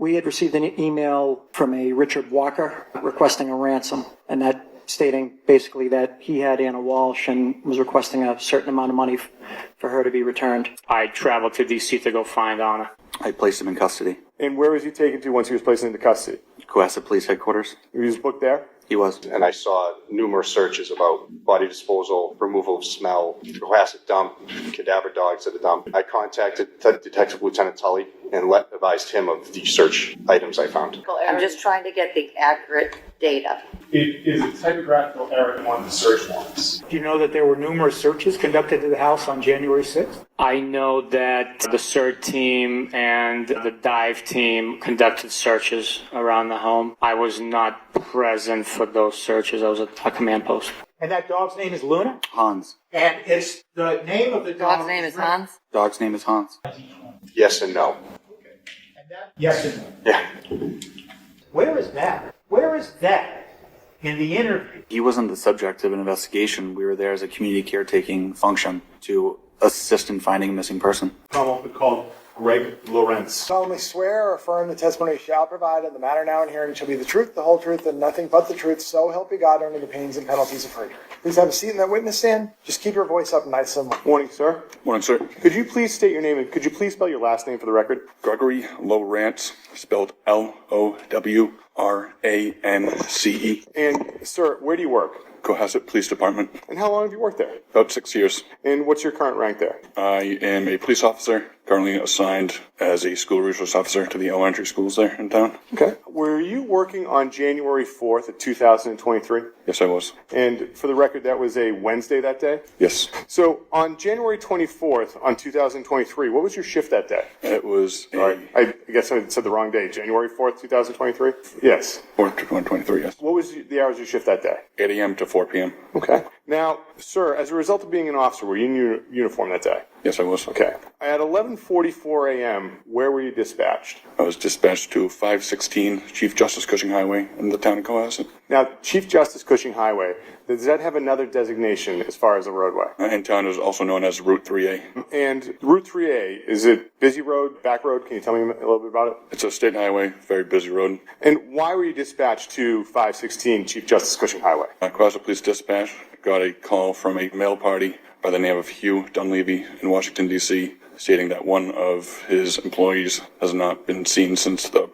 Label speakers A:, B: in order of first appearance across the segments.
A: We had received an email from a Richard Walker requesting a ransom, and that stating basically that he had Ana Walshe and was requesting a certain amount of money for her to be returned.
B: I traveled to D.C. to go find Ana.
C: I placed him in custody.
D: And where was he taken to once he was placed into custody?
C: Cohasset Police Headquarters.
D: He was booked there?
C: He was.
E: And I saw numerous searches about body disposal, removal of smell, Cohasset dump, cadaver dogs at the dump. I contacted Detective Lieutenant Tully and advised him of the search items I found.
F: I'm just trying to get the accurate data.
G: It is a typographical error in one of the search warrants.
H: Do you know that there were numerous searches conducted at the house on January 6th?
B: I know that the CERT team and the dive team conducted searches around the home. I was not present for those searches. I was at a command post.
H: And that dog's name is Luna?
C: Hans.
H: And it's the name of the
F: Dog's name is Hans?
C: Dog's name is Hans.
E: Yes and no.
H: Yes and no.
E: Yeah.
H: Where is that? Where is that in the interview?
C: He wasn't the subject of an investigation. We were there as a community caretaking function to assist in finding a missing person.
G: Comment will be called Greg Lowrance.
I: Solemnly swear or affirm the testimony shall provide in the matter now in hearing shall be the truth, the whole truth, and nothing but the truth, so help you God under the pains and penalties of perjury. Please have a seat in that witness stand. Just keep your voice up nice and low.
D: Morning, sir.
J: Morning, sir.
D: Could you please state your name and could you please spell your last name for the record?
J: Gregory Lowrance, spelled Lowrance.
D: And, sir, where do you work?
J: Cohasset Police Department.
D: And how long have you worked there?
J: About 6 years.
D: And what's your current rank there?
J: I am a police officer, currently assigned as a school resource officer to the elementary schools there in town.
D: Okay. Were you working on January 4th of 2023?
J: Yes, I was.
D: And for the record, that was a Wednesday that day?
J: Yes.
D: So on January 24th on 2023, what was your shift that day?
J: It was
D: I guess I said the wrong day. January 4th, 2023? Yes.
J: 2023, yes.
D: What was the hours of your shift that day?
J: 8 a.m. to 4 p.m.
D: Okay. Now, sir, as a result of being an officer, were you in uniform that day?
J: Yes, I was.
D: Okay. At 11:44 a.m., where were you dispatched?
J: I was dispatched to 516 Chief Justice Cushing Highway in the town of Cohasset.
D: Now, Chief Justice Cushing Highway, does that have another designation as far as a roadway?
J: In town is also known as Route 3A.
D: And Route 3A, is it busy road, back road? Can you tell me a little bit about it?
J: It's a state highway, very busy road.
D: And why were you dispatched to 516 Chief Justice Cushing Highway?
J: Cohasset Police Dispatch got a call from a male party by the name of Hugh Dunleavy in Washington, D.C., stating that one of his employees has not been seen since the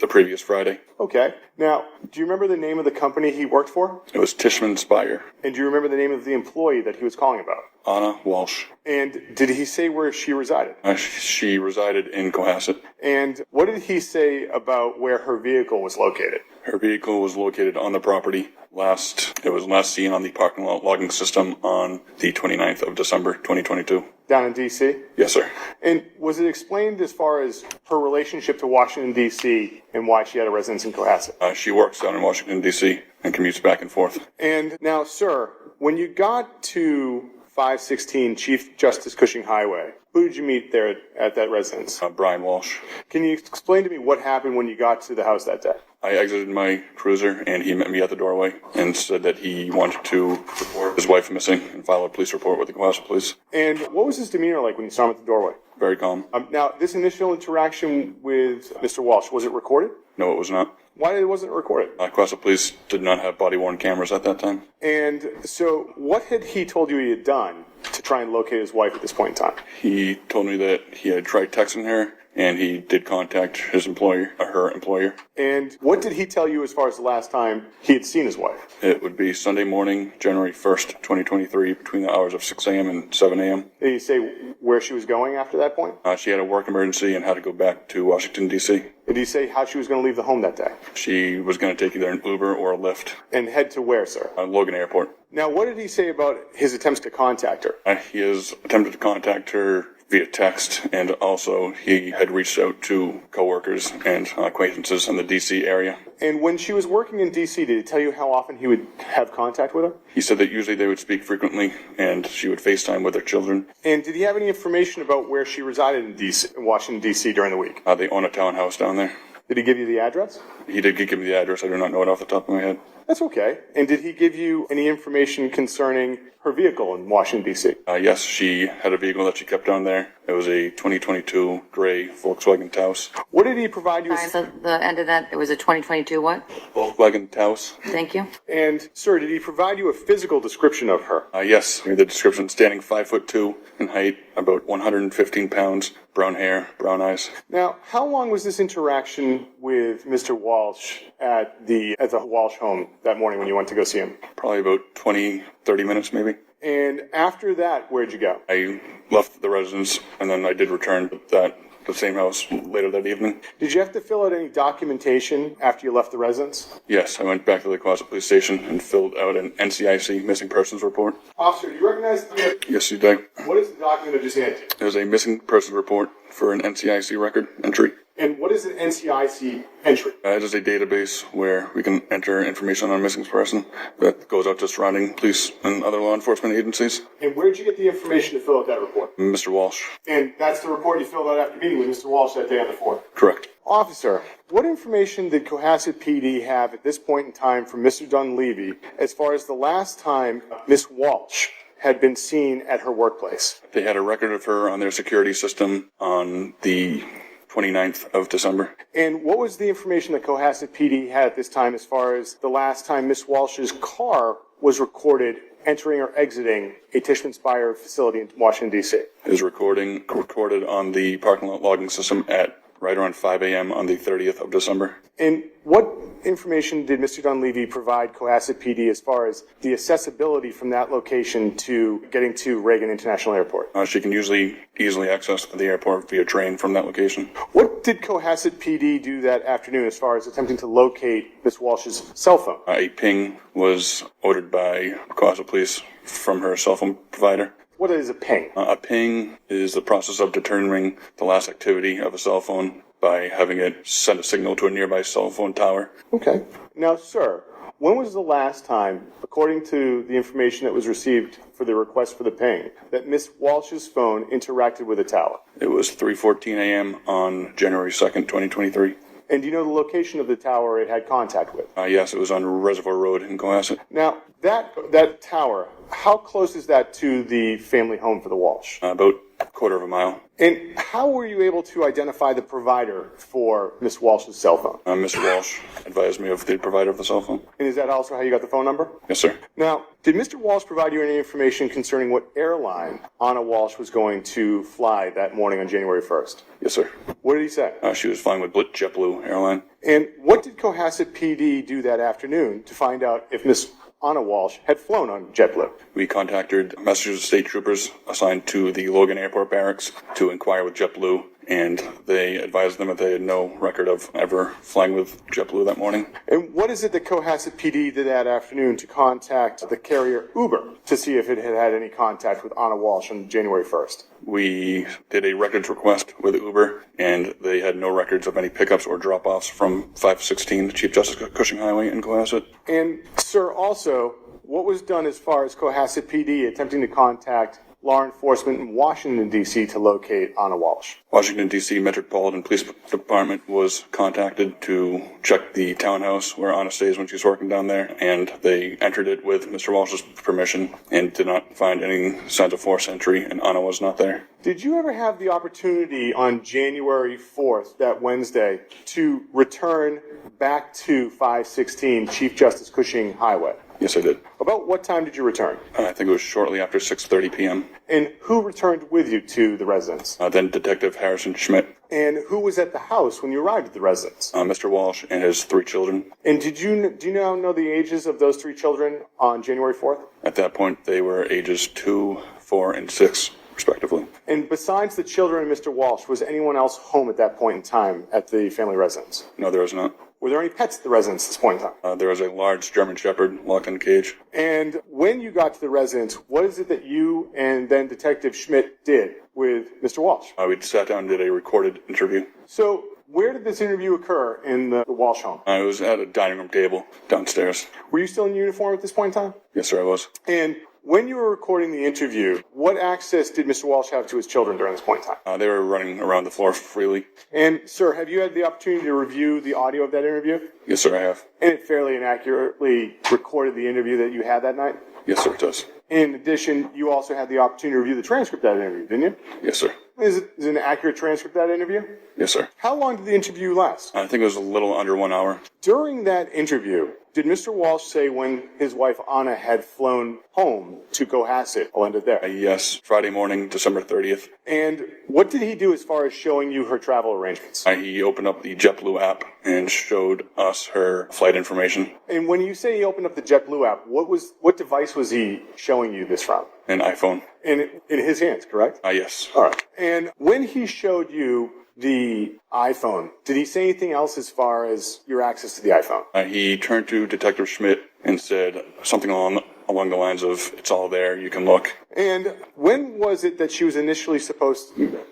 J: previous Friday.
D: Okay. Now, do you remember the name of the company he worked for?
J: It was Tishman Spire.
D: And do you remember the name of the employee that he was calling about?
J: Ana Walshe.
D: And did he say where she resided?
J: She resided in Cohasset.
D: And what did he say about where her vehicle was located?
J: Her vehicle was located on the property. It was last seen on the parking lot logging system on the 29th of December, 2022.
D: Down in D.C.?
J: Yes, sir.
D: And was it explained as far as her relationship to Washington, D.C. and why she had a residence in Cohasset?
J: She works down in Washington, D.C. and commutes back and forth.
D: And now, sir, when you got to 516 Chief Justice Cushing Highway, who did you meet there at that residence?
J: Brian Walshe.
D: Can you explain to me what happened when you got to the house that day?
J: I exited my cruiser, and he met me at the doorway and said that he wanted to report his wife missing and file a police report with the Cohasset Police.
D: And what was his demeanor like when you saw him at the doorway?
J: Very calm.
D: Now, this initial interaction with Mr. Walshe, was it recorded?
J: No, it was not.
D: Why wasn't it recorded?
J: Cohasset Police did not have body-worn cameras at that time.
D: And so what had he told you he had done to try and locate his wife at this point in time?
J: He told me that he had tried texting her, and he did contact his employer, her employer.
D: And what did he tell you as far as the last time he had seen his wife?
J: It would be Sunday morning, January 1st, 2023, between the hours of 6 a.m. and 7 a.m.
D: Did he say where she was going after that point?
J: She had a work emergency and had to go back to Washington, D.C.
D: Did he say how she was going to leave the home that day?
J: She was going to take either an Uber or a Lyft.
D: And head to where, sir?
J: Logan Airport.
D: Now, what did he say about his attempts to contact her?
J: He has attempted to contact her via text, and also he had reached out to coworkers and acquaintances in the D.C. area.
D: And when she was working in D.C., did he tell you how often he would have contact with her?
J: He said that usually they would speak frequently, and she would FaceTime with their children.
D: And did he have any information about where she resided in Washington, D.C. during the week?
J: They own a townhouse down there.
D: Did he give you the address?
J: He did give me the address. I do not know it off the top of my head.
D: That's okay. And did he give you any information concerning her vehicle in Washington, D.C.?
J: Yes, she had a vehicle that she kept down there. It was a 2022 gray Volkswagen Taos.
D: What did he provide you?
F: Sorry, so the end of that, it was a 2022 what?
J: Volkswagen Taos.
F: Thank you.
D: And, sir, did he provide you a physical description of her?
J: Yes, the description standing 5'2" in height, about 115 pounds, brown hair, brown eyes.
D: Now, how long was this interaction with Mr. Walshe at the Walshe home that morning when you went to go see him?
J: Probably about 20, 30 minutes maybe.
D: And after that, where'd you go?
J: I left the residence, and then I did return to the same house later that evening.
D: Did you have to fill out any documentation after you left the residence?
J: Yes, I went back to the Cohasset Police Station and filled out an NCIC missing persons report.
D: Officer, do you recognize
J: Yes, you did.
D: what is the document I just handed you?
J: There's a missing persons report for an NCIC record entry.
D: And what is an NCIC entry?
J: It is a database where we can enter information on a missing person that goes out to surrounding police and other law enforcement agencies.
D: And where did you get the information to fill out that report?
J: Mr. Walshe.
D: And that's the report you filled out after meeting with Mr. Walshe that day on the 4th?
J: Correct.
D: Officer, what information did Cohasset PD have at this point in time from Mr. Dunleavy as far as the last time Miss Walshe had been seen at her workplace?
J: They had a record of her on their security system on the 29th of December.
D: And what was the information that Cohasset PD had at this time as far as the last time Miss Walsh's car was recorded entering or exiting a Tishman Spire facility in Washington, D.C.?
J: It was recorded on the parking lot logging system at right around 5 a.m. on the 30th of December.
D: And what information did Mr. Dunleavy provide Cohasset PD as far as the accessibility from that location to getting to Reagan International Airport?
J: She can usually easily access the airport via train from that location.
D: What did Cohasset PD do that afternoon as far as attempting to locate Miss Walsh's cell phone?
J: A ping was ordered by Cohasset Police from her cell phone provider.
D: What is a ping?
J: A ping is the process of determining the last activity of a cell phone by having it send a signal to a nearby cell phone tower.
D: Okay. Now, sir, when was the last time, according to the information that was received for the request for the ping, that Miss Walsh's phone interacted with a tower?
J: It was 3:14 a.m. on January 2nd, 2023.
D: And do you know the location of the tower it had contact with?
J: Yes, it was on Reservoir Road in Cohasset.
D: Now, that tower, how close is that to the family home for the Walshe?
J: About a quarter of a mile.
D: And how were you able to identify the provider for Miss Walsh's cell phone?
J: Mr. Walshe advised me of the provider of the cell phone.
D: And is that also how you got the phone number?
J: Yes, sir.
D: Now, did Mr. Walshe provide you any information concerning what airline Ana Walshe was going to fly that morning on January 1st?
J: Yes, sir.
D: What did he say?
J: She was flying with JetBlue airline.
D: And what did Cohasset PD do that afternoon to find out if Miss Ana Walshe had flown on JetBlue?
J: We contacted Massachusetts State Troopers assigned to the Logan Airport barracks to inquire with JetBlue, and they advised them that they had no record of ever flying with JetBlue that morning.
D: And what is it that Cohasset PD did that afternoon to contact the carrier Uber to see if it had had any contact with Ana Walshe on January 1st?
J: We did a records request with Uber, and they had no records of any pickups or drop-offs from 516 Chief Justice Cushing Highway in Cohasset.
D: And, sir, also, what was done as far as Cohasset PD attempting to contact law enforcement in Washington, D.C. to locate Ana Walshe?
J: Washington, D.C. Metropolitan Police Department was contacted to check the townhouse where Ana stays when she's working down there, and they entered it with Mr. Walsh's permission and did not find any signs of forced entry, and Ana was not there.
D: Did you ever have the opportunity on January 4th, that Wednesday, to return back to 516 Chief Justice Cushing Highway?
J: Yes, I did.
D: About what time did you return?
J: I think it was shortly after 6:30 p.m.
D: And who returned with you to the residence?
J: Then Detective Harrison Schmidt.
D: And who was at the house when you arrived at the residence?
J: Mr. Walshe and his 3 children.
D: And do you now know the ages of those 3 children on January 4th?
J: At that point, they were ages 2, 4, and 6, respectively.
D: And besides the children and Mr. Walshe, was anyone else home at that point in time at the family residence?
J: No, there was not.
D: Were there any pets at the residence at this point in time?
J: There was a large German Shepherd locked in a cage.
D: And when you got to the residence, what is it that you and then Detective Schmidt did with Mr. Walshe?
J: We sat down and did a recorded interview.
D: So where did this interview occur in the Walshe home?
J: I was at a dining room table downstairs.
D: Were you still in uniform at this point in time?
J: Yes, sir, I was.
D: And When you were recording the interview, what access did Mr. Walshe have to his children during this point in time?
J: They were running around the floor freely.
D: And, sir, have you had the opportunity to review the audio of that interview?
J: Yes, sir, I have.
D: And it fairly and accurately recorded the interview that you had that night?
J: Yes, sir, it does.
D: In addition, you also had the opportunity to review the transcript of that interview, didn't you?
J: Yes, sir.
D: Is it an accurate transcript of that interview?
J: Yes, sir.
D: How long did the interview last?
J: I think it was a little under 1 hour.
D: During that interview, did Mr. Walshe say when his wife Ana had flown home to Cohasset? I'll end it there.
J: Yes, Friday morning, December 30th.
D: And what did he do as far as showing you her travel arrangements?
J: He opened up the JetBlue app and showed us her flight information.
D: And when you say he opened up the JetBlue app, what device was he showing you this from?
J: An iPhone.
D: In his hands, correct?
J: Yes.
D: All right. And when he showed you the iPhone, did he say anything else as far as your access to the iPhone?
J: He turned to Detective Schmidt and said something along the lines of, "It's all there, you can look."
D: And when was it that she was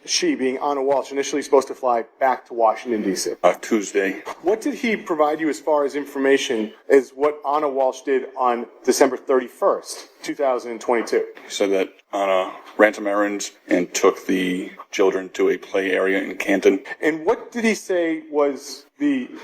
D: she being Ana Walshe, initially supposed to fly back to Washington, D.C.?
J: Tuesday.
D: What did he provide you as far as information as what Ana Walshe did on December 31st, 2022?
J: He said that Ana ran some errands and took the children to a play area in Canton.
D: And what did he say was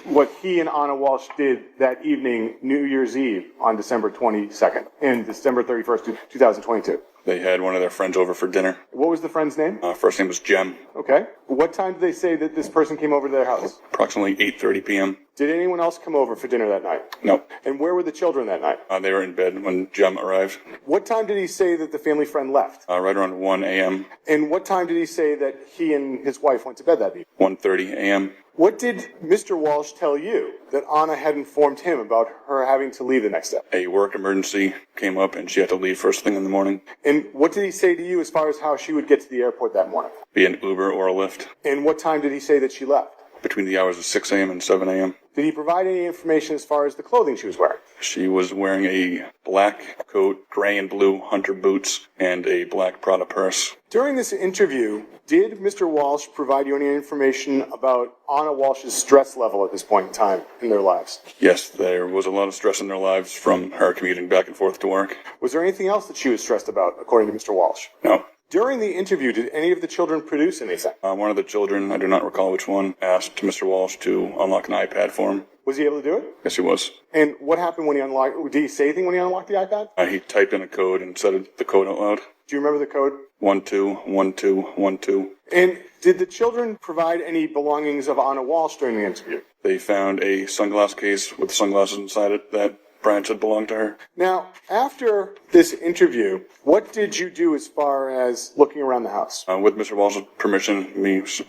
D: what he and Ana Walshe did that evening, New Year's Eve, on December 22nd and December 31st, 2022?
J: They had one of their friends over for dinner.
D: What was the friend's name?
J: First name was Jem.
D: Okay. What time did they say that this person came over to their house?
J: Approximately 8:30 p.m.
D: Did anyone else come over for dinner that night?
J: No.
D: And where were the children that night?
J: They were in bed when Jem arrived.
D: What time did he say that the family friend left?
J: Right around 1 a.m.
D: And what time did he say that he and his wife went to bed that evening?
J: 1:30 a.m.
D: What did Mr. Walshe tell you that Ana had informed him about her having to leave the next day?
J: A work emergency came up and she had to leave first thing in the morning.
D: And what did he say to you as far as how she would get to the airport that morning?
J: Be an Uber or a Lyft.
D: And what time did he say that she left?
J: Between the hours of 6 a.m. and 7 a.m.
D: Did he provide any information as far as the clothing she was wearing?
J: She was wearing a black coat, gray and blue hunter boots, and a black Prada purse.
D: During this interview, did Mr. Walshe provide you any information about Ana Walshe's stress level at this point in time in their lives?
J: Yes, there was a lot of stress in their lives from her commuting back and forth to work.
D: Was there anything else that she was stressed about, according to Mr. Walshe?
J: No.
D: During the interview, did any of the children produce anything?
J: One of the children, I do not recall which one, asked Mr. Walshe to unlock an iPad for him.
D: Was he able to do it?
J: Yes, he was.
D: And what happened when he unlocked? Did he say anything when he unlocked the iPad?
J: He typed in a code and said the code out loud.
D: Do you remember the code?
J: 121212.
D: And did the children provide any belongings of Ana Walshe during the interview?
J: They found a sunglass case with sunglasses inside it that Brian said belonged to her.
D: Now, after this interview, what did you do as far as looking around the house?
J: With Mr. Walsh's permission,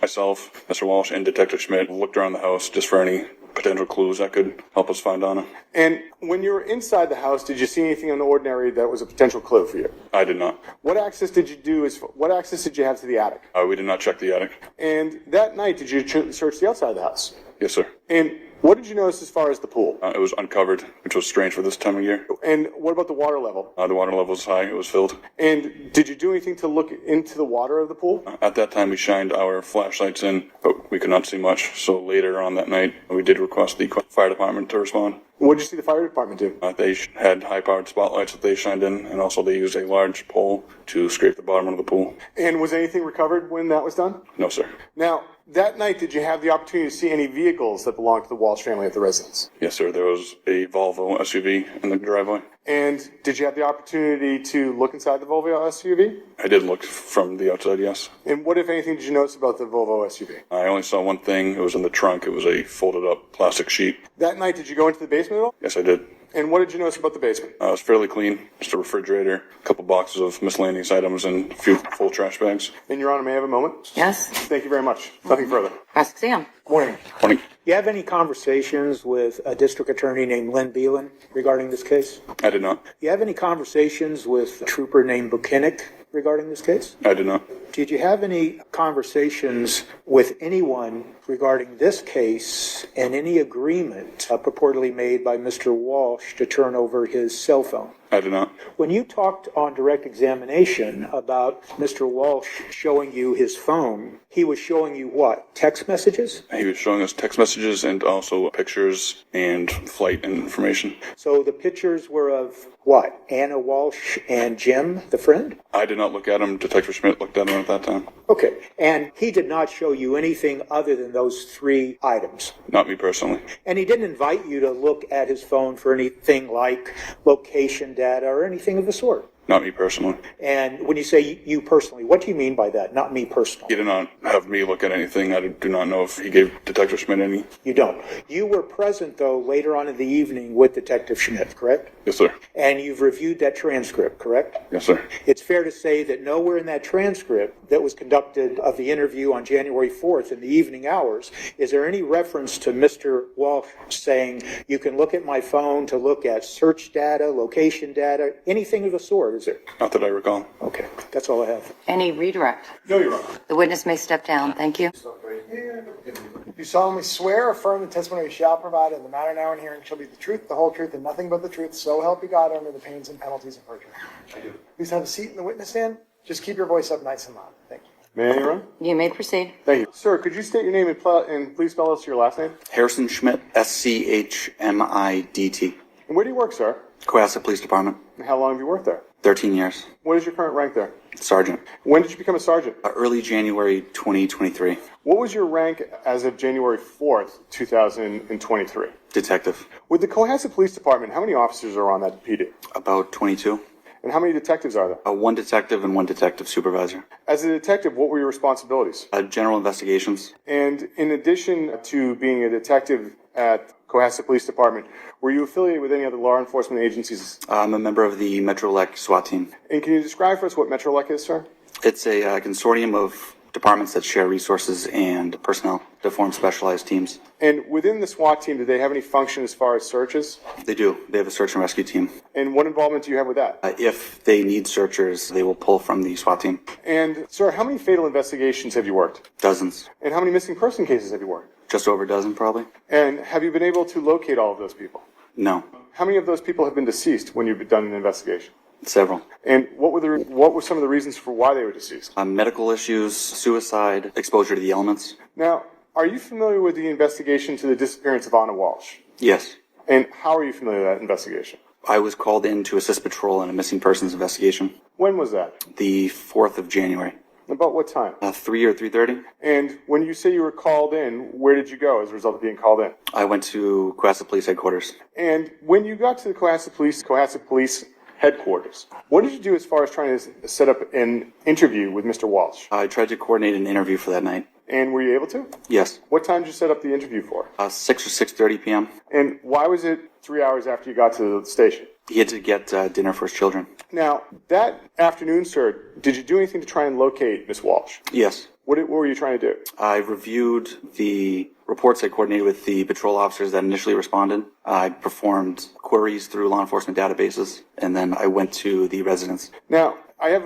J: myself, Mr. Walshe, and Detective Schmidt looked around the house just for any potential clues that could help us find Ana.
D: And when you were inside the house, did you see anything unordinary that was a potential clue for you?
J: I did not.
D: What access did you have to the attic?
J: We did not check the attic.
D: And that night, did you search the outside of the house?
J: Yes, sir.
D: And what did you notice as far as the pool?
J: It was uncovered, which was strange for this time of year.
D: And what about the water level?
J: The water level was high. It was filled.
D: And did you do anything to look into the water of the pool?
J: At that time, we shined our flashlights in, but we could not see much. So later on that night, we did request the fire department to respond.
D: What did you see the fire department do?
J: They had high-powered spotlights that they shined in, and also they used a large pole to scrape the bottom of the pool.
D: And was anything recovered when that was done?
J: No, sir.
D: Now, that night, did you have the opportunity to see any vehicles that belonged to the Walshe family at the residence?
J: Yes, sir. There was a Volvo SUV in the driveway.
D: And did you have the opportunity to look inside the Volvo SUV?
J: I did look from the outside, yes.
D: And what, if anything, did you notice about the Volvo SUV?
J: I only saw one thing. It was in the trunk. It was a folded-up plastic sheet.
D: That night, did you go into the basement at all?
J: Yes, I did.
D: And what did you notice about the basement?
J: It was fairly clean. Just a refrigerator, a couple boxes of miscellaneous items, and a few full trash bags.
D: And Your Honor, may I have a moment?
F: Yes.
D: Thank you very much. Nothing further.
F: Cross exam.
H: Morning.
J: Morning.
H: You have any conversations with a district attorney named Len Beelan regarding this case?
J: I did not.
H: You have any conversations with a trooper named Bukhenik regarding this case?
J: I did not.
H: Did you have any conversations with anyone regarding this case and any agreement purportedly made by Mr. Walshe to turn over his cell phone?
J: I did not.
H: When you talked on direct examination about Mr. Walshe showing you his phone, he was showing you what? Text messages?
J: He was showing us text messages and also pictures and flight information.
H: So the pictures were of what? Ana Walshe and Jim, the friend?
J: I did not look at him. Detective Schmidt looked at him at that time.
H: Okay. And he did not show you anything other than those 3 items?
J: Not me personally.
H: And he didn't invite you to look at his phone for anything like location data or anything of the sort?
J: Not me personally.
H: And when you say you personally, what do you mean by that? Not me personally.
J: He did not have me look at anything. I do not know if he gave Detective Schmidt any.
H: You don't. You were present, though, later on in the evening with Detective Schmidt, correct?
J: Yes, sir.
H: And you've reviewed that transcript, correct?
J: Yes, sir.
H: It's fair to say that nowhere in that transcript that was conducted of the interview on January 4th in the evening hours is there any reference to Mr. Walshe saying, you can look at my phone to look at search data, location data, anything of the sort, is there?
J: Not that I recall.
H: Okay, that's all I have.
F: Any redirect?
D: No, Your Honor.
F: The witness may step down. Thank you.
I: You solemnly swear or affirm the testimony you shall provide in the matter now in hearing shall be the truth, the whole truth, and nothing but the truth, so help you God under the pains and penalties of perjury. I do. Please have a seat in the witness stand. Just keep your voice up nice and loud. Thank you.
D: May I, Your Honor?
F: You may proceed.
D: Thank you. Sir, could you state your name and please spell us your last name?
C: Harrison Schmidt, Schmidt. And
D: And where do you work, sir?
C: Cohasset Police Department,
D: And how long have you worked there?
C: 13 years.
D: What is your current rank there?
C: Sergeant.
D: When did you become a sergeant?
C: Early January 2023.
D: What was your rank as of January 4th, 2023?
C: Detective.
D: With the Cohasset Police Department, how many officers are on that PD?
C: About 22.
D: And how many detectives are there?
C: 1 detective and 1 detective supervisor.
D: As a detective, what were your responsibilities?
C: General investigations.
D: And in addition to being a detective at Cohasset Police Department, were you affiliated with any other law enforcement agencies?
C: I'm a member of the Metrolec SWAT team.
D: And can you describe for us what Metrolec is, sir?
C: It's a consortium of departments that share resources and personnel to form specialized teams.
D: And within the SWAT team, do they have any function as far as searches?
C: They do. They have a search and rescue team.
D: And what involvement do you have with that?
C: If they need searchers, they will pull from the SWAT team.
D: And, sir, how many fatal investigations have you worked?
C: Dozens.
D: And how many missing person cases have you worked?
C: Just over a dozen, probably.
D: And have you been able to locate all of those people?
C: No.
D: How many of those people have been deceased when you've done an investigation?
C: Several.
D: And what were some of the reasons for why they were deceased?
C: Medical issues, suicide, exposure to the elements.
D: Now, are you familiar with the investigation to the disappearance of Ana Walshe?
C: Yes.
D: And how are you familiar with that investigation?
C: I was called in to assist patrol in a missing persons investigation.
D: When was that?
C: The 4th of January.
D: About what time?
C: 3 or 3:30.
D: And when you say you were called in, where did you go as a result of being called in?
C: I went to Cohasset Police Headquarters.
D: And when you got to the Cohasset Police Headquarters, what did you do as far as trying to set up an interview with Mr. Walshe?
C: I tried to coordinate an interview for that night.
D: And were you able to?
C: Yes.
D: What time did you set up the interview for?
C: 6 or 6:30 p.m.
D: And why was it 3 hours after you got to the station?
C: He had to get dinner for his children.
D: Now, that afternoon, sir, did you do anything to try and locate Miss Walshe?
C: Yes.
D: What were you trying to do?
C: I reviewed the reports. I coordinated with the patrol officers that initially responded. I performed queries through law enforcement databases, and then I went to the residence.
D: Now, I have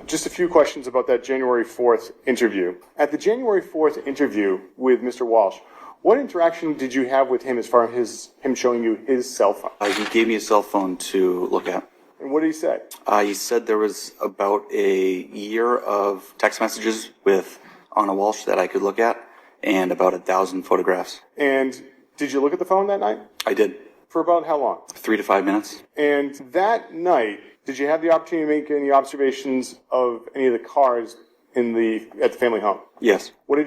D: just a few questions about that January 4th interview. At the January 4th interview with Mr. Walshe, what interaction did you have with him as far as him showing you his cell phone?
C: He gave me a cell phone to look at.
D: And what did he say?
C: He said there was about a year of text messages with Ana Walshe that I could look at, and about 1,000 photographs.
D: And did you look at the phone that night?
C: I did.
D: For about how long?
C: 3 to 5 minutes.
D: And that night, did you have the opportunity to make any observations of any of the cars at the family home?
C: Yes.
D: What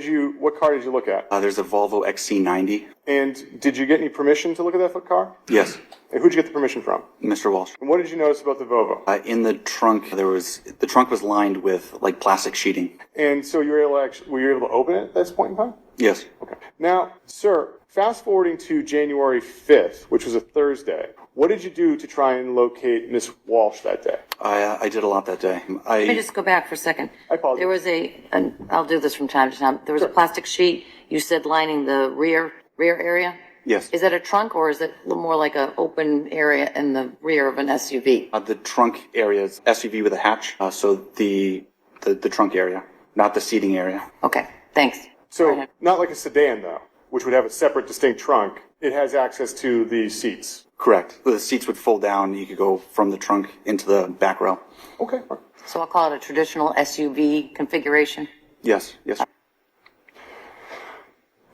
D: car did you look at?
C: There's a Volvo XC90.
D: And did you get any permission to look at that car?
C: Yes.
D: And who'd you get the permission from?
C: Mr. Walshe.
D: And what did you notice about the Volvo?
C: In the trunk, the trunk was lined with like plastic sheeting.
D: And so were you able to open it at this point in time?
C: Yes.
D: Okay. Now, sir, fast forwarding to January 5th, which was a Thursday, what did you do to try and locate Miss Walshe that day?
C: I did a lot that day.
F: Let me just go back for a second.
D: I apologize.
F: There was I'll do this from time to time. There was a plastic sheet, you said, lining the rear area?
C: Yes.
F: Is that a trunk, or is it more like an open area in the rear of an SUV?
C: The trunk area is SUV with a hatch, so the trunk area, not the seating area.
F: Okay, thanks.
D: So not like a sedan, though, which would have a separate, distinct trunk. It has access to the seats.
C: Correct. The seats would fold down. You could go from the trunk into the back row.
D: Okay.
F: So I'll call it a traditional SUV configuration?
C: Yes, yes.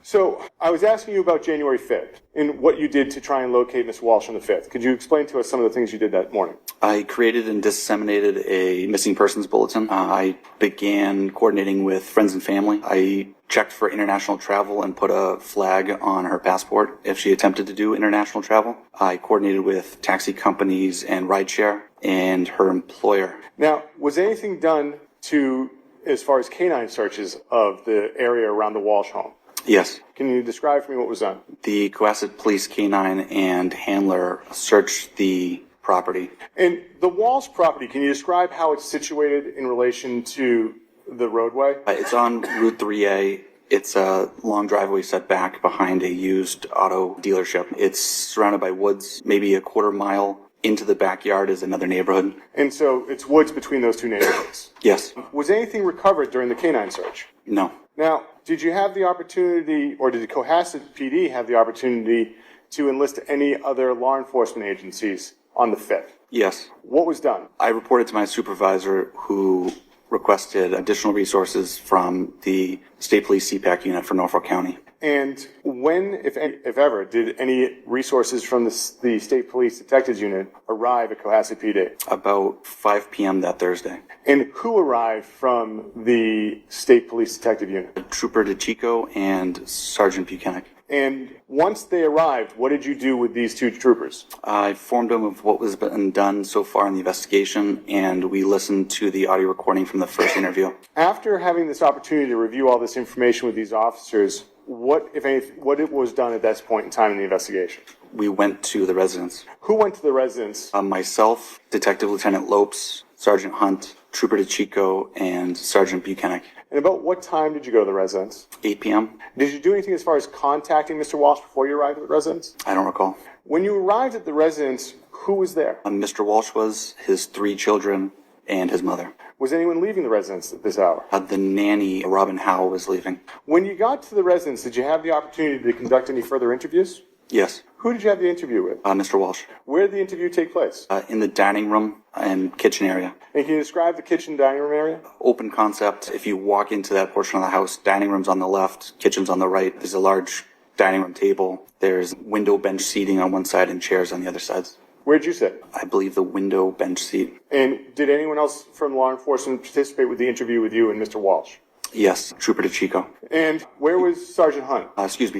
D: So I was asking you about January 5th and what you did to try and locate Ms. Walsh on the 5th. Could you explain to us some of the things you did that morning?
C: I created and disseminated a missing persons bulletin. I began coordinating with friends and family. I checked for international travel and put a flag on her passport if she attempted to do international travel. I coordinated with taxi companies and rideshare and her employer.
D: Now, was anything done to, as far as canine searches of the area around the Walsh home?
C: Yes.
D: Can you describe for me what was done?
C: The Cohasset Police Canine and Handler searched the property.
D: And the Walsh property, can you describe how it's situated in relation to the roadway?
C: It's on Route 3A. It's a long driveway set back behind a used auto dealership. It's surrounded by woods. Maybe a quarter mile into the backyard is another neighborhood.
D: And so it's woods between those two neighborhoods?
C: Yes.
D: Was anything recovered during the canine search?
C: No.
D: Now, did you have the opportunity, or did the Cohasset PD have the opportunity to enlist any other law enforcement agencies on the 5th?
C: Yes.
D: What was done?
C: I reported to my supervisor, who requested additional resources from the State Police CPAC unit for Norfolk County.
D: And when, if ever, did any resources from the State Police Detectives Unit arrive at Cohasset PD?
C: About 5 p.m. that Thursday.
D: And who arrived from the State Police Detective Unit?
C: Trooper DeChico and Sergeant Bukhenik.
D: And once they arrived, what did you do with these two troopers?
C: I informed them of what was been done so far in the investigation, and we listened to the audio recording from the first interview.
D: After having this opportunity to review all this information with these officers, what, if anything, what was done at this point in time in the investigation?
C: We went to the residence.
D: Who went to the residence?
C: Myself, Detective Lieutenant Lopes, Sergeant Hunt, Trooper DeChico, and Sergeant Bukhenik.
D: And about what time did you go to the residence?
C: 8 p.m.
D: Did you do anything as far as contacting Mr. Walsh before you arrived at the residence?
C: I don't recall.
D: When you arrived at the residence, who was there?
C: Mr. Walsh was, his 3 children, and his mother.
D: Was anyone leaving the residence at this hour?
C: The nanny, Robin Howe, was leaving.
D: When you got to the residence, did you have the opportunity to conduct any further interviews?
C: Yes.
D: Who did you have the interview with?
C: Mr. Walsh.
D: Where did the interview take place?
C: In the dining room and kitchen area.
D: And can you describe the kitchen dining room area?
C: Open concept. If you walk into that portion of the house, dining room's on the left, kitchen's on the right. There's a large dining room table. There's window bench seating on one side and chairs on the other sides.
D: Where'd you sit?
C: I believe the window bench seat.
D: And did anyone else from law enforcement participate with the interview with you and Mr. Walsh?
C: Yes, Trooper DeChico.
D: And where was Sergeant Hunt?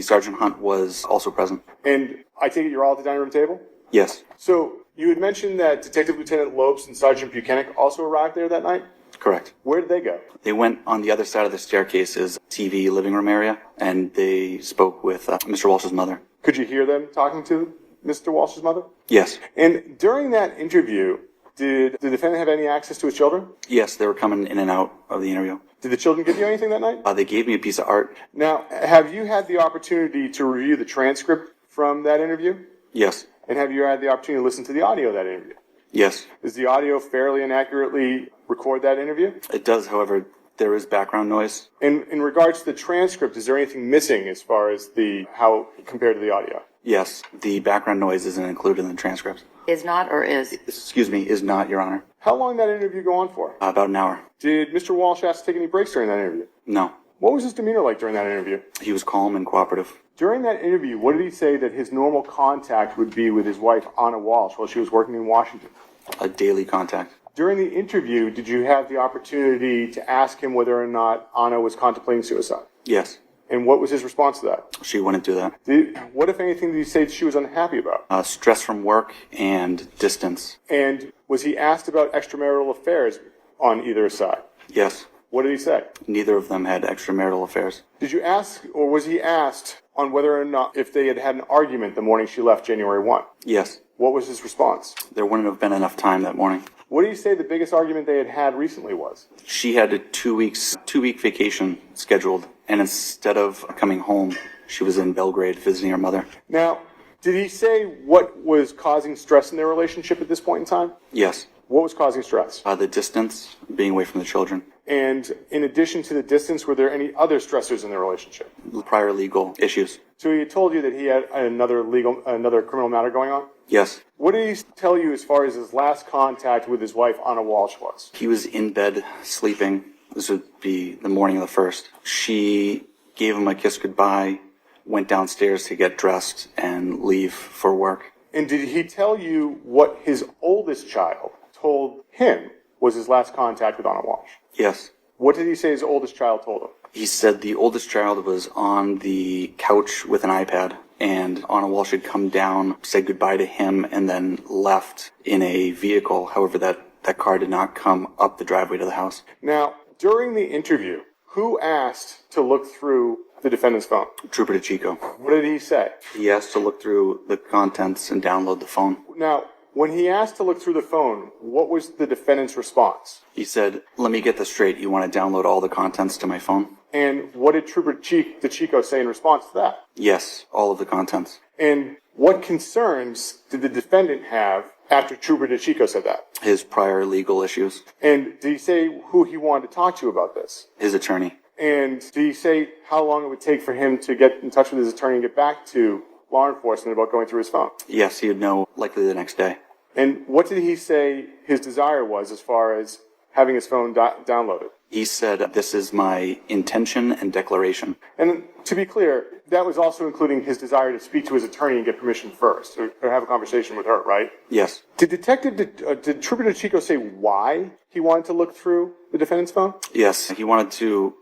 C: Sergeant Hunt was also present.
D: And I take it you're all at the dining room table?
C: Yes.
D: So you had mentioned that Detective Lieutenant Lopes and Sergeant Bukhenik also arrived there that night?
C: Correct.
D: Where did they go?
C: They went on the other side of the staircase's TV living room area, and they spoke with Mr. Walsh's mother.
D: Could you hear them talking to Mr. Walsh's mother?
C: Yes.
D: And during that interview, did the defendant have any access to his children?
C: Yes, they were coming in and out of the interview.
D: Did the children give you anything that night?
C: They gave me a piece of art.
D: Now, have you had the opportunity to review the transcript from that interview?
C: Yes.
D: And have you had the opportunity to listen to the audio of that interview?
C: Yes.
D: Does the audio fairly and accurately record that interview?
C: It does, however, there is background noise.
D: In regards to the transcript, is there anything missing as far as how compared to the audio?
C: Yes, the background noise isn't included in the transcript.
F: Is not or is?
C: Is not, Your Honor.
D: How long did that interview go on for?
C: About an hour.
D: Did Mr. Walsh ask to take any breaks during that interview?
C: No.
D: What was his demeanor like during that interview?
C: He was calm and cooperative.
D: During that interview, what did he say that his normal contact would be with his wife, Ana Walshe, while she was working in Washington?
C: A daily contact.
D: During the interview, did you have the opportunity to ask him whether or not Ana was contemplating suicide?
C: Yes.
D: And what was his response to that?
C: She wouldn't do that.
D: What, if anything, did he say she was unhappy about?
C: Stress from work and distance.
D: And was he asked about extramarital affairs on either side?
C: Yes.
D: What did he say?
C: Neither of them had extramarital affairs.
D: Did you ask, or was he asked on whether or not if they had had an argument the morning she left January 1?
C: Yes.
D: What was his response?
C: There wouldn't have been enough time that morning.
D: What do you say the biggest argument they had recently was?
C: She had a 2-week vacation scheduled, and instead of coming home, she was in Belgrade visiting her mother.
D: Now, did he say what was causing stress in their relationship at this point in time?
C: Yes.
D: What was causing stress?
C: The distance, being away from the children.
D: And in addition to the distance, were there any other stressors in their relationship?
C: Prior legal issues.
D: So he told you that he had another criminal matter going on?
C: Yes.
D: What did he tell you as far as his last contact with his wife, Ana Walshe, was?
C: He was in bed, sleeping, This would be the morning of the 1st. She gave him a kiss goodbye, went downstairs to get dressed and leave for work.
D: And did he tell you what his oldest child told him was his last contact with Ana Walshe?
C: Yes.
D: What did he say his oldest child told him?
C: He said the oldest child was on the couch with an iPad, and Ana Walshe had come down, said goodbye to him, and then left in a vehicle. However, that car did not come up the driveway to the house.
D: Now, during the interview, who asked to look through the defendant's phone?
C: Trooper DeChico.
D: What did he say?
C: He asked to look through the contents and download the phone.
D: Now, when he asked to look through the phone, what was the defendant's response?
C: He said, let me get this straight. You want to download all the contents to my phone?
D: And what did Trooper DeChico say in response to that?
C: Yes, all of the contents.
D: And what concerns did the defendant have after Trooper DeChico said that?
C: His prior legal issues.
D: And did he say who he wanted to talk to about this?
C: His attorney.
D: And did he say how long it would take for him to get in touch with his attorney and get back to law enforcement about going through his phone?
C: Yes, he would know likely the next day.
D: And what did he say his desire was as far as having his phone downloaded?
C: He said, this is my intention and declaration.
D: And to be clear, that was also including his desire to speak to his attorney and get permission first, or have a conversation with her, right?
C: Yes.
D: Did Trooper DeChico say why he wanted to look through the defendant's phone?
C: Yes, we wanted to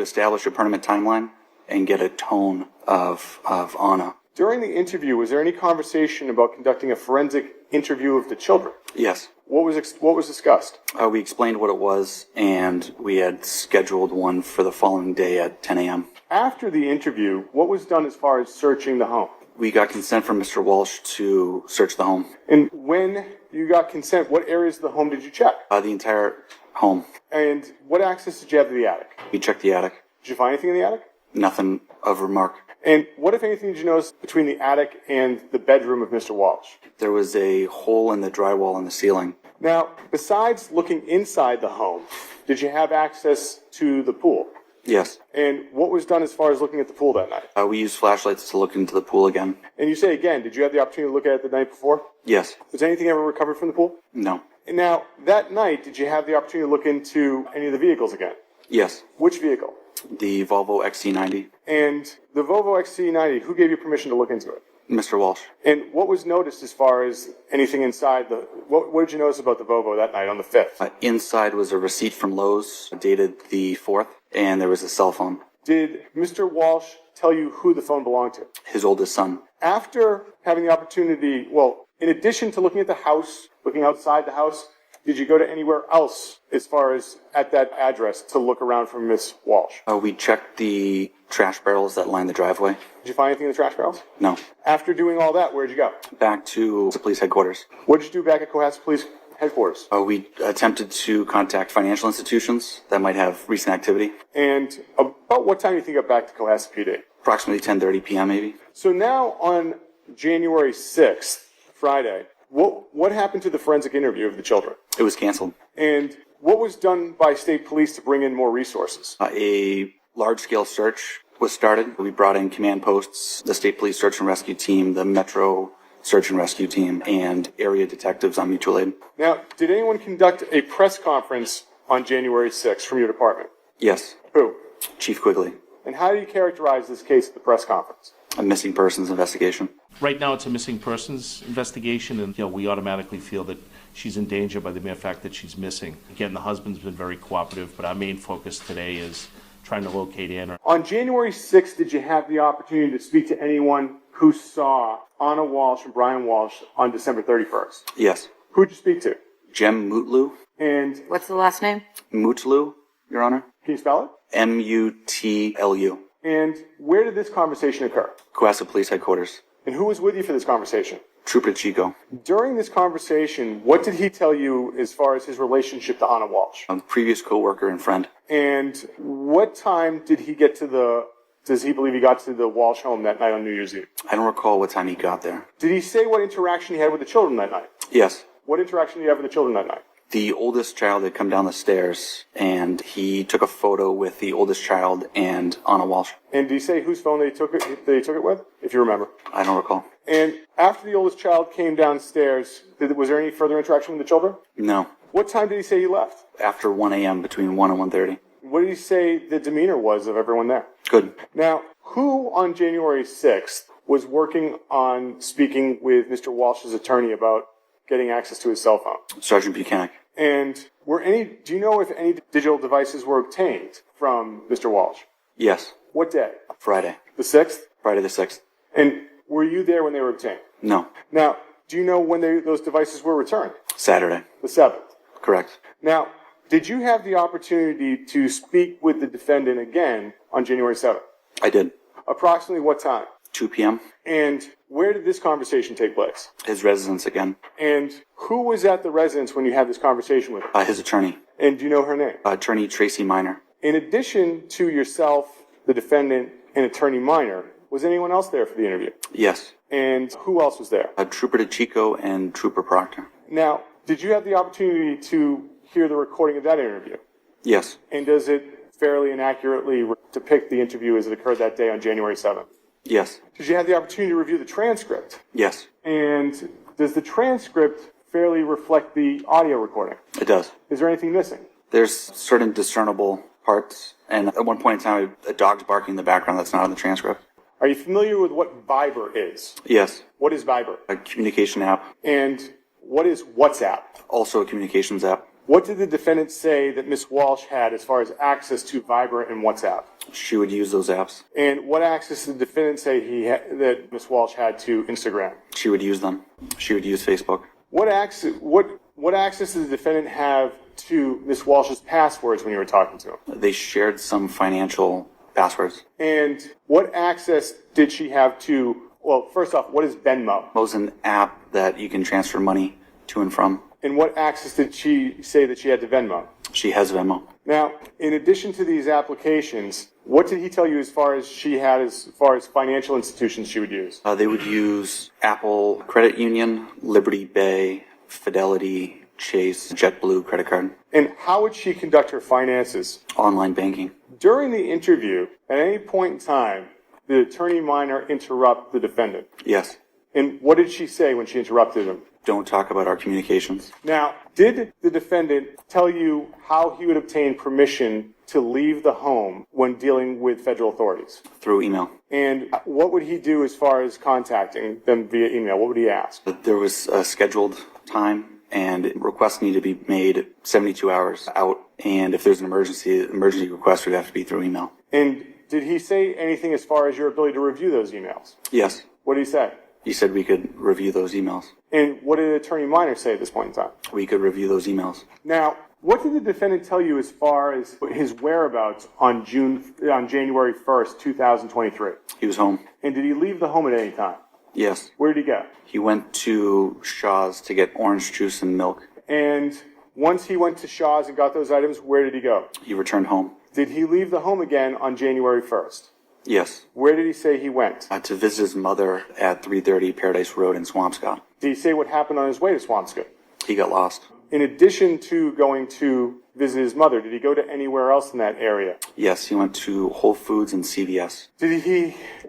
C: establish a permanent timeline and get a tone of Ana.
D: During the interview, was there any conversation about conducting a forensic interview of the children?
C: Yes.
D: What was discussed?
C: We explained what it was, and we had scheduled one for the following day at 10 a.m.
D: After the interview, what was done as far as searching the home?
C: We got consent from Mr. Walshe to search the home.
D: And when you got consent, what areas of the home did you check?
C: The entire home.
D: And what access did you have to the attic?
C: We checked the attic.
D: Did you find anything in the attic?
C: Nothing of remark.
D: And what, if anything, did you notice between the attic and the bedroom of Mr. Walshe?
C: There was a hole in the drywall in the ceiling.
D: Now, besides looking inside the home, did you have access to the pool?
C: Yes.
D: And what was done as far as looking at the pool that night?
C: We used flashlights to look into the pool again.
D: And you say again, did you have the opportunity to look at it the night before?
C: Yes.
D: Was anything ever recovered from the pool?
C: No.
D: And now, that night, did you have the opportunity to look into any of the vehicles again?
C: Yes.
D: Which vehicle?
C: The Volvo XC90.
D: And the Volvo XC90, who gave you permission to look into it?
C: Mr. Walshe.
D: And what was noticed as far as anything inside the... What did you notice about the Volvo that night on the 5th?
C: Inside was a receipt from Lowe's, dated the 4th, and there was a cell phone.
D: Did Mr. Walshe tell you who the phone belonged to?
C: His oldest son.
D: After having the opportunity, well, in addition to looking at the house, looking outside the house, did you go to anywhere else as far as at that address to look around for Miss Walshe?
C: We checked the trash barrels that line the driveway.
D: Did you find anything in the trash barrels?
C: No.
D: After doing all that, where'd you go?
C: Back to the police headquarters.
D: What did you do back at Cohasset Police Headquarters?
C: We attempted to contact financial institutions that might have recent activity.
D: And about what time do you think you got back to Cohasset PD?
C: Approximately 10:30 p.m. maybe.
D: So now on January 6th, Friday, what happened to the forensic interview of the children?
C: It was canceled.
D: And what was done by state police to bring in more resources?
C: A large-scale search was started. We brought in command posts, the state police search and rescue team, the metro search and rescue team, and area detectives on mutual aid.
D: Now, did anyone conduct a press conference on January 6th from your department?
C: Yes.
D: Who?
C: Chief Quigley.
D: And how do you characterize this case at the press conference?
C: A missing persons investigation.
K: Right now, it's a missing persons investigation, and we automatically feel that she's in danger by the mere fact that she's missing. Again, the husband's been very cooperative, but our main focus today is trying to locate Anna.
D: On January 6th, did you have the opportunity to speak to anyone who saw Ana Walshe and Brian Walshe on December 31st?
C: Yes.
D: Who'd you speak to?
C: Jem Mutlu.
D: And
F: What's the last name?
C: Mutlu, Your Honor.
D: Can you spell it?
C: Mutlu.
D: And where did this conversation occur?
C: Cohasset Police Headquarters.
D: And who was with you for this conversation?
C: Trooper Chico.
D: During this conversation, what did he tell you as far as his relationship to Ana Walshe?
C: A previous co-worker and friend.
D: And what time did he get to does he believe he got to the Walshe home that night on New Year's Eve?
C: I don't recall what time he got there.
D: Did he say what interaction he had with the children that night?
C: Yes.
D: What interaction did you have with the children that night?
C: The oldest child had come down the stairs, and he took a photo with the oldest child and Ana Walshe.
D: And did he say whose phone they took it with, if you remember?
C: I don't recall.
D: And after the oldest child came downstairs, was there any further interaction with the children?
C: No.
D: What time did he say he left?
C: After 1 a.m., between 1 and 1:30.
D: What did he say the demeanor was of everyone there?
C: Good.
D: Now, who on January 6th was working on speaking with Mr. Walsh's attorney about getting access to his cell phone?
C: Sergeant Bukhenik.
D: And do you know if any digital devices were obtained from Mr. Walsh?
C: Yes.
D: What day?
C: Friday.
D: The 6th?
C: Friday the 6th.
D: And were you there when they were obtained?
C: No.
D: Now, do you know when those devices were returned?
C: Saturday.
D: The 7th.
C: Correct.
D: Now, did you have the opportunity to speak with the defendant again on January 7th?
C: I did.
D: Approximately what time?
C: 2 p.m.
D: And where did this conversation take place?
C: His residence again.
D: And who was at the residence when you had this conversation with him?
C: His attorney.
D: And do you know her name?
C: Attorney Tracy Minor.
D: In addition to yourself, the defendant, and Attorney Minor, was anyone else there for the interview?
C: Yes.
D: And who else was there?
C: Trooper DeChico and Trooper Proctor.
D: Now, did you have the opportunity to hear the recording of that interview?
C: Yes.
D: And does it fairly and accurately depict the interview as it occurred that day on January 7th?
C: Yes.
D: Did you have the opportunity to review the transcript?
C: Yes.
D: And does the transcript fairly reflect the audio recording?
C: It does.
D: Is there anything missing?
C: There's certain discernible parts, and at one point in time, a dog's barking in the background that's not on the transcript.
D: Are you familiar with what Viber is?
C: Yes.
D: What is Viber?
C: A communication app.
D: And what is WhatsApp?
C: Also a communications app.
D: What did the defendant say that Ms. Walsh had as far as access to Viber and WhatsApp?
C: She would use those apps.
D: And what access did the defendant say that Ms. Walsh had to Instagram?
C: She would use them. She would use Facebook.
D: What access did the defendant have to Ms. Walsh's passwords when you were talking to him?
C: They shared some financial passwords.
D: And what access did she have to, well, first off, what is Venmo?
C: It was an app that you can transfer money to and from.
D: And what access did she say that she had to Venmo?
C: She has Venmo.
D: Now, in addition to these applications, what did he tell you as far as financial institutions she would use?
C: They would use Apple Credit Union, Liberty Bay, Fidelity, Chase, JetBlue credit card.
D: And how would she conduct her finances?
C: Online banking.
D: During the interview, at any point in time, did Attorney Minor interrupt the defendant?
C: Yes.
D: And what did she say when she interrupted him?
C: Don't talk about our communications.
D: Now, did the defendant tell you how he would obtain permission to leave the home when dealing with federal authorities?
C: Through email.
D: And what would he do as far as contacting them via email? What would he ask?
C: There was a scheduled time, and requests need to be made 72 hours out. And if there's an emergency request would have to be through email.
D: And did he say anything as far as your ability to review those emails?
C: Yes.
D: What did he say?
C: He said we could review those emails.
D: And what did Attorney Minor say at this point in time?
C: We could review those emails.
D: Now, what did the defendant tell you as far as his whereabouts on January 1st, 2023?
C: He was home.
D: And did he leave the home at any time?
C: Yes.
D: Where did he go?
C: He went to Shaw's to get orange juice and milk.
D: And once he went to Shaw's and got those items, where did he go?
C: He returned home.
D: Did he leave the home again on January 1st?
C: Yes.
D: Where did he say he went?
C: To visit his mother at 330 Paradise Road in Swampscott.
D: Did he say what happened on his way to Swampscott?
C: He got lost.
D: In addition to going to visit his mother, did he go to anywhere else in that area?
C: Yes, he went to Whole Foods and CVS.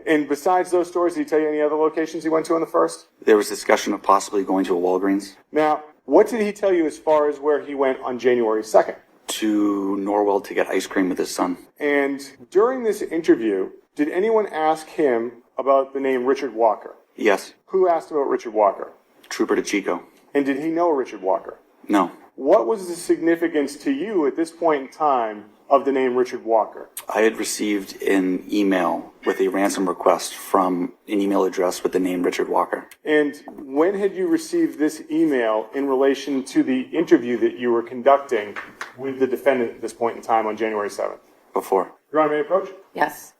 D: And besides those stores, did he tell you any other locations he went to on the 1st?
C: There was discussion of possibly going to a Walgreens.
D: Now, what did he tell you as far as where he went on January 2nd?
C: To Norwell to get ice cream with his son.
D: And during this interview, did anyone ask him about the name Richard Walker?
C: Yes.
D: Who asked about Richard Walker?
C: Trooper DeChico.
D: And did he know Richard Walker?
C: No.
D: What was the significance to you at this point in time of the name Richard Walker?
C: I had received an email with a ransom request from an email address with the name Richard Walker.
D: And when had you received this email in relation to the interview that you were conducting with the defendant at this point in time on January 7th?
C: Before.
D: Your Honor, may I approach?
F: Yes.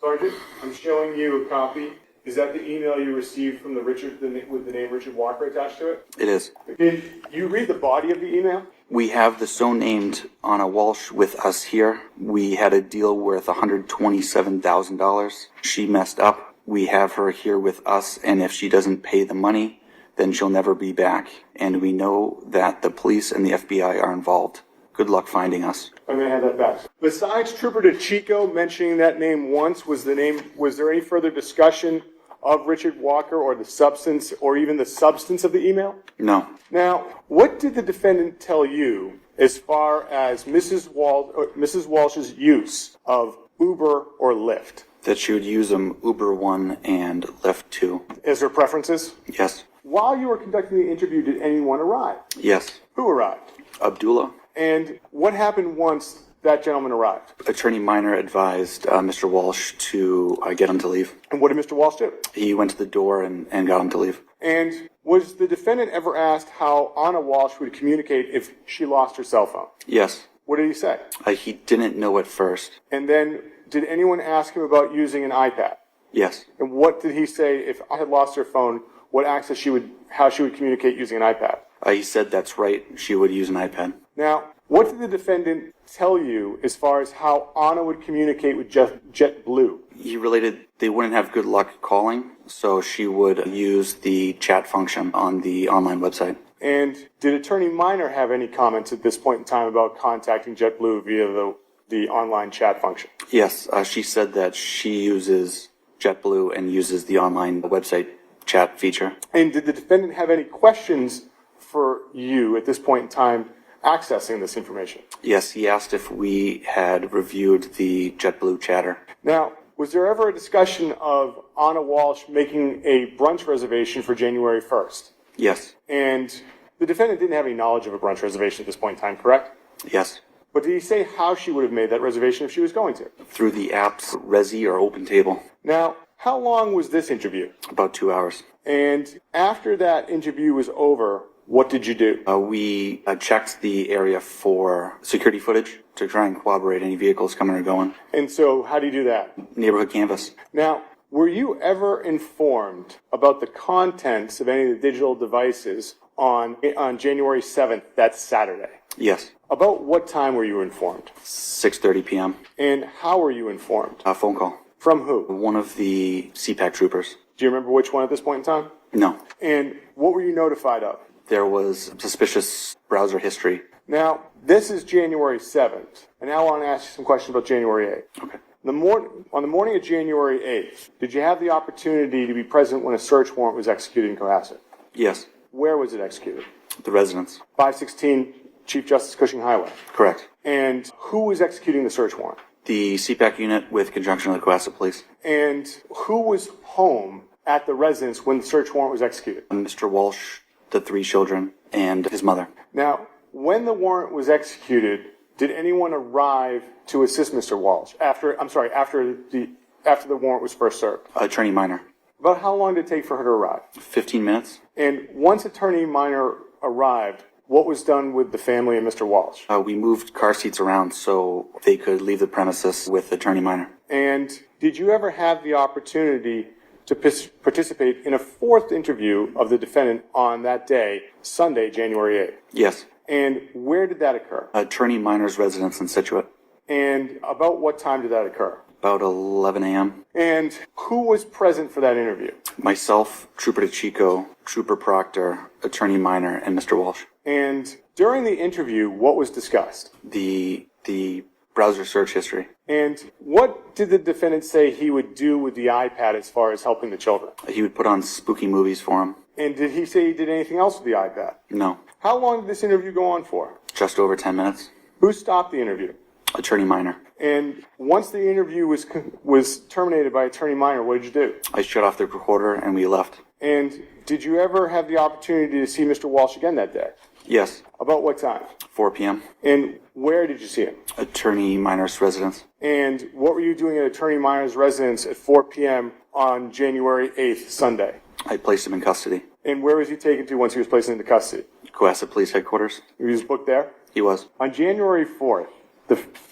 D: Sergeant, I'm showing you a copy. Is that the email you received from with the name Richard Walker attached to it?
C: It is.
D: Can you read the body of the email?
C: We have the so-named Ana Walshe with us here. We had a deal worth $127,000. She messed up. We have her here with us, and if she doesn't pay the money, then she'll never be back. And we know that the police and the FBI are involved. Good luck finding us.
D: I'm going to have that back. Besides Trooper DeChico mentioning that name once, was there any further discussion of Richard Walker or the substance or even the substance of the email?
C: No.
D: Now, what did the defendant tell you as far as Mrs. Walsh's use of Uber or Lyft?
C: That she would use them Uber 1 and Lyft 2.
D: Is there preferences?
C: Yes.
D: While you were conducting the interview, did anyone arrive?
C: Yes.
D: Who arrived?
C: Abdullah.
D: And what happened once that gentleman arrived?
C: Attorney Minor advised Mr. Walshe to get him to leave.
D: And what did Mr. Walshe do?
C: He went to the door and got him to leave.
D: And was the defendant ever asked how Ana Walshe would communicate if she lost her cell phone?
C: Yes.
D: What did he say?
C: He didn't know at first.
D: And then did anyone ask him about using an iPad?
C: Yes.
D: And what did he say if I had lost her phone, how she would communicate using an iPad?
C: He said that's right, she would use an iPad.
D: Now, what did the defendant tell you as far as how Ana would communicate with JetBlue?
C: He related they wouldn't have good luck calling, so she would use the chat function on the online website.
D: And did Attorney Minor have any comments at this point in time about contacting JetBlue via the online chat function?
C: Yes, she said that she uses JetBlue and uses the online website chat feature.
D: And did the defendant have any questions for you at this point in time accessing this information?
C: Yes, he asked if we had reviewed the JetBlue chatter.
D: Now, was there ever a discussion of Ana Walshe making a brunch reservation for January 1st?
C: Yes.
D: And the defendant didn't have any knowledge of a brunch reservation at this point in time, correct?
C: Yes.
D: But did he say how she would have made that reservation if she was going to?
C: Through the apps Resi or OpenTable.
D: Now, how long was this interview?
C: About 2 hours.
D: And after that interview was over, what did you do?
C: We checked the area for security footage to try and corroborate any vehicles coming or going.
D: And so how do you do that?
C: Neighborhood canvas.
D: Now, were you ever informed about the contents of any of the digital devices on January 7th, that's Saturday?
C: Yes.
D: About what time were you informed?
C: 6:30 p.m.
D: And how were you informed?
C: A phone call.
D: From who?
C: One of the CPAC troopers.
D: Do you remember which one at this point in time?
C: No.
D: And what were you notified of?
C: There was suspicious browser history.
D: Now, this is January 7th, and now I want to ask you some questions about January 8th.
C: Okay.
D: On the morning of January 8th, did you have the opportunity to be present when a search warrant was executed in Cohasset?
C: Yes.
D: Where was it executed?
C: The residence.
D: 516 Chief Justice Cushing Highway.
C: Correct.
D: And who was executing the search warrant?
C: The CPAC unit with conjunction with the Cohasset Police.
D: And who was home at the residence when the search warrant was executed?
C: Mr. Walshe, the 3 children, and his mother.
D: Now, when the warrant was executed, did anyone arrive to assist Mr. Walshe after the warrant was first served?
C: Attorney Minor.
D: About how long did it take for her to arrive?
C: 15 minutes.
D: And once Attorney Minor arrived, what was done with the family and Mr. Walshe?
C: We moved car seats around so they could leave the premises with Attorney Minor.
D: And did you ever have the opportunity to participate in a 4th interview of the defendant on that day, Sunday, January 8th?
C: Yes.
D: And where did that occur?
C: Attorney Minor's residence in Scituate.
D: And about what time did that occur?
C: About 11 a.m.
D: And who was present for that interview?
C: Myself, Trooper DeChico, Trooper Proctor, Attorney Minor, and Mr. Walshe.
D: And during the interview, what was discussed?
C: The browser search history.
D: And what did the defendant say he would do with the iPad as far as helping the children?
C: He would put on spooky movies for him.
D: And did he say he did anything else with the iPad?
C: No.
D: How long did this interview go on for?
C: Just over 10 minutes.
D: Who stopped the interview?
C: Attorney Minor.
D: And once the interview was terminated by Attorney Minor, what did you do?
C: I shut off the recorder and we left.
D: And did you ever have the opportunity to see Mr. Walshe again that day?
C: Yes.
D: About what time?
C: 4 p.m.
D: And where did you see him?
C: Attorney Minor's residence.
D: And what were you doing at Attorney Minor's residence at 4 p.m. on January 8th, Sunday?
C: I placed him in custody.
D: And where was he taken to once he was placed into custody?
C: Cohasset Police Headquarters.
D: He was booked there?
C: He was.
D: On January 4th,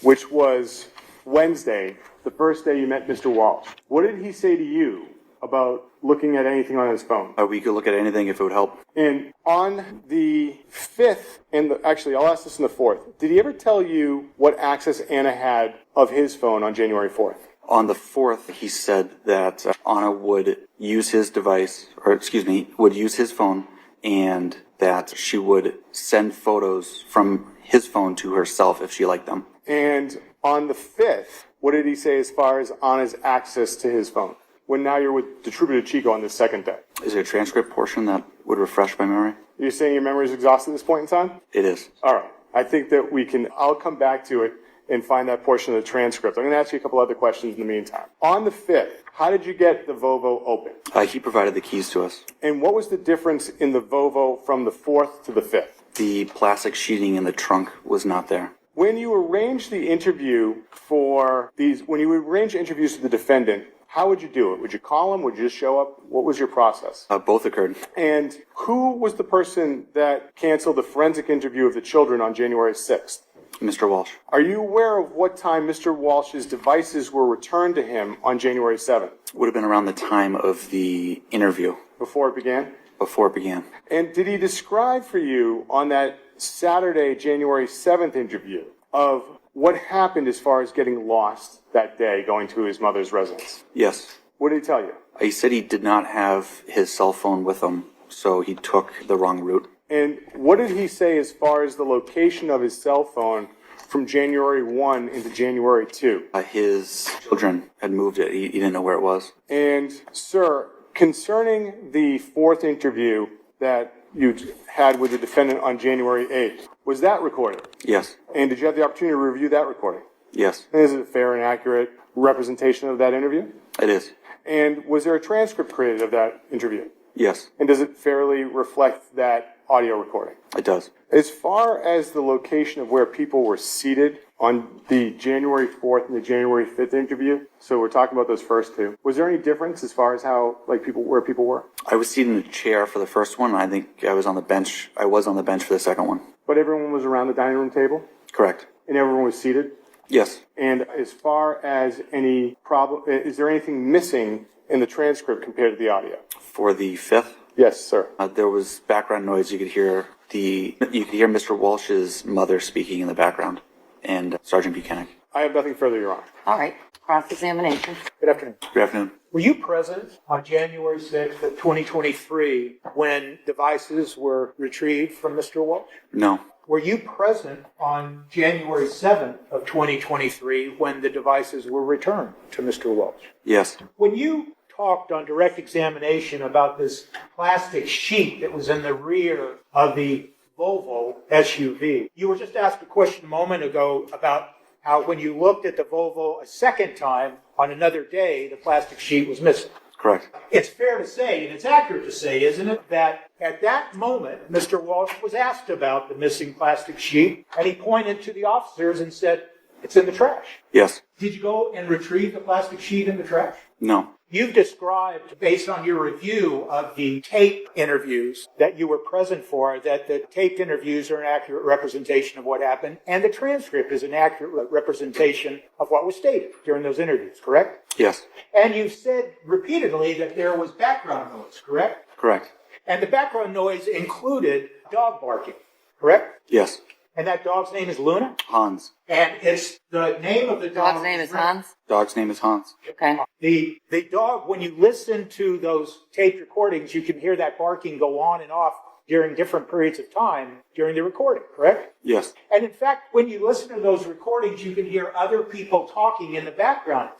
D: which was Wednesday, the first day you met Mr. Walshe, what did he say to you about looking at anything on his phone?
C: We could look at anything if it would help.
D: And on the 5th, actually, I'll ask this in the 4th, did he ever tell you what access Ana had of his phone on January 4th?
C: On the 4th, he said that Ana would use his would use his phone, and that she would send photos from his phone to herself if she liked them.
D: And on the 5th, what did he say as far as Ana's access to his phone? When now you're with the Trooper DeChico on this second day.
C: Is there a transcript portion that would refresh my memory?
D: You're saying your memory is exhausted at this point in time?
C: It is.
D: All right. I think that I'll come back to it and find that portion of the transcript. I'm going to ask you a couple other questions in the meantime. On the 5th, how did you get the Volvo open?
C: He provided the keys to us.
D: And what was the difference in the Volvo from the 4th to the 5th?
C: The plastic sheeting in the trunk was not there.
D: When you arranged the interview when you arranged interviews with the defendant, how would you do it? Would you call him? Would you just show up? What was your process?
C: Both occurred.
D: And who was the person that canceled the forensic interview of the children on January 6th?
C: Mr. Walshe.
D: Are you aware of what time Mr. Walsh's devices were returned to him on January 7th?
C: Would have been around the time of the interview.
D: Before it began?
C: Before it began.
D: And did he describe for you on that Saturday, January 7th interview of what happened as far as getting lost that day going to his mother's residence?
C: Yes.
D: What did he tell you?
C: He said he did not have his cell phone with him, so he took the wrong route.
D: And what did he say as far as the location of his cell phone from January 1 into January 2?
C: His children had moved it. He didn't know where it was.
D: And, sir, concerning the 4th interview that you had with the defendant on January 8th, was that recorded?
C: Yes.
D: And did you have the opportunity to review that recording?
C: Yes.
D: And is it a fair and accurate representation of that interview?
C: It is.
D: And was there a transcript created of that interview?
C: Yes.
D: And does it fairly reflect that audio recording?
C: It does.
D: As far as the location of where people were seated on the January 4th and the January 5th interview, so we're talking about those first two, was there any difference as far as how, where people were?
C: I was seated in a chair for the first one, and I think I was on the bench for the second one.
D: But everyone was around the dining room table?
C: Correct.
D: And everyone was seated?
C: Yes.
D: And as far as any problem, is there anything missing in the transcript compared to the audio?
C: For the 5th?
D: Yes, sir.
C: There was background noise. You could hear Mr. Walsh's mother speaking in the background, and Sergeant Bukhenik.
D: I have nothing further, Your Honor.
F: All right. Cross-examination.
H: Good afternoon.
C: Good afternoon.
H: Were you present on January 6th of 2023 when devices were retrieved from Mr. Walshe?
C: No.
H: Were you present on January 7th of 2023 when the devices were returned to Mr. Walshe?
C: Yes.
H: When you talked on direct examination about this plastic sheet that was in the rear of the Volvo SUV, you were just asked a question a moment ago about how when you looked at the Volvo a second time on another day, the plastic sheet was missing.
C: Correct.
H: It's fair to say, and it's accurate to say, isn't it, that at that moment, Mr. Walshe was asked about the missing plastic sheet, and he pointed to the officers and said, "It's in the trash."
C: Yes.
H: Did you go and retrieve the plastic sheet in the trash?
C: No.
H: You've described, based on your review of the tape interviews that you were present for, that the taped interviews are an accurate representation of what happened, and the transcript is an accurate representation of what was stated during those interviews, correct?
C: Yes.
H: And you've said repeatedly that there was background noise, correct?
C: Correct.
H: And the background noise included dog barking, correct?
C: Yes.
H: And that dog's name is Luna?
C: Hans.
H: And it's the name of the dog.
F: Dog's name is Hans?
C: Dog's name is Hans.
F: Okay.
H: The dog, when you listen to those taped recordings, you can hear that barking go on and off during different periods of time during the recording, correct?
C: Yes.
H: And in fact, when you listen to those recordings, you can hear other people talking in the background.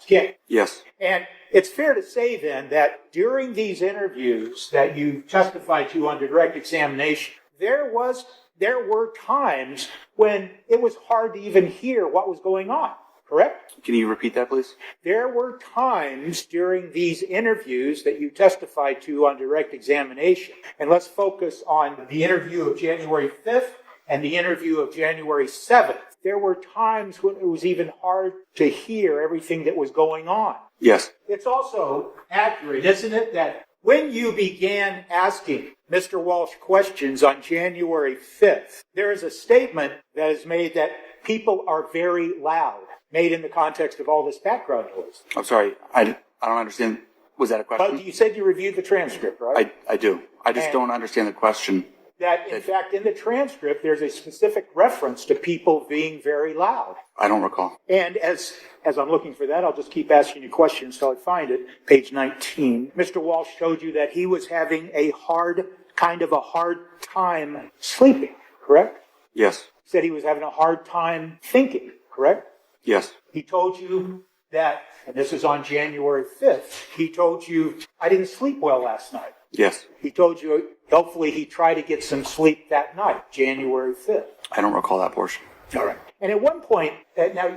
C: Yes.
H: And it's fair to say then that during these interviews that you testified to under direct examination, there were times when it was hard to even hear what was going on, correct?
C: Can you repeat that, please?
H: There were times during these interviews that you testified to on direct examination, and let's focus on the interview of January 5th and the interview of January 7th. There were times when it was even hard to hear everything that was going on.
C: Yes.
H: It's also accurate, isn't it, that when you began asking Mr. Walshe questions on January 5th, there is a statement that is made that people are very loud, made in the context of all this background noise.
C: I'm sorry. I don't understand. Was that a question?
H: But you said you reviewed the transcript, right?
C: I do. I just don't understand the question.
H: That, in fact, in the transcript, there's a specific reference to people being very loud.
C: I don't recall.
H: And as I'm looking for that, I'll just keep asking you questions till I find it. Page 19. Mr. Walshe showed you that he was having a hard time sleeping, correct?
C: Yes.
H: He said he was having a hard time thinking, correct?
C: Yes.
H: He told you that, and this is on January 5th, he told you, "I didn't sleep well last night."
C: Yes.
H: He told you, hopefully he tried to get some sleep that night, January 5th.
C: I don't recall that portion.
H: All right. And at one point, now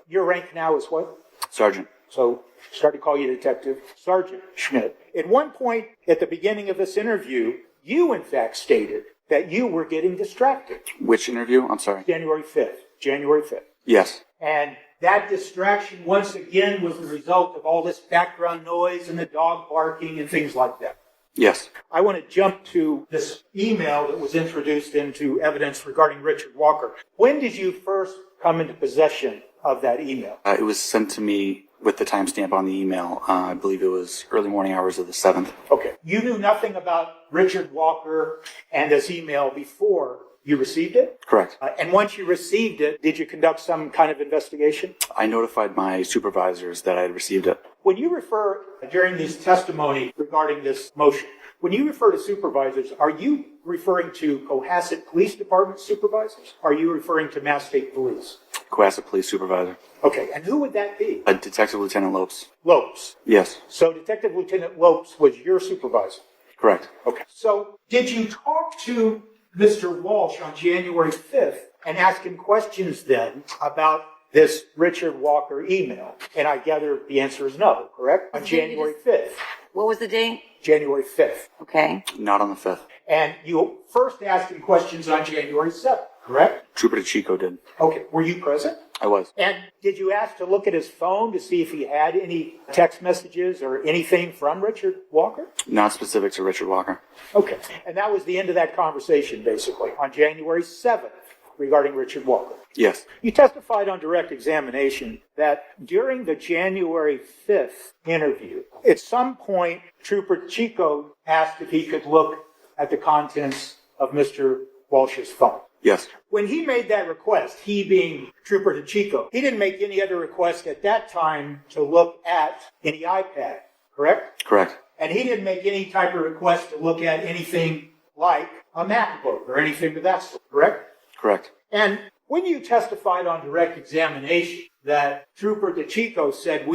H: your rank now is what?
C: Sergeant.
H: So start to call you Detective Sergeant Schmidt. At one point at the beginning of this interview, you in fact stated that you were getting distracted.
C: Which interview? I'm sorry.
H: January 5th. January 5th.
C: Yes.
H: And that distraction, once again, was the result of all this background noise and the dog barking and things like that.
C: Yes.
H: I want to jump to this email that was introduced into evidence regarding Richard Walker. When did you first come into possession of that email?
C: It was sent to me with the timestamp on the email. I believe it was early morning hours of the 7th.
H: Okay. You knew nothing about Richard Walker and this email before you received it?
C: Correct.
H: And once you received it, did you conduct some kind of investigation?
C: I notified my supervisors that I had received it.
H: When you refer, during this testimony regarding this motion, when you refer to supervisors, are you referring to Cohasset Police Department supervisors? Are you referring to Mass State Police?
C: Cohasset Police Supervisor.
H: Okay, and who would that be?
C: Detective Lieutenant Lopes.
H: Lopes.
C: Yes.
H: So Detective Lieutenant Lopes was your supervisor?
C: Correct.
H: Okay. So did you talk to Mr. Walshe on January 5th and ask him questions then about this Richard Walker email? And I gather the answer is no, correct? On January 5th.
F: What was the date?
H: January 5th.
F: Okay.
C: Not on the 5th.
H: And you first asked him questions on January 7th, correct?
C: Trooper DeChico did.
H: Okay. Were you present?
C: I was.
H: And did you ask to look at his phone to see if he had any text messages or anything from Richard Walker?
C: Not specific to Richard Walker.
H: Okay. And that was the end of that conversation, basically, on January 7th regarding Richard Walker.
C: Yes.
H: You testified on direct examination that during the January 5th interview, at some point, Trooper Chico asked if he could look at the contents of Mr. Walsh's phone.
C: Yes.
H: When he made that request, he being Trooper DeChico, he didn't make any other request at that time to look at any iPad, correct?
C: Correct.
H: And he didn't make any type of request to look at anything like a MacBook or anything of that sort, correct?
C: Correct.
H: And when you testified on direct examination that Trooper DeChico said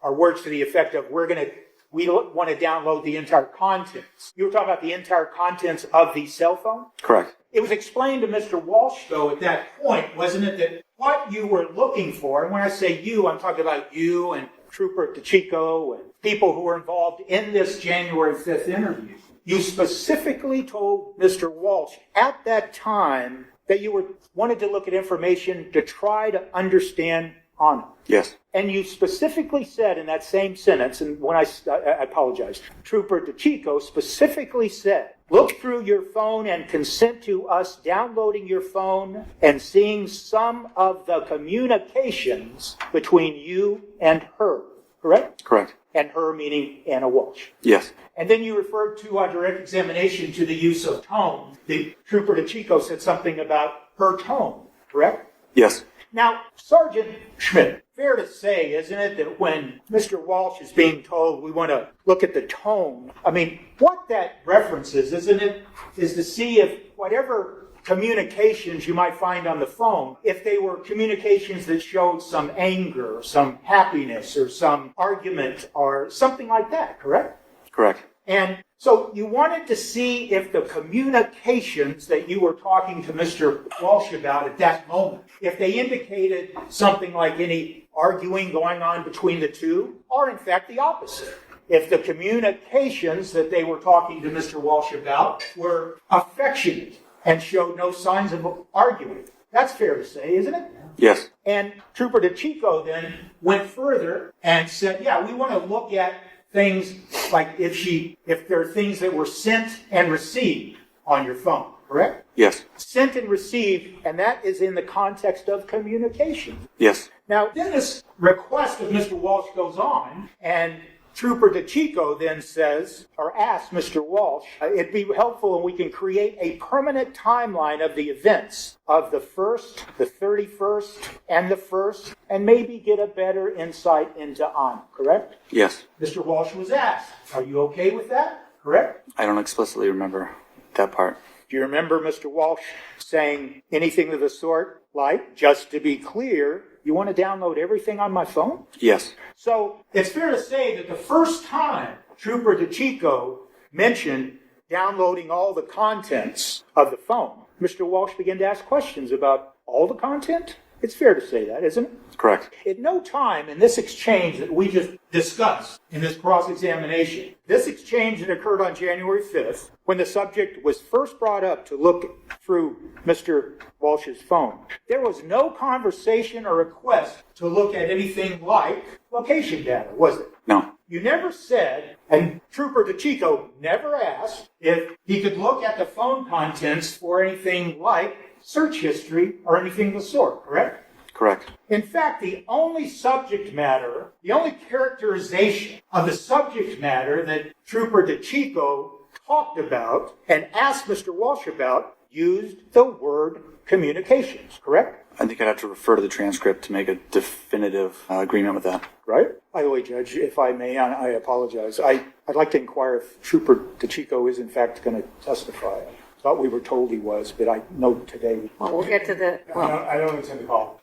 H: our words to the effect of we want to download the entire contents. You were talking about the entire contents of the cell phone?
C: Correct.
H: It was explained to Mr. Walshe, though, at that point, wasn't it, that what you were looking for, and when I say you, I'm talking about you and Trooper DeChico and people who were involved in this January 5th interview. You specifically told Mr. Walshe at that time that you wanted to look at information to try to understand Ana.
C: Yes.
H: And you specifically said in that same sentence, and when I apologize, Trooper DeChico specifically said, look through your phone and consent to us downloading your phone and seeing some of the communications between you and her, correct?
C: Correct.
H: And her meaning Ana Walshe.
C: Yes.
H: And then you referred to on direct examination to the use of tone. The Trooper DeChico said something about her tone, correct?
C: Yes.
H: Now, Sergeant Schmidt, fair to say, isn't it, that when Mr. Walshe is being told we want to look at the tone, I mean, what that references, isn't it, is to see if whatever communications you might find on the phone, if they were communications that showed some anger or some happiness or some argument or something like that, correct?
C: Correct.
H: And so you wanted to see if the communications that you were talking to Mr. Walshe about at that moment, if they indicated something like any arguing going on between the two, or in fact the opposite. If the communications that they were talking to Mr. Walshe about were affectionate and showed no signs of arguing. That's fair to say, isn't it?
C: Yes.
H: And Trooper DeChico then went further and said, yeah, we want to look at things like if there are things that were sent and received on your phone, correct?
C: Yes.
H: Sent and received, and that is in the context of communication.
C: Yes.
H: Now, then this request of Mr. Walshe goes on, and Trooper DeChico then says, or asks Mr. Walshe, it'd be helpful if we can create a permanent timeline of the events of the 1st, the 31st, and the 1st, and maybe get a better insight into Ana, correct?
C: Yes.
H: Mr. Walshe was asked, are you okay with that, correct?
C: I don't explicitly remember that part.
H: Do you remember Mr. Walshe saying anything of the sort like, just to be clear, you want to download everything on my phone?
C: Yes.
H: So it's fair to say that the first time Trooper DeChico mentioned downloading all the contents of the phone Mr. Walshe began to ask questions about all the content? It's fair to say that, isn't it?
C: Correct.
H: At no time in this exchange that we just discussed in this cross-examination, this exchange that occurred on January 5th, when the subject was first brought up to look through Mr. Walsh's phone, there was no conversation or request to look at anything like location data, was it?
C: No.
H: You never said, and Trooper DeChico never asked, if he could look at the phone contents for anything like search history or anything of the sort, correct?
C: Correct.
H: In fact, the only subject matter, the only characterization of the subject matter that Trooper DeChico talked about and asked Mr. Walshe about used the word communications, correct?
C: I think I'd have to refer to the transcript to make a definitive agreement with that.
H: Right? By the way, Judge, if I may, I apologize. I'd like to inquire if Trooper DeChico is in fact going to testify. I thought we were told he was, but I know today.
F: Well, we'll get to the, well,
D: I don't intend to call.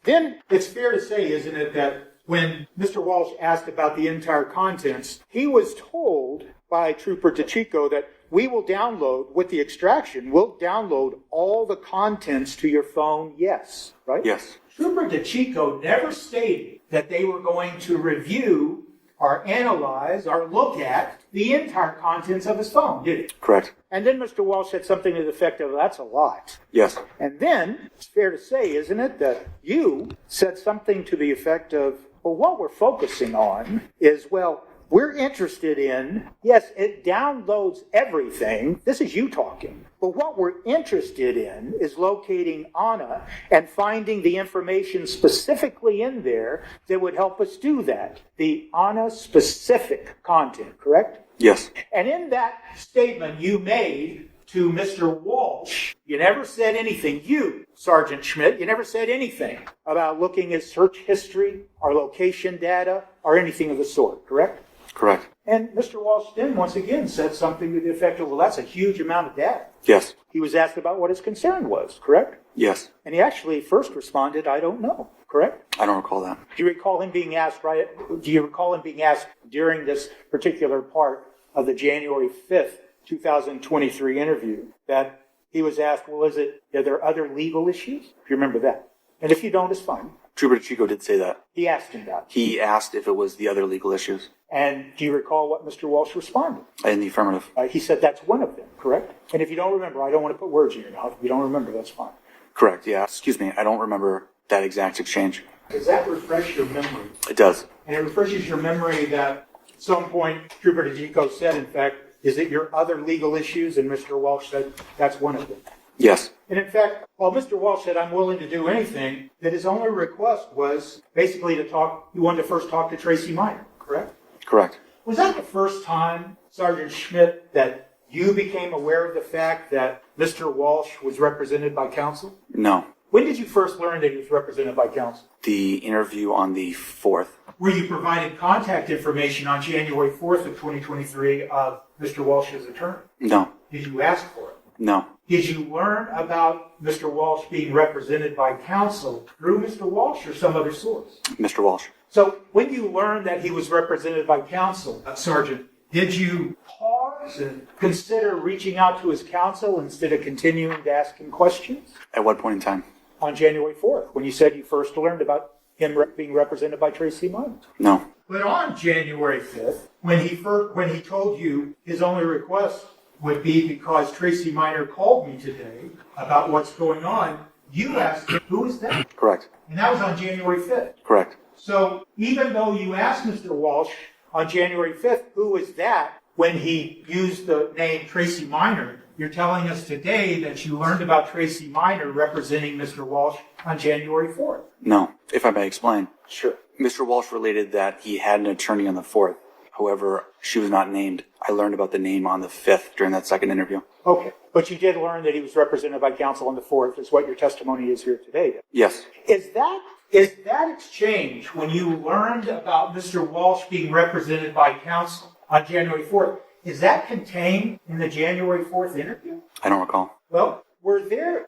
H: Then it's fair to say, isn't it, that when Mr. Walshe asked about the entire contents, he was told by Trooper DeChico that we will download, with the extraction, we'll download all the contents to your phone, yes, right?
C: Yes.
H: Trooper DeChico never stated that they were going to review or analyze or look at the entire contents of his phone, did he?
C: Correct.
H: And then Mr. Walshe said something to the effect of, that's a lot.
C: Yes.
H: And then, it's fair to say, isn't it, that you said something to the effect of, well, what we're focusing on is, well, we're interested in, yes, it downloads everything. This is you talking. But what we're interested in is locating Ana and finding the information specifically in there that would help us do that. The Ana-specific content, correct?
C: Yes.
H: And in that statement you made to Mr. Walshe, you never said anything, you, Sergeant Schmidt, you never said anything about looking at search history or location data or anything of the sort, correct?
C: Correct.
H: And Mr. Walshe then once again said something to the effect of, well, that's a huge amount of data.
C: Yes.
H: He was asked about what his concern was, correct?
C: Yes.
H: And he actually first responded, I don't know, correct?
C: I don't recall that.
H: Do you recall him being asked, during this particular part of the January 5th, 2023 interview, that he was asked, well, are there other legal issues? If you remember that. And if you don't, it's fine.
C: Trooper DeChico did say that.
H: He asked him that.
C: He asked if it was the other legal issues.
H: And do you recall what Mr. Walshe responded?
C: In the affirmative.
H: He said that's one of them, correct? And if you don't remember, I don't want to put words in your mouth. If you don't remember, that's fine.
C: Correct, yeah. Excuse me, I don't remember that exact exchange.
H: Does that refresh your memory?
C: It does.
H: And it refreshes your memory that at some point Trooper DeChico said, in fact, is it your other legal issues? And Mr. Walshe said, that's one of them.
C: Yes.
H: And in fact, while Mr. Walshe said, I'm willing to do anything, that his only request was basically he wanted to first talk to Tracy Minor, correct?
C: Correct.
H: Was that the first time, Sergeant Schmidt, that you became aware of the fact that Mr. Walshe was represented by counsel?
C: No.
H: When did you first learn that he was represented by counsel?
C: The interview on the 4th.
H: Were you provided contact information on January 4th of 2023 of Mr. Walsh's attorney?
C: No.
H: Did you ask for it?
C: No.
H: Did you learn about Mr. Walshe being represented by counsel through Mr. Walshe or some other source?
C: Mr. Walshe.
H: So when you learned that he was represented by counsel, Sergeant, did you pause and consider reaching out to his counsel instead of continuing to ask him questions?
C: At what point in time?
H: On January 4th, when you said you first learned about him being represented by Tracy Minor.
C: No.
H: But on January 5th, when he told you his only request would be because Tracy Minor called me today about what's going on, you asked him, who is that?
C: Correct.
H: And that was on January 5th.
C: Correct.
H: So even though you asked Mr. Walshe on January 5th, who is that, when he used the name Tracy Minor, you're telling us today that you learned about Tracy Minor representing Mr. Walshe on January 4th.
C: No. If I may explain.
H: Sure.
C: Mr. Walshe related that he had an attorney on the 4th. However, she was not named. I learned about the name on the 5th during that second interview.
H: Okay. But you did learn that he was represented by counsel on the 4th, is what your testimony is here today.
C: Yes.
H: Is that exchange, when you learned about Mr. Walshe being represented by counsel on January 4th, is that contained in the January 4th interview?
C: I don't recall.
H: Well, were there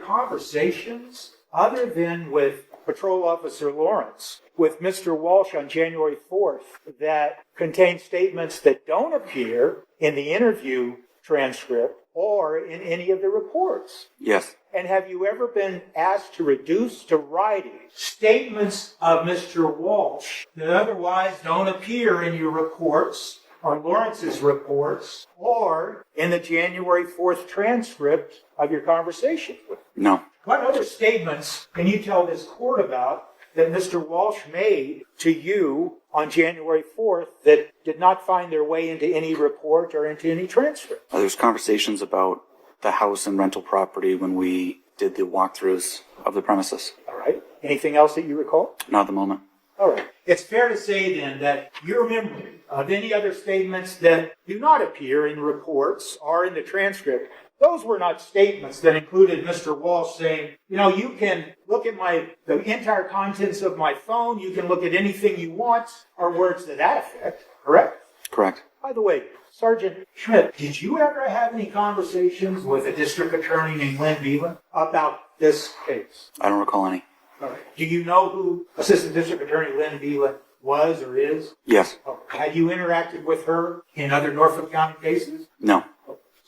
H: conversations other than with Patrol Officer Lowrance with Mr. Walshe on January 4th that contain statements that don't appear in the interview transcript or in any of the reports?
C: Yes.
H: And have you ever been asked to reduce to writing statements of Mr. Walshe that otherwise don't appear in your reports or Lawrence's reports or in the January 4th transcript of your conversation with him?
C: No.
H: What other statements can you tell this court about that Mr. Walshe made to you on January 4th that did not find their way into any report or into any transcript?
C: There's conversations about the house and rental property when we did the walkthroughs of the premises.
H: All right. Anything else that you recall?
C: Not at the moment.
H: All right. It's fair to say then that your memory of any other statements that do not appear in reports or in the transcript, those were not statements that included Mr. Walshe saying, you can look at the entire contents of my phone, you can look at anything you want, or words to that effect, correct?
C: Correct.
H: By the way, Sergeant Schmidt, did you ever have any conversations with a district attorney named Lynn Beelan about this case?
C: I don't recall any.
H: All right. Do you know who Assistant District Attorney Lynn Beelan was or is?
C: Yes.
H: Had you interacted with her in other Norfolk County cases?
C: No.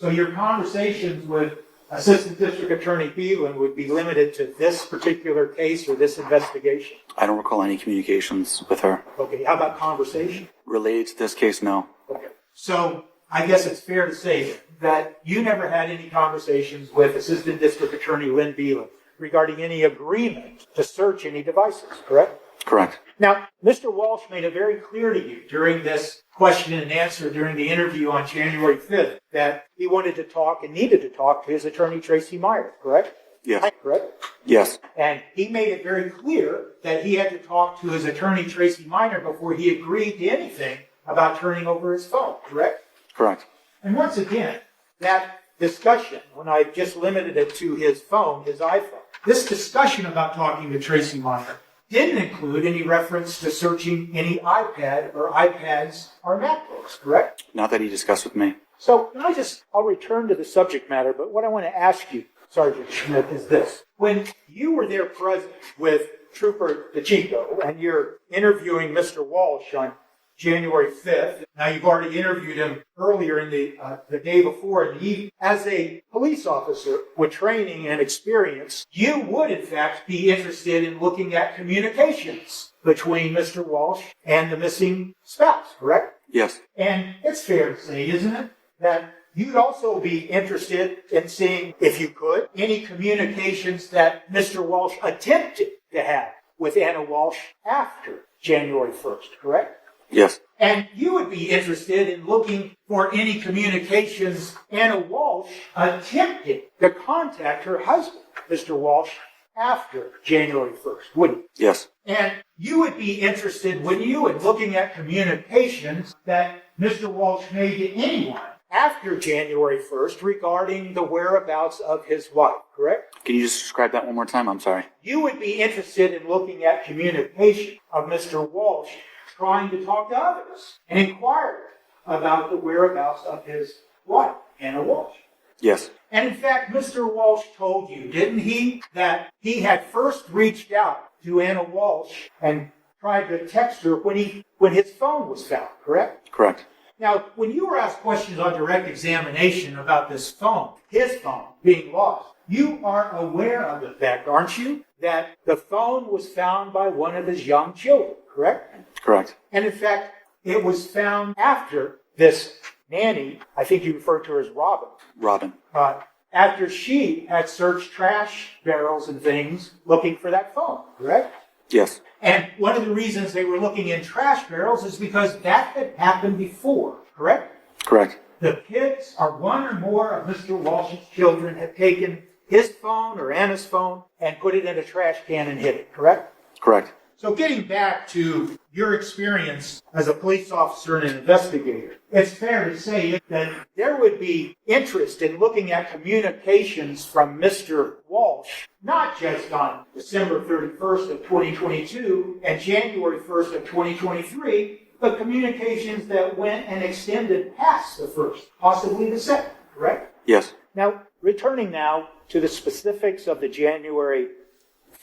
H: So your conversations with Assistant District Attorney Beelan would be limited to this particular case or this investigation?
C: I don't recall any communications with her.
H: Okay, how about conversation?
C: Related to this case, no.
H: Okay. So I guess it's fair to say that you never had any conversations with Assistant District Attorney Lynn Beelan regarding any agreement to search any devices, correct?
C: Correct.
H: Now, Mr. Walshe made it very clear to you during this question and answer during the interview on January 5th that he wanted to talk and needed to talk to his attorney, Tracy Meyer, correct?
C: Yes.
H: Correct?
C: Yes.
H: And he made it very clear that he had to talk to his attorney, Tracy Meyer, before he agreed to anything about turning over his phone, correct?
C: Correct.
H: And once again, that discussion, when I just limited it to his phone, his iPhone, this discussion about talking to Tracy Meyer didn't include any reference to searching any iPad or iPads or MacBooks, correct?
C: Not that he discussed with me.
H: So I'll return to the subject matter, but what I want to ask you, Sergeant Schmidt, is this. When you were there present with Trooper DeChico and you're interviewing Mr. Walshe on January 5th. Now, you've already interviewed him earlier in the day before. And as a police officer with training and experience, you would, in fact, be interested in looking at communications between Mr. Walshe and the missing spouse, correct?
C: Yes.
H: And it's fair to say, isn't it, that you'd also be interested in seeing, if you could, any communications that Mr. Walshe attempted to have with Ana Walshe after January 1st, correct?
C: Yes.
H: And you would be interested in looking for any communications Ana Walshe attempted to contact her husband, Mr. Walshe, after January 1st, wouldn't you?
C: Yes.
H: And you would be interested, wouldn't you, in looking at communications that Mr. Walshe made to anyone after January 1st regarding the whereabouts of his wife, correct?
C: Can you just describe that one more time? I'm sorry.
H: You would be interested in looking at communication of Mr. Walshe trying to talk to others and inquire about the whereabouts of his wife, Ana Walshe.
C: Yes.
H: And in fact, Mr. Walshe told you, didn't he, that he had first reached out to Ana Walshe and tried to text her when his phone was found, correct?
C: Correct.
H: Now, when you were asked questions on direct examination about this phone, his phone, being lost, you are aware of the fact, aren't you, that the phone was found by one of his young children, correct?
C: Correct.
H: And in fact, it was found after this nanny, I think you referred to her as Robin.
C: Robin.
H: After she had searched trash barrels and things looking for that phone, correct?
C: Yes.
H: And one of the reasons they were looking in trash barrels is because that had happened before, correct?
C: Correct.
H: The kids or one or more of Mr. Walsh's children had taken his phone or Anna's phone and put it in a trash can and hid it, correct?
C: Correct.
H: So getting back to your experience as a police officer and an investigator, it's fair to say that there would be interest in looking at communications from Mr. Walshe, not just on December 31st of 2022 and January 1st of 2023, but communications that went and extended past the first, possibly the second, correct?
C: Yes.
H: Now, returning now to the specifics of the January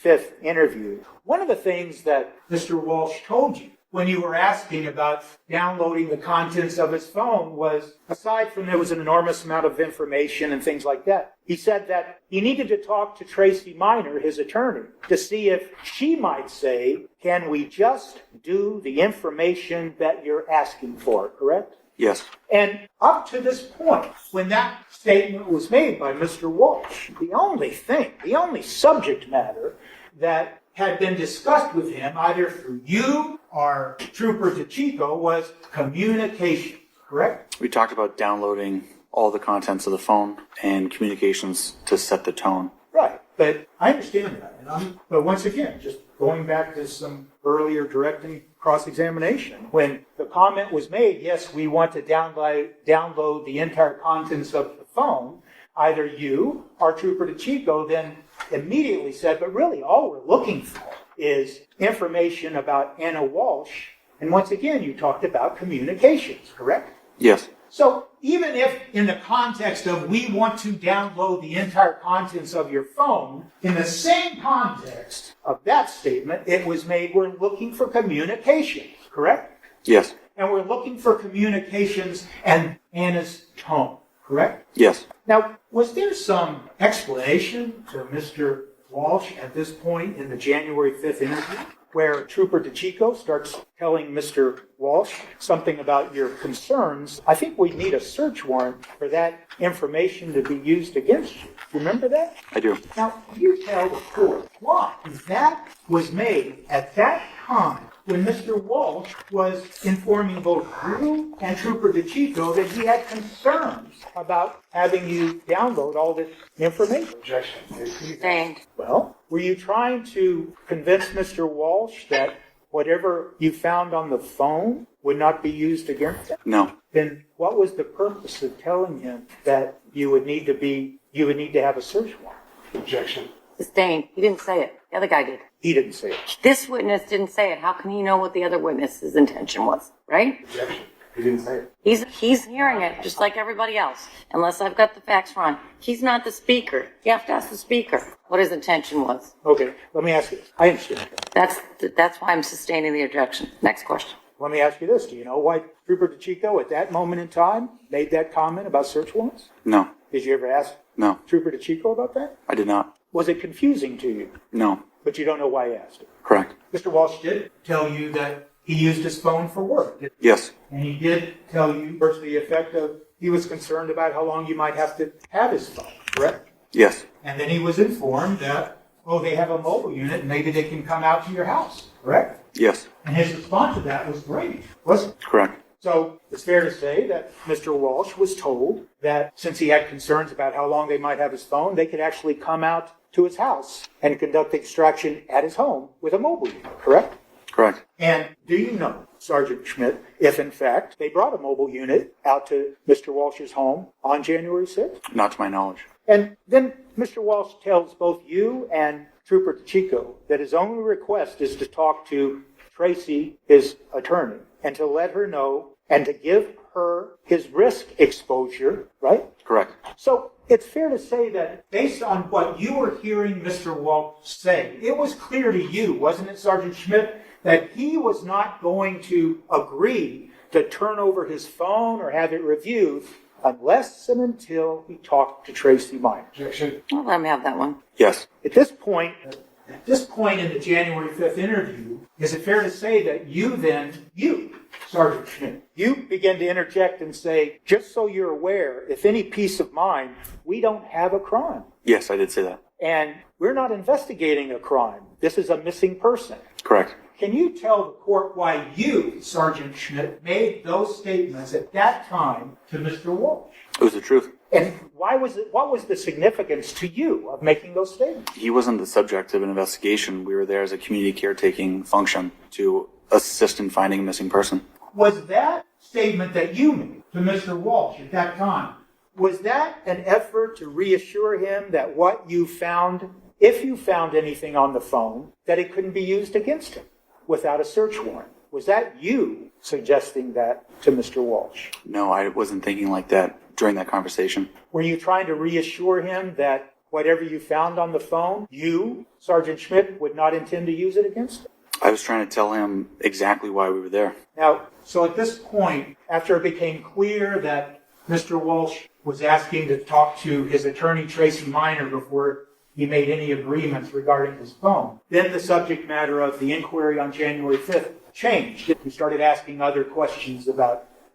H: 5th interview, one of the things that Mr. Walshe told you when you were asking about downloading the contents of his phone was, aside from there was an enormous amount of information and things like that, he said that he needed to talk to Tracy Minor, his attorney, to see if she might say, can we just do the information that you're asking for, correct?
C: Yes.
H: And up to this point, when that statement was made by Mr. Walshe, the only subject matter that had been discussed with him, either through you or Trooper DeChico, was communication, correct?
C: We talked about downloading all the contents of the phone and communications to set the tone.
H: Right, but I understand that. But once again, just going back to some earlier direct and cross-examination, when the comment was made, yes, we want to download the entire contents of the phone, either you or Trooper DeChico then immediately said, but really all we're looking for is information about Ana Walshe. And once again, you talked about communications, correct?
C: Yes.
H: So even if in the context of we want to download the entire contents of your phone, in the same context of that statement, it was made we're looking for communications, correct?
C: Yes.
H: And we're looking for communications and Anna's tone, correct?
C: Yes.
H: Now, was there some explanation to Mr. Walshe at this point in the January 5th interview where Trooper DeChico starts telling Mr. Walshe something about your concerns? I think we need a search warrant for that information to be used against you. Remember that?
C: I do.
H: Now, you tell the court why that was made at that time when Mr. Walshe was informing both you and Trooper DeChico that he had concerns about having you download all this information.
G: Objection.
F: Sustained.
H: Well, were you trying to convince Mr. Walshe that whatever you found on the phone would not be used against him?
C: No.
H: Then what was the purpose of telling him that you would need to have a search warrant?
G: Objection.
F: Sustained. He didn't say it. The other guy did.
H: He didn't say it.
F: This witness didn't say it. How can he know what the other witness's intention was, right?
G: Objection. He didn't say it.
F: He's hearing it just like everybody else. Unless I've got the facts wrong. He's not the speaker. You have to ask the speaker what his intention was.
H: Okay, let me ask you this. I understand.
F: That's why I'm sustaining the objection. Next question.
H: Let me ask you this. Do you know why Trooper DeChico at that moment in time made that comment about search warrants?
C: No.
H: Did you ever ask
C: No.
H: Trooper DeChico about that?
C: I did not.
H: Was it confusing to you?
C: No.
H: But you don't know why he asked it.
C: Correct.
H: Mr. Walshe did tell you that he used his phone for work.
C: Yes.
H: And he did tell you, first, the effect of he was concerned about how long you might have to have his phone, correct?
C: Yes.
H: And then he was informed that, they have a mobile unit and maybe they can come out to your house, correct?
C: Yes.
H: And his response to that was great, wasn't it?
C: Correct.
H: So it's fair to say that Mr. Walshe was told that since he had concerns about how long they might have his phone, they could actually come out to his house and conduct the extraction at his home with a mobile unit, correct?
C: Correct.
H: And do you know, Sergeant Schmidt, if in fact they brought a mobile unit out to Mr. Walsh's home on January 6th?
C: Not to my knowledge.
H: And then Mr. Walshe tells both you and Trooper DeChico that his only request is to talk to Tracy, his attorney, and to let her know and to give her his risk exposure, right?
C: Correct.
H: So it's fair to say that based on what you were hearing Mr. Walshe say, it was clear to you, wasn't it, Sergeant Schmidt, that he was not going to agree to turn over his phone or have it reviewed unless and until he talked to Tracy Minor.
G: Objection.
F: I'll let him have that one.
C: Yes.
H: At this point in the January 5th interview, is it fair to say that you, Sergeant Schmidt, you begin to interject and say, just so you're aware, if any peace of mind, we don't have a crime.
C: Yes, I did say that.
H: And we're not investigating a crime. This is a missing person.
C: Correct.
H: Can you tell the court why you, Sergeant Schmidt, made those statements at that time to Mr. Walshe?
C: It was the truth.
H: And what was the significance to you of making those statements?
C: He wasn't the subject of an investigation. We were there as a community caretaking function to assist in finding a missing person.
H: Was that statement that you made to Mr. Walshe at that time, was that an effort to reassure him that what you found, if you found anything on the phone, that it couldn't be used against him without a search warrant? Was that you suggesting that to Mr. Walshe?
C: No, I wasn't thinking like that during that conversation.
H: Were you trying to reassure him that whatever you found on the phone, you, Sergeant Schmidt, would not intend to use it against him?
C: I was trying to tell him exactly why we were there.
H: Now, so at this point, after it became clear that Mr. Walshe was asking to talk to his attorney, Tracy Minor, before he made any agreements regarding his phone, then the subject matter of the inquiry on January 5th changed. You started asking other questions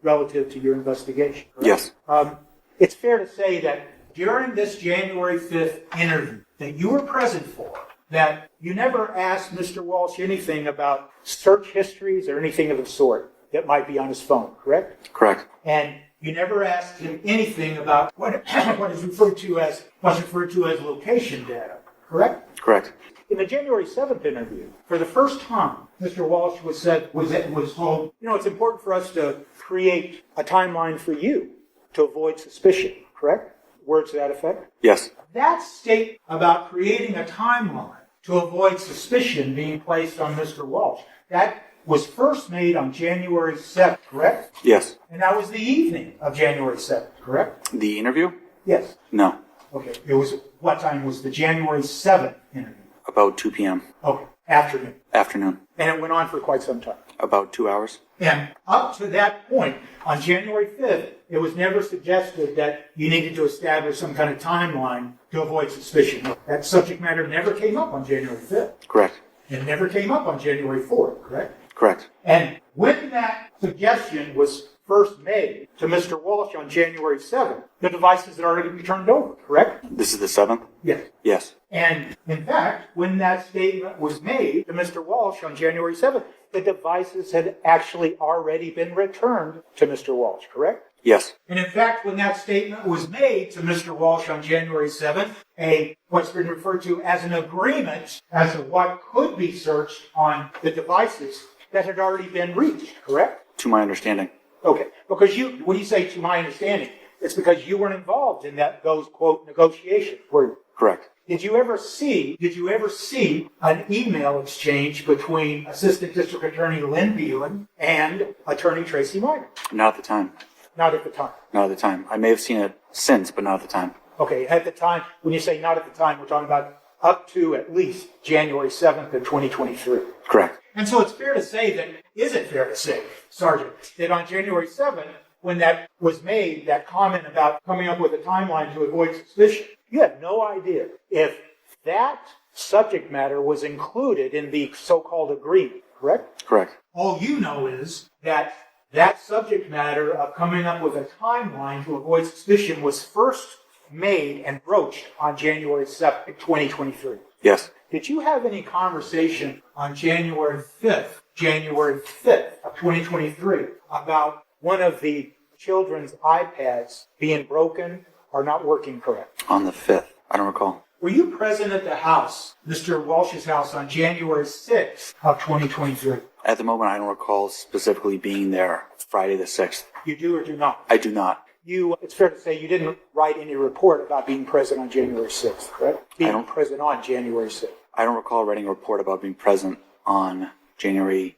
H: relative to your investigation, correct?
C: Yes.
H: It's fair to say that during this January 5th interview that you were present for, that you never asked Mr. Walshe anything about search histories or anything of the sort that might be on his phone, correct?
C: Correct.
H: And you never asked him anything about what is referred to as location data, correct?
C: Correct.
H: In the January 7th interview, for the first time, Mr. Walshe was told, it's important for us to create a timeline for you to avoid suspicion, correct? Words to that effect?
C: Yes.
H: That statement about creating a timeline to avoid suspicion being placed on Mr. Walshe, that was first made on January 7th, correct?
C: Yes.
H: And that was the evening of January 7th, correct?
C: The interview?
H: Yes.
C: No.
H: Okay. What time was the January 7th interview?
C: About 2 p.m.
H: Okay. Afternoon.
C: Afternoon.
H: And it went on for quite some time.
C: About 2 hours.
H: And up to that point, on January 5th, it was never suggested that you needed to establish some kind of timeline to avoid suspicion. That subject matter never came up on January 5th.
C: Correct.
H: It never came up on January 4th, correct?
C: Correct.
H: And when that suggestion was first made to Mr. Walshe on January 7th, the devices had already been turned over, correct?
C: This is the 7th?
H: Yes.
C: Yes.
H: And in fact, when that statement was made to Mr. Walshe on January 7th, the devices had actually already been returned to Mr. Walshe, correct?
C: Yes.
H: And in fact, when that statement was made to Mr. Walshe on January 7th, what's been referred to as an agreement as to what could be searched on the devices that had already been reached, correct?
C: To my understanding.
H: Okay. Because when you say to my understanding, it's because you weren't involved in those, quote, negotiations, were you?
C: Correct.
H: Did you ever see an email exchange between Assistant District Attorney Lynn Beelan and Attorney Tracy Minor?
C: Not at the time.
H: Not at the time.
C: Not at the time. I may have seen it since, but not at the time.
H: Okay, at the time, when you say not at the time, we're talking about up to at least January 7th of 2023.
C: Correct.
H: And so is it fair to say, Sergeant, that on January 7th, when that was made, that comment about coming up with a timeline to avoid suspicion, you had no idea if that subject matter was included in the so-called agreement, correct?
C: Correct.
H: All you know is that subject matter of coming up with a timeline to avoid suspicion was first made and broached on January 7th, 2023.
C: Yes.
H: Did you have any conversation on January 5th of 2023 about one of the children's iPads being broken or not working correct?
C: On the 5th. I don't recall.
H: Were you present at the house, Mr. Walsh's house, on January 6th of 2023?
C: At the moment, I don't recall specifically being there Friday the 6th.
H: You do or do not?
C: I do not.
H: It's fair to say you didn't write any report about being present on January 6th, correct? Being present on January 6th.
C: I don't recall writing a report about being present on January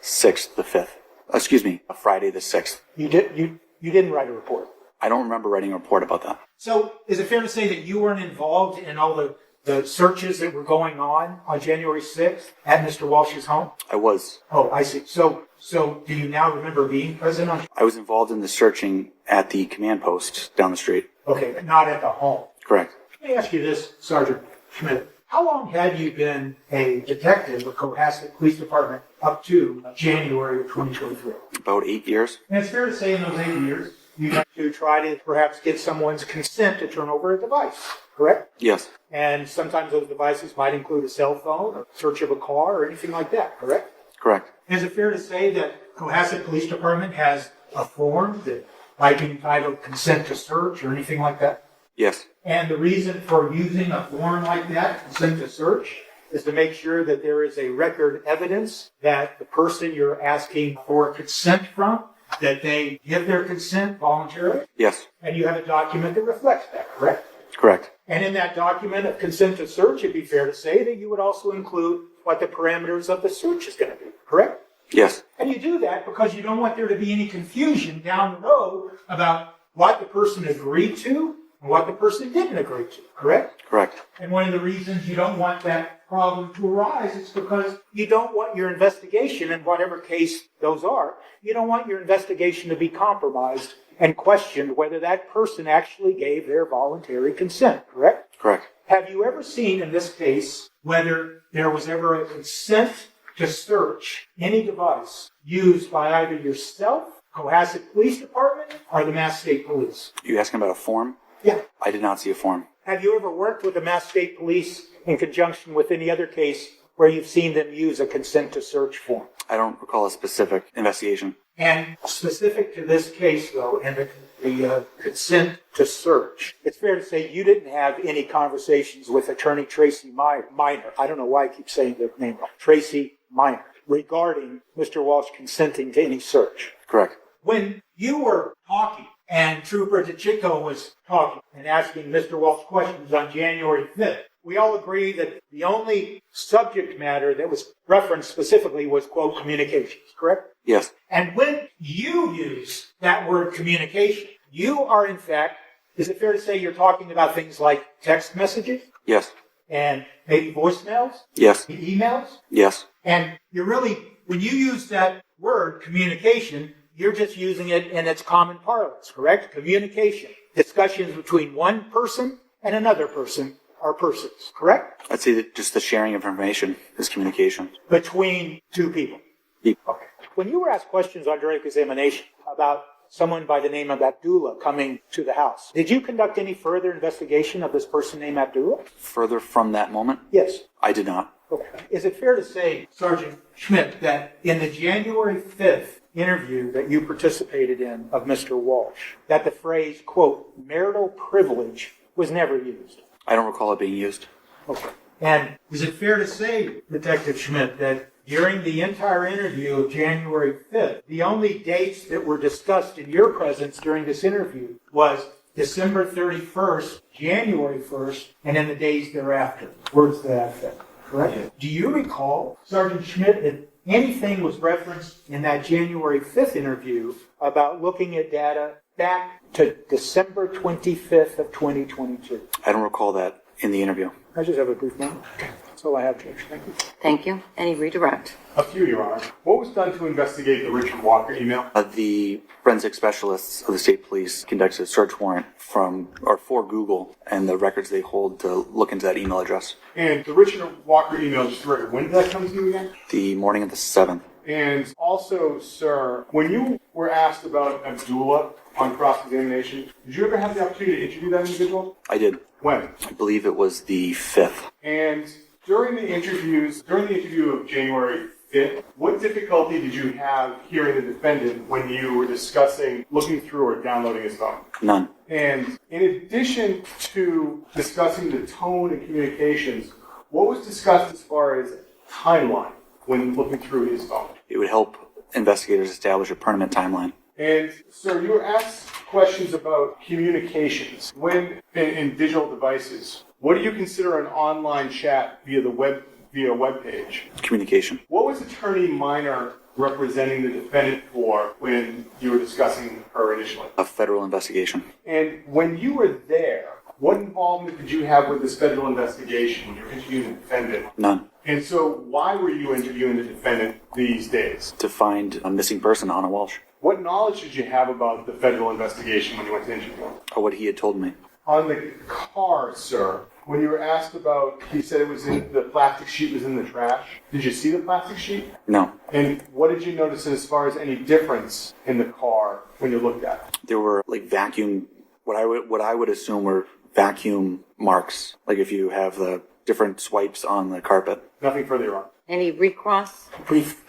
C: 6th, the 5th. Excuse me, Friday the 6th.
H: You didn't write a report?
C: I don't remember writing a report about that.
H: So is it fair to say that you weren't involved in all the searches that were going on January 6th at Mr. Walsh's home?
C: I was.
H: Oh, I see. So do you now remember being present on?
C: I was involved in the searching at the command post down the street.
H: Okay, but not at the home.
C: Correct.
H: Let me ask you this, Sergeant Schmidt. How long had you been a detective with Cohasset Police Department up to January of 2023?
C: About 8 years.
H: And it's fair to say in those 8 years, you had to try to perhaps get someone's consent to turn over a device, correct?
C: Yes.
H: And sometimes those devices might include a cell phone, or search of a car, or anything like that, correct?
C: Correct.
H: Is it fair to say that Cohasset Police Department has a form that might be entitled consent to search or anything like that?
C: Yes.
H: And the reason for using a form like that, consent to search, is to make sure that there is a record evidence that the person you're asking for consent from, that they give their consent voluntarily.
C: Yes.
H: And you have a document that reflects that, correct?
C: Correct.
H: And in that document of consent to search, it'd be fair to say that you would also include what the parameters of the search is going to be, correct?
C: Yes.
H: And you do that because you don't want there to be any confusion down the road about what the person agreed to and what the person didn't agree to, correct?
C: Correct.
H: And one of the reasons you don't want that problem to arise is because you don't want your investigation, in whatever case those are, you don't want your investigation to be compromised and questioned whether that person actually gave their voluntary consent, correct?
C: Correct.
H: Have you ever seen in this case whether there was ever a consent to search any device used by either yourself, Cohasset Police Department, or the Mass State Police?
C: You asking about a form?
H: Yeah.
C: I did not see a form.
H: Have you ever worked with the Mass State Police in conjunction with any other case where you've seen them use a consent to search form?
C: I don't recall a specific investigation.
H: And specific to this case, though, and the consent to search, it's fair to say you didn't have any conversations with Attorney Tracy Minor. I don't know why I keep saying the name wrong. Tracy Minor, regarding Mr. Walshe consenting to any search.
C: Correct.
H: When you were talking and Trooper DeChico was talking and asking Mr. Walshe questions on January 5th, we all agree that the only subject matter that was referenced specifically was, quote, communications, correct?
C: Yes.
H: And when you use that word communication, you are, in fact, is it fair to say you're talking about things like text messages
C: Yes.
H: and maybe voicemails,
C: Yes.
H: emails?
C: Yes.
H: And you're really, when you use that word communication, you're just using it in its common parlance, correct? Communication. Discussions between one person and another person are persons, correct?
C: I'd say that just the sharing of information is communication.
H: Between two people. Okay. When you were asked questions on direct examination about someone by the name of Abdullah coming to the house, did you conduct any further investigation of this person named Abdullah?
C: Further from that moment?
H: Yes.
C: I did not.
H: Okay. Is it fair to say, Sergeant Schmidt, that in the January 5th interview that you participated in of Mr. Walshe, that the phrase, quote, marital privilege was never used?
C: I don't recall it being used.
H: Okay. And is it fair to say, Detective Schmidt, that during the entire interview of January 5th, the only dates that were discussed in your presence during this interview was December 31st, January 1st, and in the days thereafter? Words to that effect, correct? Do you recall, Sergeant Schmidt, if anything was referenced in that January 5th interview about looking at data back to December 25th of 2022?
C: I don't recall that in the interview.
H: I just have a brief moment. That's all I have, Judge. Thank you.
F: Thank you. Any redirect?
D: A few, Your Honor. What was done to investigate the Richard Walker email?
C: The forensic specialists of the state police conducted a search warrant for Google and the records they hold to look into that email address.
D: And the Richard Walker email, just for record, when did that come to you again?
C: The morning of the 7th.
D: And also, sir, when you were asked about Abdullah on cross-examination, did you ever have the opportunity to interview that individual?
C: I did.
D: When?
C: I believe it was the 5th.
D: And during the interview of January 5th, what difficulty did you have hearing the defendant when you were discussing looking through or downloading his phone?
C: None.
D: And in addition to discussing the tone and communications, what was discussed as far as timeline when looking through his phone?
C: It would help investigators establish a permanent timeline.
D: And, sir, you were asked questions about communications when in digital devices. What do you consider an online chat via web page?
C: Communication.
D: What was Attorney Minor representing the defendant for when you were discussing her initially?
C: A federal investigation.
D: And when you were there, what involvement did you have with this federal investigation when you were interviewing the defendant?
C: None.
D: And so why were you interviewing the defendant these days?
C: To find a missing person, Ana Walshe.
D: What knowledge did you have about the federal investigation when you went to interview him?
C: Or what he had told me.
D: On the car, sir, when you were asked about, he said it was in the plastic sheet was in the trash. Did you see the plastic sheet?
C: No.
D: And what did you notice as far as any difference in the car when you looked at it?
C: There were like vacuum, what I would assume were vacuum marks. Like if you have the different swipes on the carpet.
D: Nothing further on.
F: Any recross?
H: Brief.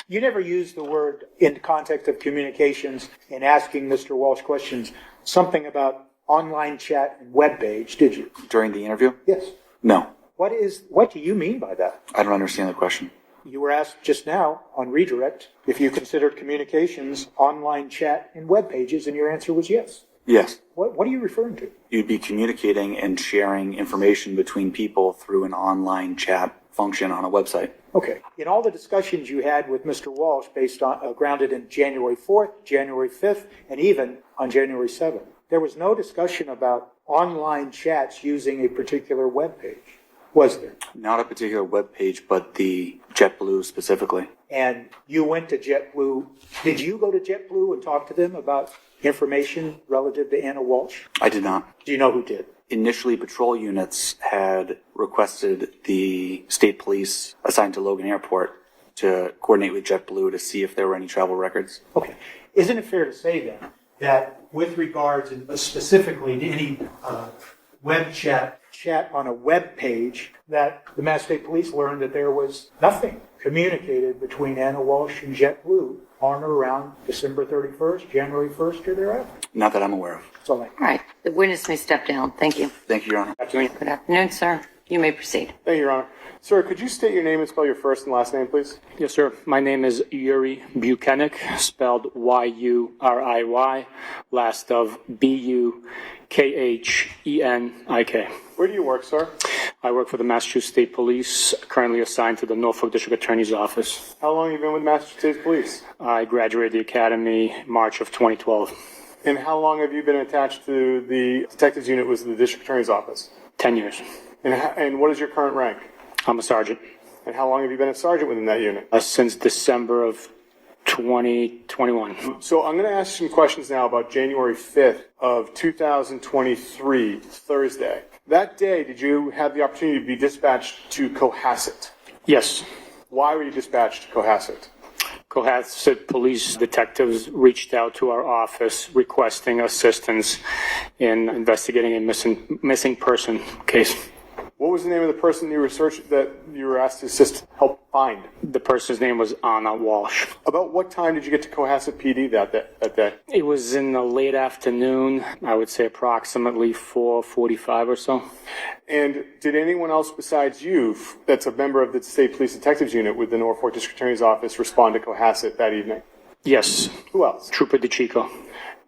H: You never used the word in the context of communications in asking Mr. Walshe questions, something about online chat and web page, did you?
C: During the interview?
H: Yes.
C: No.
H: What do you mean by that?
C: I don't understand the question.
H: You were asked just now on redirect if you considered communications, online chat, and web pages, and your answer was yes.
C: Yes.
H: What are you referring to?
C: You'd be communicating and sharing information between people through an online chat function on a website.
H: Okay. In all the discussions you had with Mr. Walshe based on grounded in January 4th, January 5th, and even on January 7th, there was no discussion about online chats using a particular web page, was there?
C: Not a particular web page, but the JetBlue specifically.
H: And you went to JetBlue. Did you go to JetBlue and talk to them about information relative to Ana Walshe?
C: I did not.
H: Do you know who did?
C: Initially, patrol units had requested the state police assigned to Logan Airport to coordinate with JetBlue to see if there were any travel records.
H: Okay. Isn't it fair to say then that with regards and specifically to any web chat on a web page, that the Mass State Police learned that there was nothing communicated between Ana Walshe and JetBlue on or around December 31st, January 1st, or thereafter?
C: Not that I'm aware of.
H: So,
F: All right, the witness may step down. Thank you.
C: Thank you, Your Honor.
F: Good afternoon, sir. You may proceed.
D: Thank you, Your Honor. Sir, could you state your name and spell your first and last name, please?
B: Yes, sir. My name is Yuriy Bukhenik, spelled Y-U-R-I-Y, last of B-U-K-H-E-N-I-K.
D: Where do you work, sir?
B: I work for the Massachusetts State Police, currently assigned to the Norfolk District Attorney's Office.
D: How long have you been with Massachusetts State Police?
B: I graduated the academy March of 2012.
D: And how long have you been attached to the detectives unit with the District Attorney's Office?
B: 10 years.
D: And what is your current rank?
B: I'm a sergeant.
D: And how long have you been a sergeant within that unit?
B: Since December of 2021.
D: So I'm going to ask some questions now about January 5th of 2023, Thursday. That day, did you have the opportunity to be dispatched to Cohasset?
B: Yes.
D: Why were you dispatched to Cohasset?
B: Cohasset police detectives reached out to our office requesting assistance in investigating a missing person case.
D: What was the name of the person you were asked to help find?
B: The person's name was Ana Walshe.
D: About what time did you get to Cohasset PD that day?
B: It was in the late afternoon, I would say approximately 4:45 or so.
D: And did anyone else besides you, that's a member of the State Police Detectives Unit with the Norfolk District Attorney's Office, respond to Cohasset that evening?
B: Yes.
D: Who else?
B: Trooper DeChico.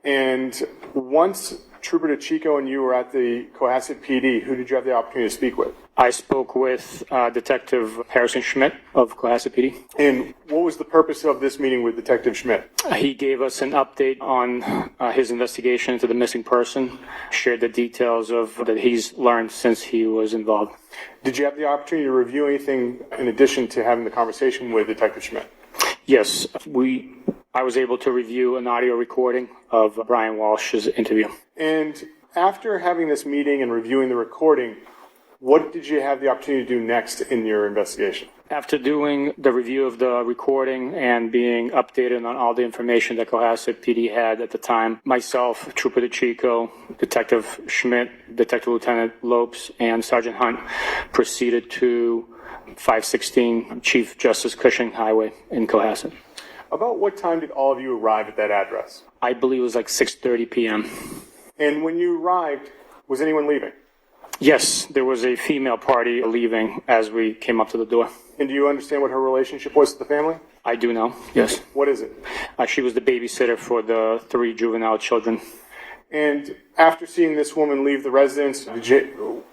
D: And once Trooper DeChico and you were at the Cohasset PD, who did you have the opportunity to speak with?
B: I spoke with Detective Harrison Schmidt of Cohasset PD.
D: And what was the purpose of this meeting with Detective Schmidt?
B: He gave us an update on his investigation into the missing person, shared the details of that he's learned since he was involved.
D: Did you have the opportunity to review anything in addition to having the conversation with Detective Schmidt?
B: Yes, I was able to review an audio recording of Brian Walshe's interview.
D: And after having this meeting and reviewing the recording, what did you have the opportunity to do next in your investigation?
B: After doing the review of the recording and being updated on all the information that Cohasset PD had at the time, myself, Trooper DeChico, Detective Schmidt, Detective Lieutenant Lopes, and Sergeant Hunt proceeded to 516 Chief Justice Cushing Highway in Cohasset.
D: About what time did all of you arrive at that address?
B: I believe it was like 6:30 p.m.
D: And when you arrived, was anyone leaving?
B: Yes, there was a female party leaving as we came up to the door.
D: And do you understand what her relationship was to the family?
B: I do know, yes.
D: What is it?
B: She was the babysitter for the 3 juvenile children.
D: And after seeing this woman leave the residence, did you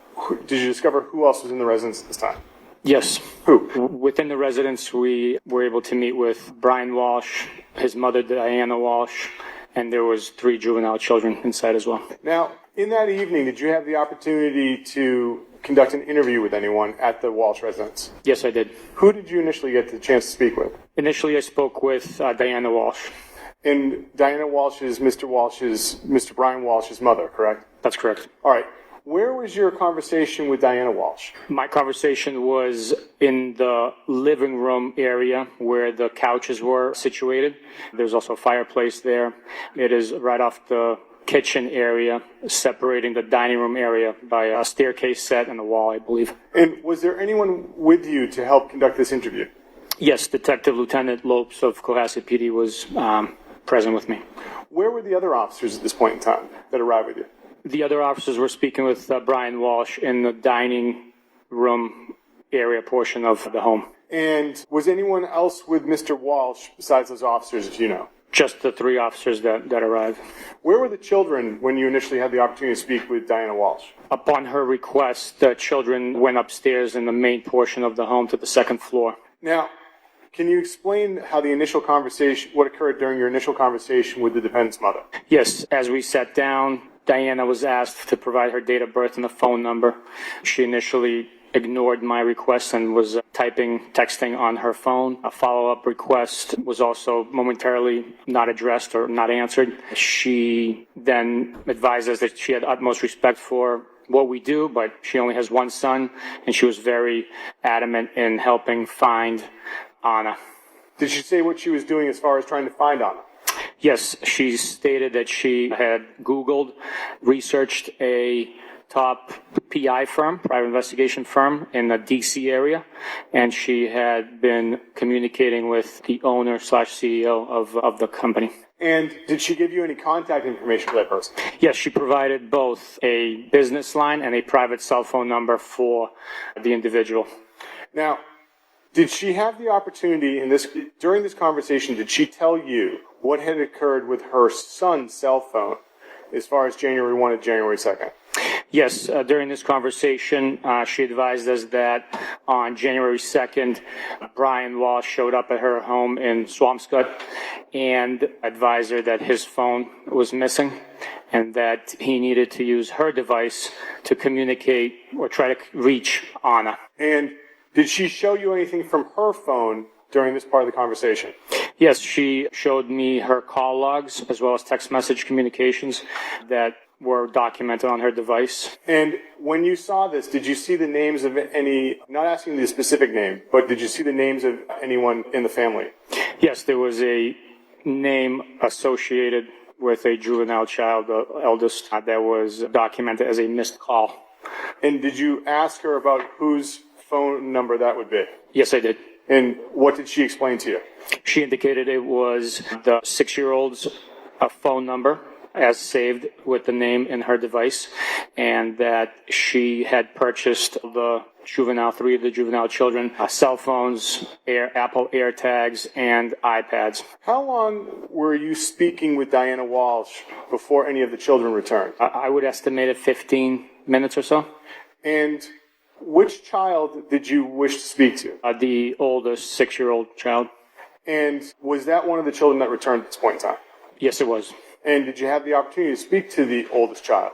D: discover who else was in the residence at this time?
B: Yes.
D: Who?
B: Within the residence, we were able to meet with Brian Walshe, his mother, Ana Walshe, and there was 3 juvenile children inside as well.
D: Now, in that evening, did you have the opportunity to conduct an interview with anyone at the Walshe residence?
B: Yes, I did.
D: Who did you initially get the chance to speak with?
B: Initially, I spoke with Diana Walshe.
D: And Diana Walshe is Mr. Brian Walshe's mother, correct?
B: That's correct.
D: All right. Where was your conversation with Diana Walshe?
B: My conversation was in the living room area where the couches were situated. There's also a fireplace there. It is right off the kitchen area, separating the dining room area by a staircase set and a wall, I believe.
D: And was there anyone with you to help conduct this interview?
B: Yes, Detective Lieutenant Lopes of Cohasset PD was present with me.
D: Where were the other officers at this point in time that arrived with you?
B: The other officers were speaking with Brian Walshe in the dining room area portion of the home.
D: And was anyone else with Mr. Walshe besides those officers, if you know?
B: Just the 3 officers that arrived.
D: Where were the children when you initially had the opportunity to speak with Diana Walshe?
B: Upon her request, the children went upstairs in the main portion of the home to the 2nd floor.
D: Now, can you explain how the initial conversation, what occurred during your initial conversation with the defendant's mother?
B: Yes, as we sat down, Diana was asked to provide her date of birth and a phone number. She initially ignored my request and was texting on her phone. A follow-up request was also momentarily not addressed or not answered. She then advised us that she had utmost respect for what we do, but she only has one son, and she was very adamant in helping find Ana.
D: Did she say what she was doing as far as trying to find Ana?
B: Yes, she stated that she had Googled, researched a top PI firm, private investigation firm in the DC area, and she had been communicating with the owner / CEO of the company.
D: And did she give you any contact information for that person?
B: Yes, she provided both a business line and a private cell phone number for the individual.
D: Now, did she have the opportunity during this conversation, did she tell you what had occurred with her son's cell phone as far as January 1 and January 2nd?
B: Yes, during this conversation, she advised us that on January 2nd, Brian Walshe showed up at her home in Swampscott and advised her that his phone was missing and that he needed to use her device to communicate or try to reach Ana.
D: And did she show you anything from her phone during this part of the conversation?
B: Yes, she showed me her call logs as well as text message communications that were documented on her device.
D: And when you saw this, did you see the names of any, not asking the specific name, but did you see the names of anyone in the family?
B: Yes, there was a name associated with a juvenile child, the eldest, that was documented as a missed call.
D: And did you ask her about whose phone number that would be?
B: Yes, I did.
D: And what did she explain to you?
B: She indicated it was the 6-year-old's phone number as saved with the name in her device, and that she had purchased three of the juvenile children, cell phones, Apple AirTags, and iPads.
D: How long were you speaking with Diana Walshe before any of the children returned?
B: I would estimate it 15 minutes or so.
D: And which child did you wish to speak to?
B: The oldest 6-year-old child.
D: And was that one of the children that returned at this point in time?
B: Yes, it was.
D: And did you have the opportunity to speak to the oldest child?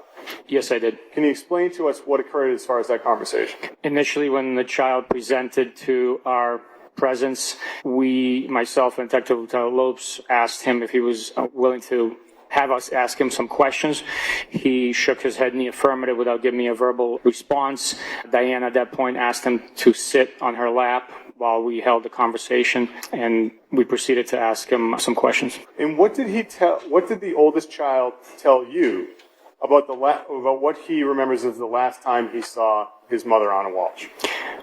B: Yes, I did.
D: Can you explain to us what occurred as far as that conversation?
B: Initially, when the child presented to our presence, myself and Detective Lieutenant Lopes, asked him if he was willing to have us ask him some questions. He shook his head in the affirmative without giving me a verbal response. Diana at that point asked him to sit on her lap while we held the conversation, and we proceeded to ask him some questions.
D: And what did the oldest child tell you about what he remembers as the last time he saw his mother, Ana Walshe?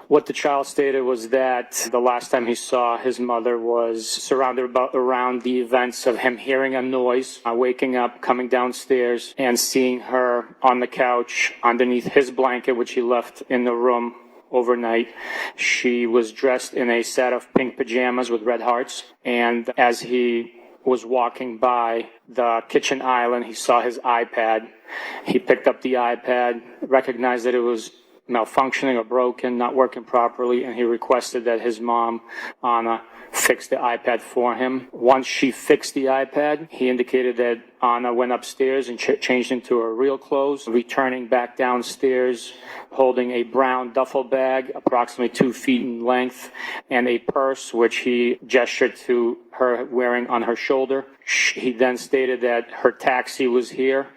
B: What the child stated was that the last time he saw his mother was surrounded around the events of him hearing a noise, waking up, coming downstairs, and seeing her on the couch underneath his blanket, which he left in the room overnight. She was dressed in a set of pink pajamas with red hearts, and as he was walking by the kitchen island, he saw his iPad. He picked up the iPad, recognized that it was malfunctioning or broken, not working properly, and he requested that his mom, Ana, fix the iPad for him. Once she fixed the iPad, he indicated that Ana went upstairs and changed into her real clothes, returning back downstairs holding a brown duffel bag approximately 2 feet in length and a purse which he gestured to her wearing on her shoulder. He then stated that her taxi was here.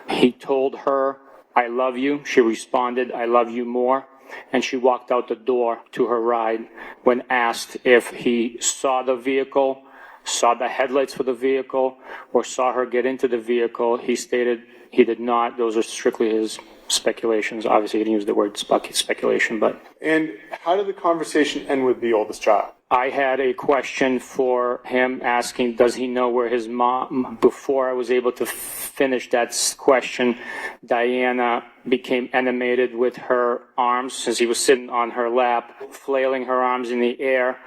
B: He told her, "I love you." She responded, "I love you more." And she walked out the door to her ride. When asked if he saw the vehicle, saw the headlights for the vehicle, or saw her get into the vehicle, he stated he did not. Those are strictly his speculations. Obviously, he didn't use the word speculation, but.
D: And how did the conversation end with the oldest child?
B: I had a question for him asking, does he know where his mom, before I was able to finish that question, Diana became animated with her arms since he was sitting on her lap, flailing her arms in the air.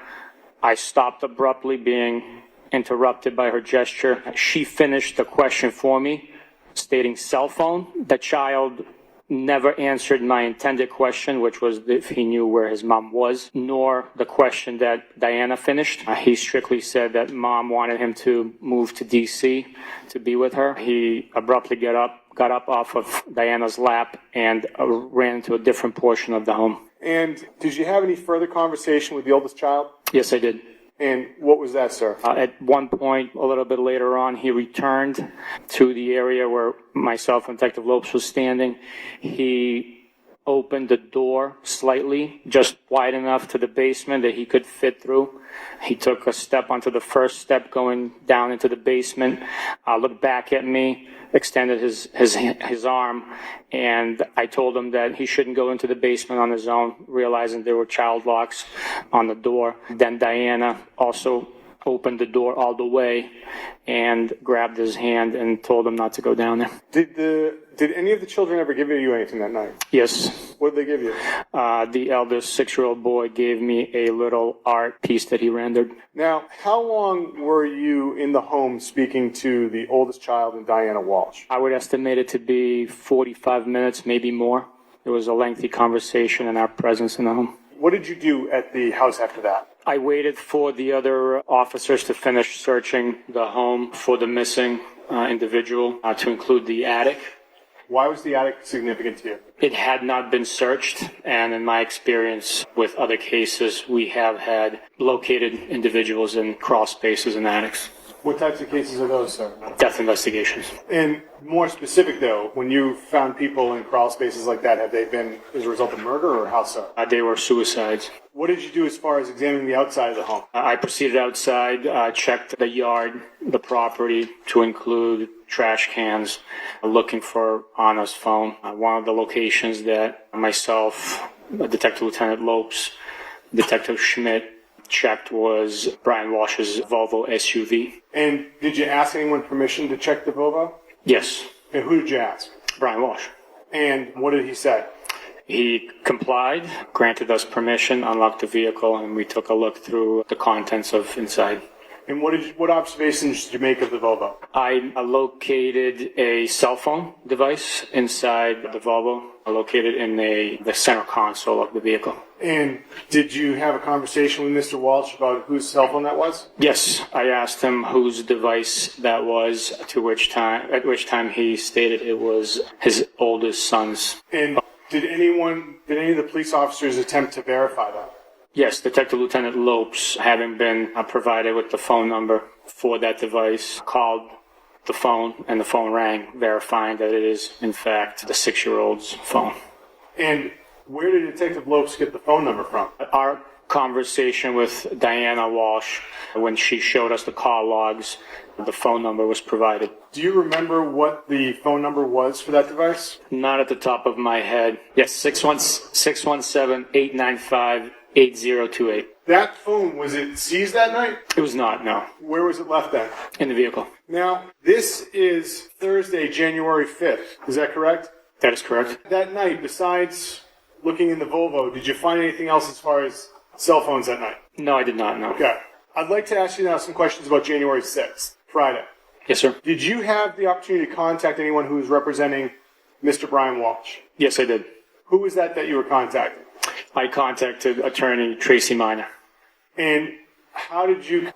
B: I stopped abruptly, being interrupted by her gesture. She finished the question for me, stating cell phone. The child never answered my intended question, which was if he knew where his mom was, nor the question that Diana finished. He strictly said that mom wanted him to move to D.C. to be with her. He abruptly got up off of Diana's lap and ran into a different portion of the home.
D: And did you have any further conversation with the oldest child?
B: Yes, I did.
D: And what was that, sir?
B: At one point, a little bit later on, he returned to the area where myself and Detective Lopes was standing. He opened the door slightly, just wide enough to the basement that he could fit through. He took a step onto the first step going down into the basement, looked back at me, extended his arm, and I told him that he shouldn't go into the basement on his own, realizing there were child locks on the door. Then Diana also opened the door all the way and grabbed his hand and told him not to go down there.
D: Did any of the children ever give you anything that night?
B: Yes.
D: What did they give you?
B: The eldest 6-year-old boy gave me a little art piece that he rendered.
D: Now, how long were you in the home speaking to the oldest child and Diana Walshe?
B: I would estimate it to be 45 minutes, maybe more. It was a lengthy conversation and our presence in the home.
D: What did you do at the house after that?
B: I waited for the other officers to finish searching the home for the missing individual, to include the attic.
D: Why was the attic significant to you?
B: It had not been searched, and in my experience with other cases, we have had located individuals in crawl spaces and attics.
D: What types of cases are those, sir?
B: Death investigations.
D: And more specific, though, when you found people in crawl spaces like that, have they been as a result of murder or how so?
B: They were suicides.
D: What did you do as far as examining the outside of the home?
B: I proceeded outside, checked the yard, the property, to include trash cans, looking for Ana's phone. One of the locations that myself, Detective Lieutenant Lopes, Detective Schmidt, checked was Brian Walshe's Volvo SUV.
D: And did you ask anyone permission to check the Volvo?
B: Yes.
D: And who did you ask?
B: Brian Walshe.
D: And what did he say?
B: He complied, granted us permission, unlocked the vehicle, and we took a look through the contents of inside.
D: And what observations did you make of the Volvo?
B: I located a cell phone device inside the Volvo, located in the center console of the vehicle.
D: And did you have a conversation with Mr. Walshe about whose cell phone that was?
B: Yes, I asked him whose device that was, at which time he stated it was his oldest son's.
D: And did any of the police officers attempt to verify that?
B: Yes, Detective Lieutenant Lopes, having been provided with the phone number for that device, called the phone, and the phone rang, verifying that it is, in fact, the 6-year-old's phone.
D: And where did Detective Lopes get the phone number from?
B: Our conversation with Diana Walshe, when she showed us the call logs, the phone number was provided.
D: Do you remember what the phone number was for that device?
B: Not at the top of my head. Yes, 617-895-8028.
D: That phone, was it seized that night?
B: It was not, no.
D: Where was it left then?
B: In the vehicle.
D: Now, this is Thursday, January 5th. Is that correct?
B: That is correct.
D: That night, besides looking in the Volvo, did you find anything else as far as cell phones that night?
B: No, I did not, no.
D: Okay. I'd like to ask you now some questions about January 6th, Friday.
B: Yes, sir.
D: Did you have the opportunity to contact anyone who was representing Mr. Brian Walshe?
B: Yes, I did.
D: Who was that you were contacting?
B: I contacted attorney Tracy Minor.
D: And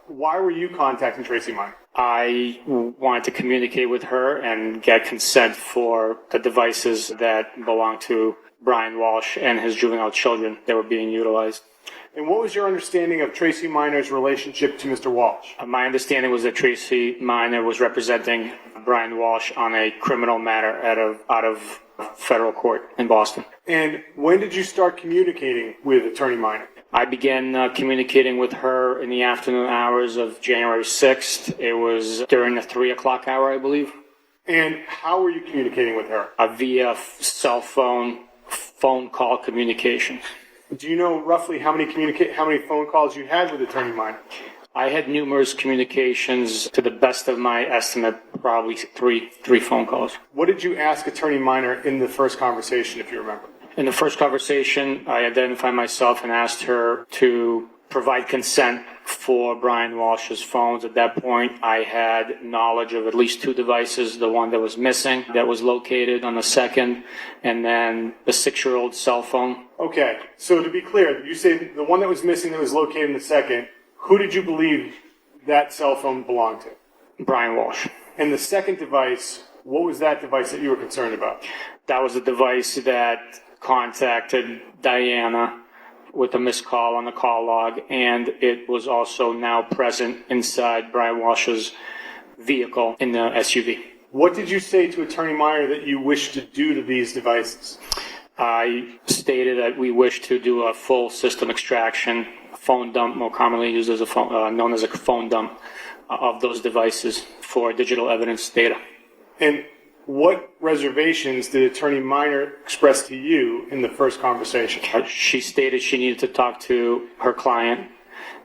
D: why were you contacting Tracy Minor?
B: I wanted to communicate with her and get consent for the devices that belong to Brian Walshe and his juvenile children that were being utilized.
D: And what was your understanding of Tracy Minor's relationship to Mr. Walshe?
B: My understanding was that Tracy Minor was representing Brian Walshe on a criminal matter out of federal court in Boston.
D: And when did you start communicating with Attorney Minor?
B: I began communicating with her in the afternoon hours of January 6th. It was during the 3 o'clock hour, I believe.
D: And how were you communicating with her?
B: Via cell phone call communication.
D: Do you know roughly how many phone calls you had with Attorney Minor?
B: I had numerous communications. To the best of my estimate, probably three phone calls.
D: What did you ask Attorney Minor in the first conversation, if you remember?
B: In the first conversation, I identified myself and asked her to provide consent for Brian Walshe's phones. At that point, I had knowledge of at least 2 devices, the one that was missing, that was located on the second, and then the 6-year-old cell phone.
D: Okay, so to be clear, you say the one that was missing that was located in the second, who did you believe that cell phone belonged to?
B: Brian Walshe.
D: And the second device, what was that device that you were concerned about?
B: That was the device that contacted Diana with a missed call on the call log, and it was also now present inside Brian Walshe's vehicle in the SUV.
D: What did you say to Attorney Meyer that you wished to do to these devices?
B: I stated that we wish to do a full system extraction, a phone dump, more commonly used as a phone, known as a phone dump, of those devices for digital evidence data.
D: And what reservations did Attorney Meyer express to you in the first conversation?
B: She stated she needed to talk to her client,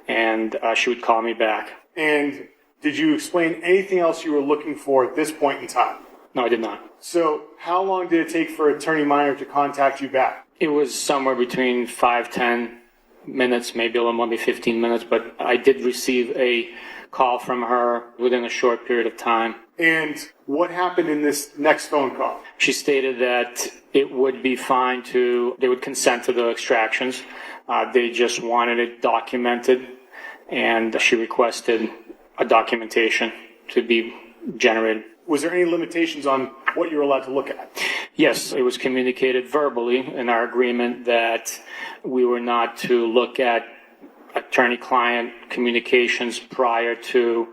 B: and she would call me back.
D: And did you explain anything else you were looking for at this point in time?
B: No, I did not.
D: So how long did it take for Attorney Meyer to contact you back?
B: It was somewhere between 5-10 minutes, maybe a little more, maybe 15 minutes, but I did receive a call from her within a short period of time.
D: And what happened in this next phone call?
B: She stated that it would be fine they would consent to the extractions. They just wanted it documented, and she requested a documentation to be generated.
D: Was there any limitations on what you were allowed to look at?
B: Yes, it was communicated verbally in our agreement that we were not to look at attorney-client communications prior to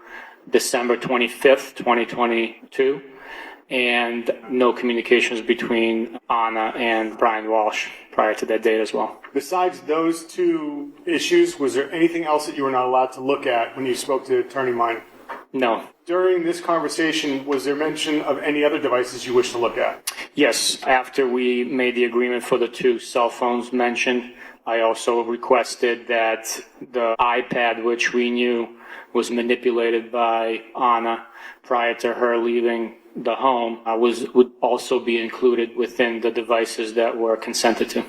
B: December 25th, 2022, and no communications between Ana and Brian Walshe prior to that date as well.
D: Besides those 2 issues, was there anything else that you were not allowed to look at when you spoke to Attorney Meyer?
B: No.
D: During this conversation, was there mention of any other devices you wish to look at?
B: Yes, after we made the agreement for the 2 cell phones mentioned, I also requested that the iPad, which we knew was manipulated by Ana prior to her leaving the home, would also be included within the devices that were consented to.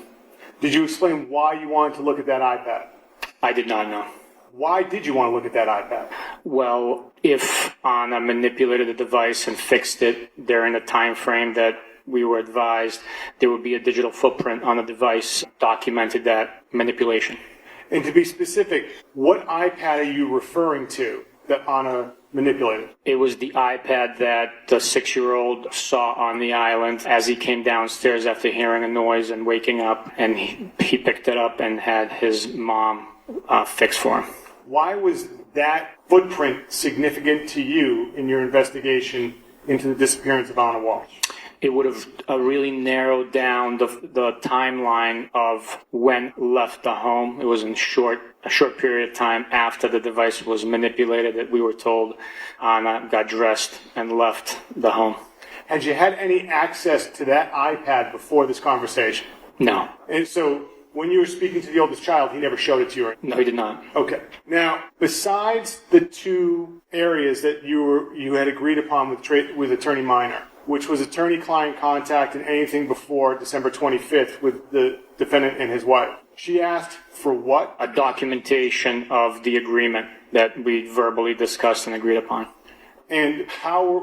D: Did you explain why you wanted to look at that iPad?
B: I did not know.
D: Why did you want to look at that iPad?
B: Well, if Ana manipulated the device and fixed it during the time frame that we were advised, there would be a digital footprint on the device documented that manipulation.
D: And to be specific, what iPad are you referring to that Ana manipulated?
B: It was the iPad that the 6-year-old saw on the island as he came downstairs after hearing a noise and waking up, and he picked it up and had his mom fix for him.
D: Why was that footprint significant to you in your investigation into the disappearance of Ana Walshe?
B: It would have really narrowed down the timeline of when left the home. It was in a short period of time after the device was manipulated that we were told Ana got dressed and left the home.
D: Had you had any access to that iPad before this conversation?
B: No.
D: And so when you were speaking to the oldest child, he never showed it to you? Right?
B: No, he did not.
D: Okay. Now, besides the 2 areas that you had agreed upon with Attorney Meyer, which was attorney-client contact and anything before December 25th with the defendant and his wife, she asked for what?
B: A documentation of the agreement that we verbally discussed and agreed upon.
D: And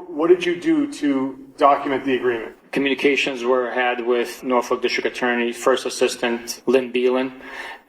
D: what did you do to document the agreement?
B: Communications were had with Norfolk District Attorney First Assistant Lynn Beelan,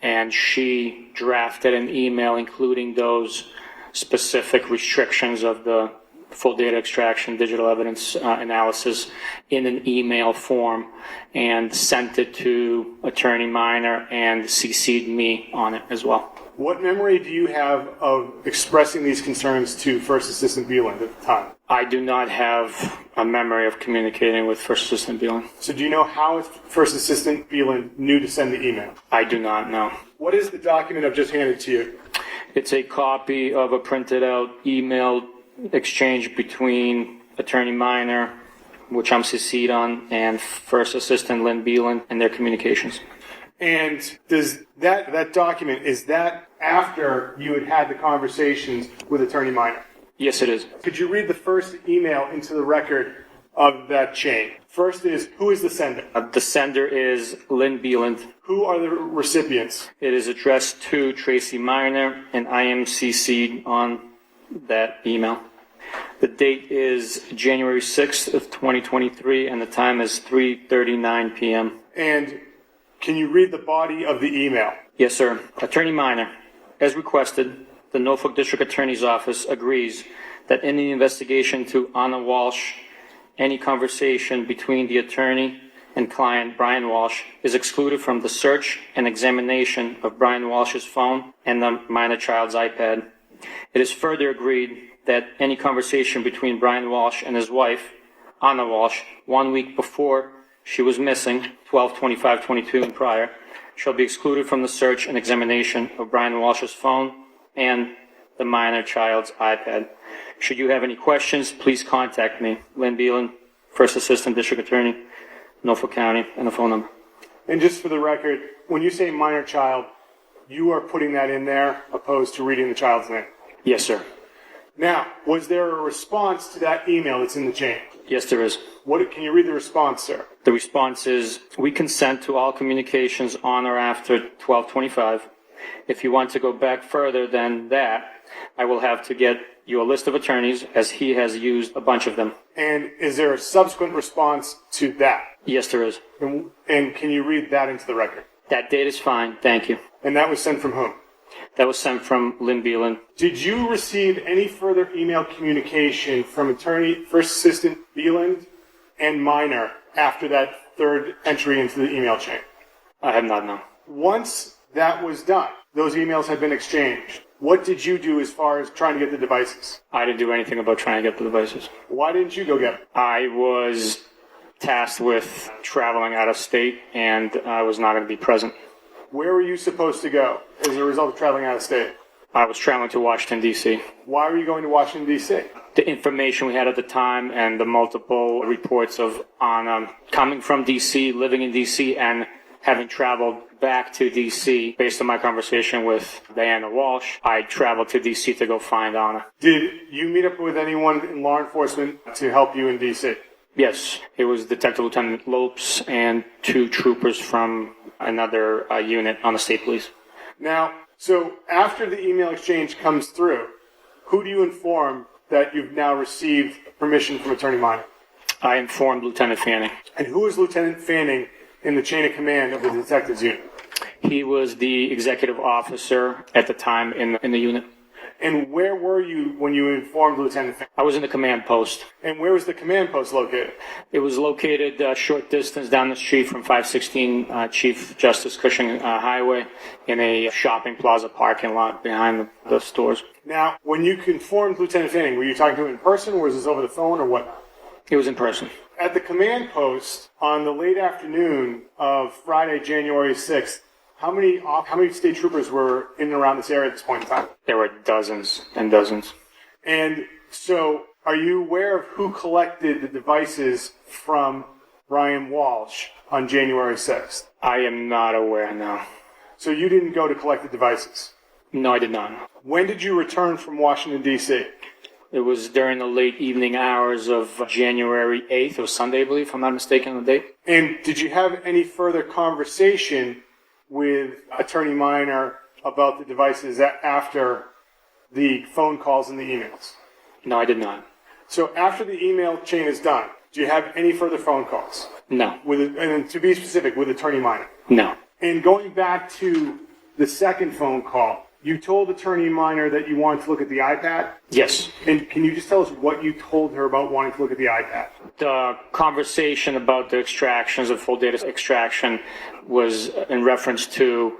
B: and she drafted an email including those specific restrictions of the full data extraction, digital evidence analysis in an email form, and sent it to Attorney Meyer and CC'd me on it as well.
D: What memory do you have of expressing these concerns to First Assistant Beelan at the time?
B: I do not have a memory of communicating with First Assistant Beelan.
D: So do you know how First Assistant Beelan knew to send the email?
B: I do not know.
D: What is the document I've just handed to you?
B: It's a copy of a printed out email exchange between Attorney Meyer, which I'm CC'd on, and First Assistant Lynn Beelan and their communications.
D: And does that document, is that after you had had the conversations with Attorney Meyer?
B: Yes, it is.
D: Could you read the first email into the record of that chain. First is, who is the sender?
B: The sender is Lynn Beeland.
D: Who are the recipients?
B: It is addressed to Tracy Miner, and I am CC'd on that email. The date is January 6th of 2023, and the time is 3:39 p.m.
D: And can you read the body of the email?
B: Yes, sir. Attorney Miner, as requested, the Norfolk District Attorney's Office agrees that in the investigation to Ana Walshe, any conversation between the attorney and client Brian Walshe is excluded from the search and examination of Brian Walshe's phone and the minor child's iPad. It is further agreed that any conversation between Brian Walshe and his wife, Ana Walshe, 1 week before she was missing, 12/25/22 and prior, shall be excluded from the search and examination of Brian Walshe's phone and the minor child's iPad. Should you have any questions, please contact me, Lynn Beeland, First Assistant District Attorney, Norfolk County, and a phone number.
D: And just for the record, when you say minor child, you are putting that in there opposed to reading the child's name.
B: Yes, sir.
D: Now, was there a response to that email that's in the chain?
B: Yes, there is.
D: Can you read the response, sir?
B: The response is, we consent to all communications on or after 12/25. If you want to go back further than that, I will have to get you a list of attorneys, as he has used a bunch of them.
D: And is there a subsequent response to that?
B: Yes, there is.
D: And can you read that into the record?
B: That date is fine, thank you.
D: And that was sent from whom?
B: That was sent from Lynn Beeland.
D: Did you receive any further email communication from Attorney First Assistant Beeland and Miner after that third entry into the email chain?
B: I have not known.
D: Once that was done, those emails had been exchanged. What did you do as far as trying to get the devices?
B: I didn't do anything about trying to get the devices.
D: Why didn't you go get them?
B: I was tasked with traveling out of state, and I was not going to be present.
D: Where were you supposed to go as a result of traveling out of state?
B: I was traveling to Washington, D.C.
D: Why were you going to Washington, D.C.?
B: The information we had at the time and the multiple reports of Ana coming from D.C., living in D.C., and having traveled back to D.C. based on my conversation with Ana Walshe, I traveled to D.C. to go find Ana.
D: Did you meet up with anyone in law enforcement to help you in D.C.?
B: Yes, it was Detective Lieutenant Lopes and 2 troopers from another unit on the state police.
D: Now, so after the email exchange comes through, who do you inform that you've now received permission from Attorney Miner?
B: I informed Lieutenant Fanning.
D: And who is Lieutenant Fanning in the chain of command of the detectives unit?
B: He was the executive officer at the time in the unit.
D: And where were you when you informed Lieutenant Fanning?
B: I was in the command post.
D: And where was the command post located?
B: It was located a short distance down the street from 516 Chief Justice Cushing Highway in a shopping plaza parking lot behind the stores.
D: Now, when you informed Lieutenant Fanning, were you talking to him in person, or was this over the phone, or what?
B: It was in person.
D: At the command post on the late afternoon of Friday, January 6th, how many state troopers were in and around this area at this point in time?
B: There were dozens and dozens.
D: And so, are you aware of who collected the devices from Brian Walshe on January 6th?
B: I am not aware, no.
D: So you didn't go to collect the devices?
B: No, I did not.
D: When did you return from Washington, D.C.?
B: It was during the late evening hours of January 8th. It was Sunday, I believe, if I'm not mistaken on the date.
D: And did you have any further conversation with Attorney Miner about the devices after the phone calls and the emails?
B: No, I did not.
D: So after the email chain is done, do you have any further phone calls?
B: No.
D: And to be specific, with Attorney Miner?
B: No.
D: And going back to the second phone call, you told Attorney Miner that you wanted to look at the iPad?
B: Yes.
D: And can you just tell us what you told her about wanting to look at the iPad?
B: The conversation about the extractions, the full data extraction, was in reference to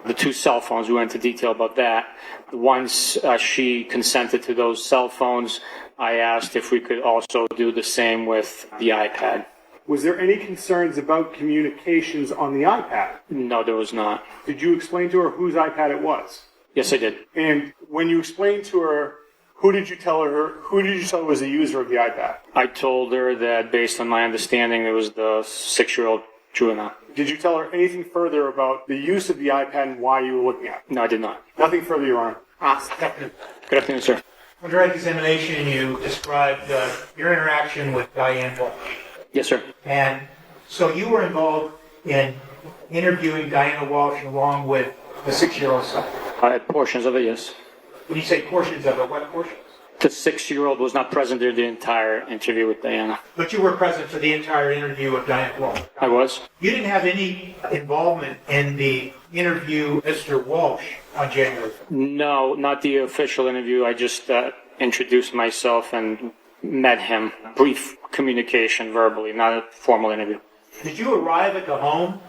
B: the 2 cell phones. We went into detail about that. Once she consented to those cell phones, I asked if we could also do the same with the iPad.
D: Was there any concerns about communications on the iPad?
B: No, there was not.
D: Did you explain to her whose iPad it was?
B: Yes, I did.
D: And when you explained to her, who did you tell was the user of the iPad?
B: I told her that based on my understanding, it was the 6-year-old juvenile.
D: Did you tell her anything further about the use of the iPad and why you were looking at it?
B: No, I did not.
D: Nothing further, Your Honor.
B: Good afternoon, sir.
H: On direct examination, you described your interaction with Diane Walsh.
B: Yes, sir.
H: And so you were involved in interviewing Diana Walsh along with the 6-year-old son.
B: Portions of it, yes.
H: When you say portions of it, what portions?
B: The 6-year-old was not present during the entire interview with Diana.
H: But you were present for the entire interview of Diana Walsh.
B: I was.
H: You didn't have any involvement in the interview with Mr. Walsh on January 5th.
B: No, not the official interview. I just introduced myself and met him. Brief communication verbally, not a formal interview.
H: Did you arrive at the home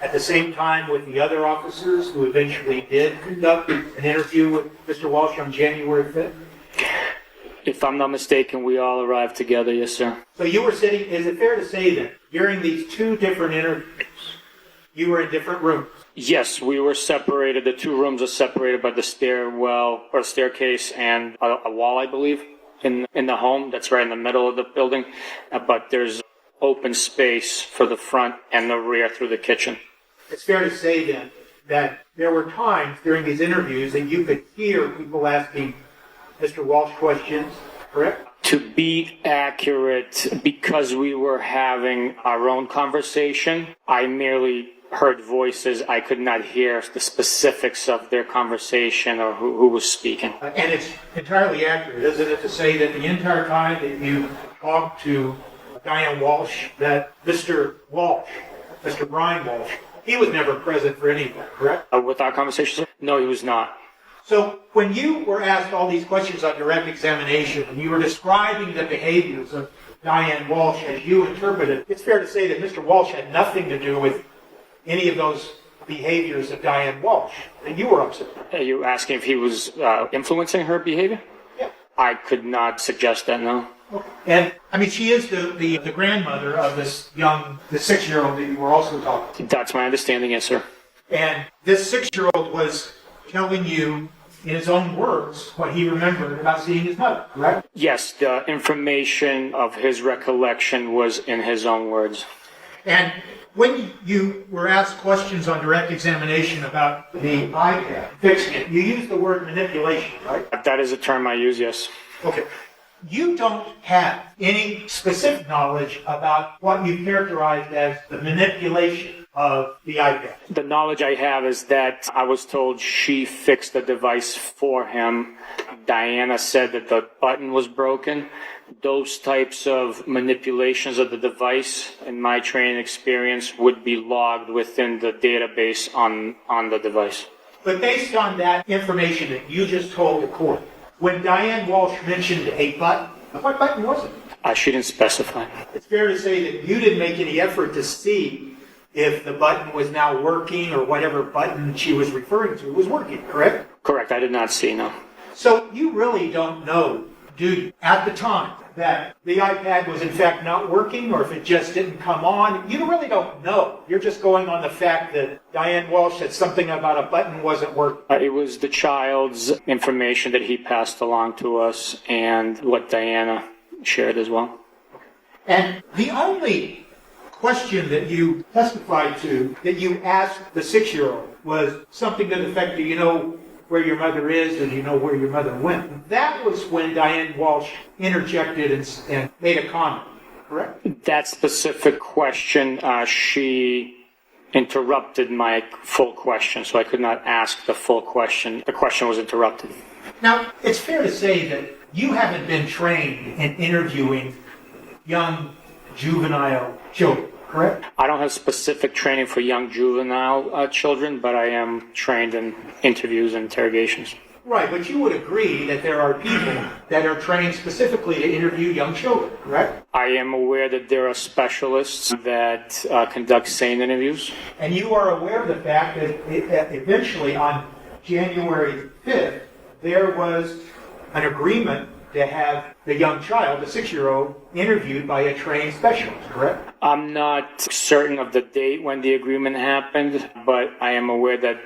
H: at the same time with the other officers who eventually did conduct an interview with Mr. Walsh on January 5th?
B: If I'm not mistaken, we all arrived together, yes, sir.
H: So you were sitting, is it fair to say that during these two different interviews, you were in different rooms?
B: Yes, we were separated. The two rooms are separated by the stairwell or staircase and a wall, I believe, in the home. That's right in the middle of the building. But there's open space for the front and the rear through the kitchen.
H: It's fair to say then that there were times during these interviews that you could hear people asking Mr. Walsh questions, correct?
B: To be accurate, because we were having our own conversation, I merely heard voices. I could not hear the specifics of their conversation or who was speaking.
H: And it's entirely accurate, isn't it, to say that the entire time that you talked to Diane Walsh, that Mr. Walsh, Mr. Brian Walsh, he was never present for any of that, correct?
B: With our conversation? No, he was not.
H: So when you were asked all these questions on direct examination, and you were describing the behaviors of Diane Walsh as you interpreted, it's fair to say that Mr. Walsh had nothing to do with any of those behaviors of Diane Walsh that you were upset with.
B: Are you asking if he was influencing her behavior?
H: Yeah.
B: I could not suggest that, no.
H: Okay. And, I mean, she is the grandmother of this the 6-year-old that you were also talking to.
B: That's my understanding, yes, sir.
H: And this 6-year-old was telling you, in his own words, what he remembered about seeing his mother, correct?
B: Yes, the information of his recollection was in his own words.
H: And when you were asked questions on direct examination about the iPad, fixing it, you used the word manipulation, right?
B: That is a term I use, yes.
H: Okay. You don't have any specific knowledge about what you characterized as the manipulation of the iPad.
B: The knowledge I have is that I was told she fixed the device for him. Diana said that the button was broken. Those types of manipulations of the device, in my training experience, would be logged within the database on the device.
H: But based on that information that you just told the court, when Diane Walsh mentioned a button, what button was it?
B: She didn't specify.
H: It's fair to say that you didn't make any effort to see if the button was now working or whatever button she was referring to was working, correct?
B: Correct, I did not see, no.
H: So you really don't know, do you, at the time, that the iPad was in fact not working or if it just didn't come on? You really don't know. You're just going on the fact that Diane Walsh said something about a button wasn't working.
B: It was the child's information that he passed along to us and what Diana shared as well.
H: And the only question that you testified to, that you asked the 6-year-old, was something to the effect, do you know where your mother is, or do you know where your mother went? That was when Diane Walsh interjected and made a comment, correct?
B: That specific question, she interrupted my full question, so I could not ask the full question. The question was interrupted.
H: Now, it's fair to say that you haven't been trained in interviewing young juvenile children, correct?
B: I don't have specific training for young juvenile children, but I am trained in interviews and interrogations.
H: Right, but you would agree that there are people that are trained specifically to interview young children, correct?
B: I am aware that there are specialists that conduct SANE interviews.
H: And you are aware of the fact that eventually on January 5th, there was an agreement to have the young child, the 6-year-old, interviewed by a trained specialist, correct?
B: I'm not certain of the date when the agreement happened, but I am aware that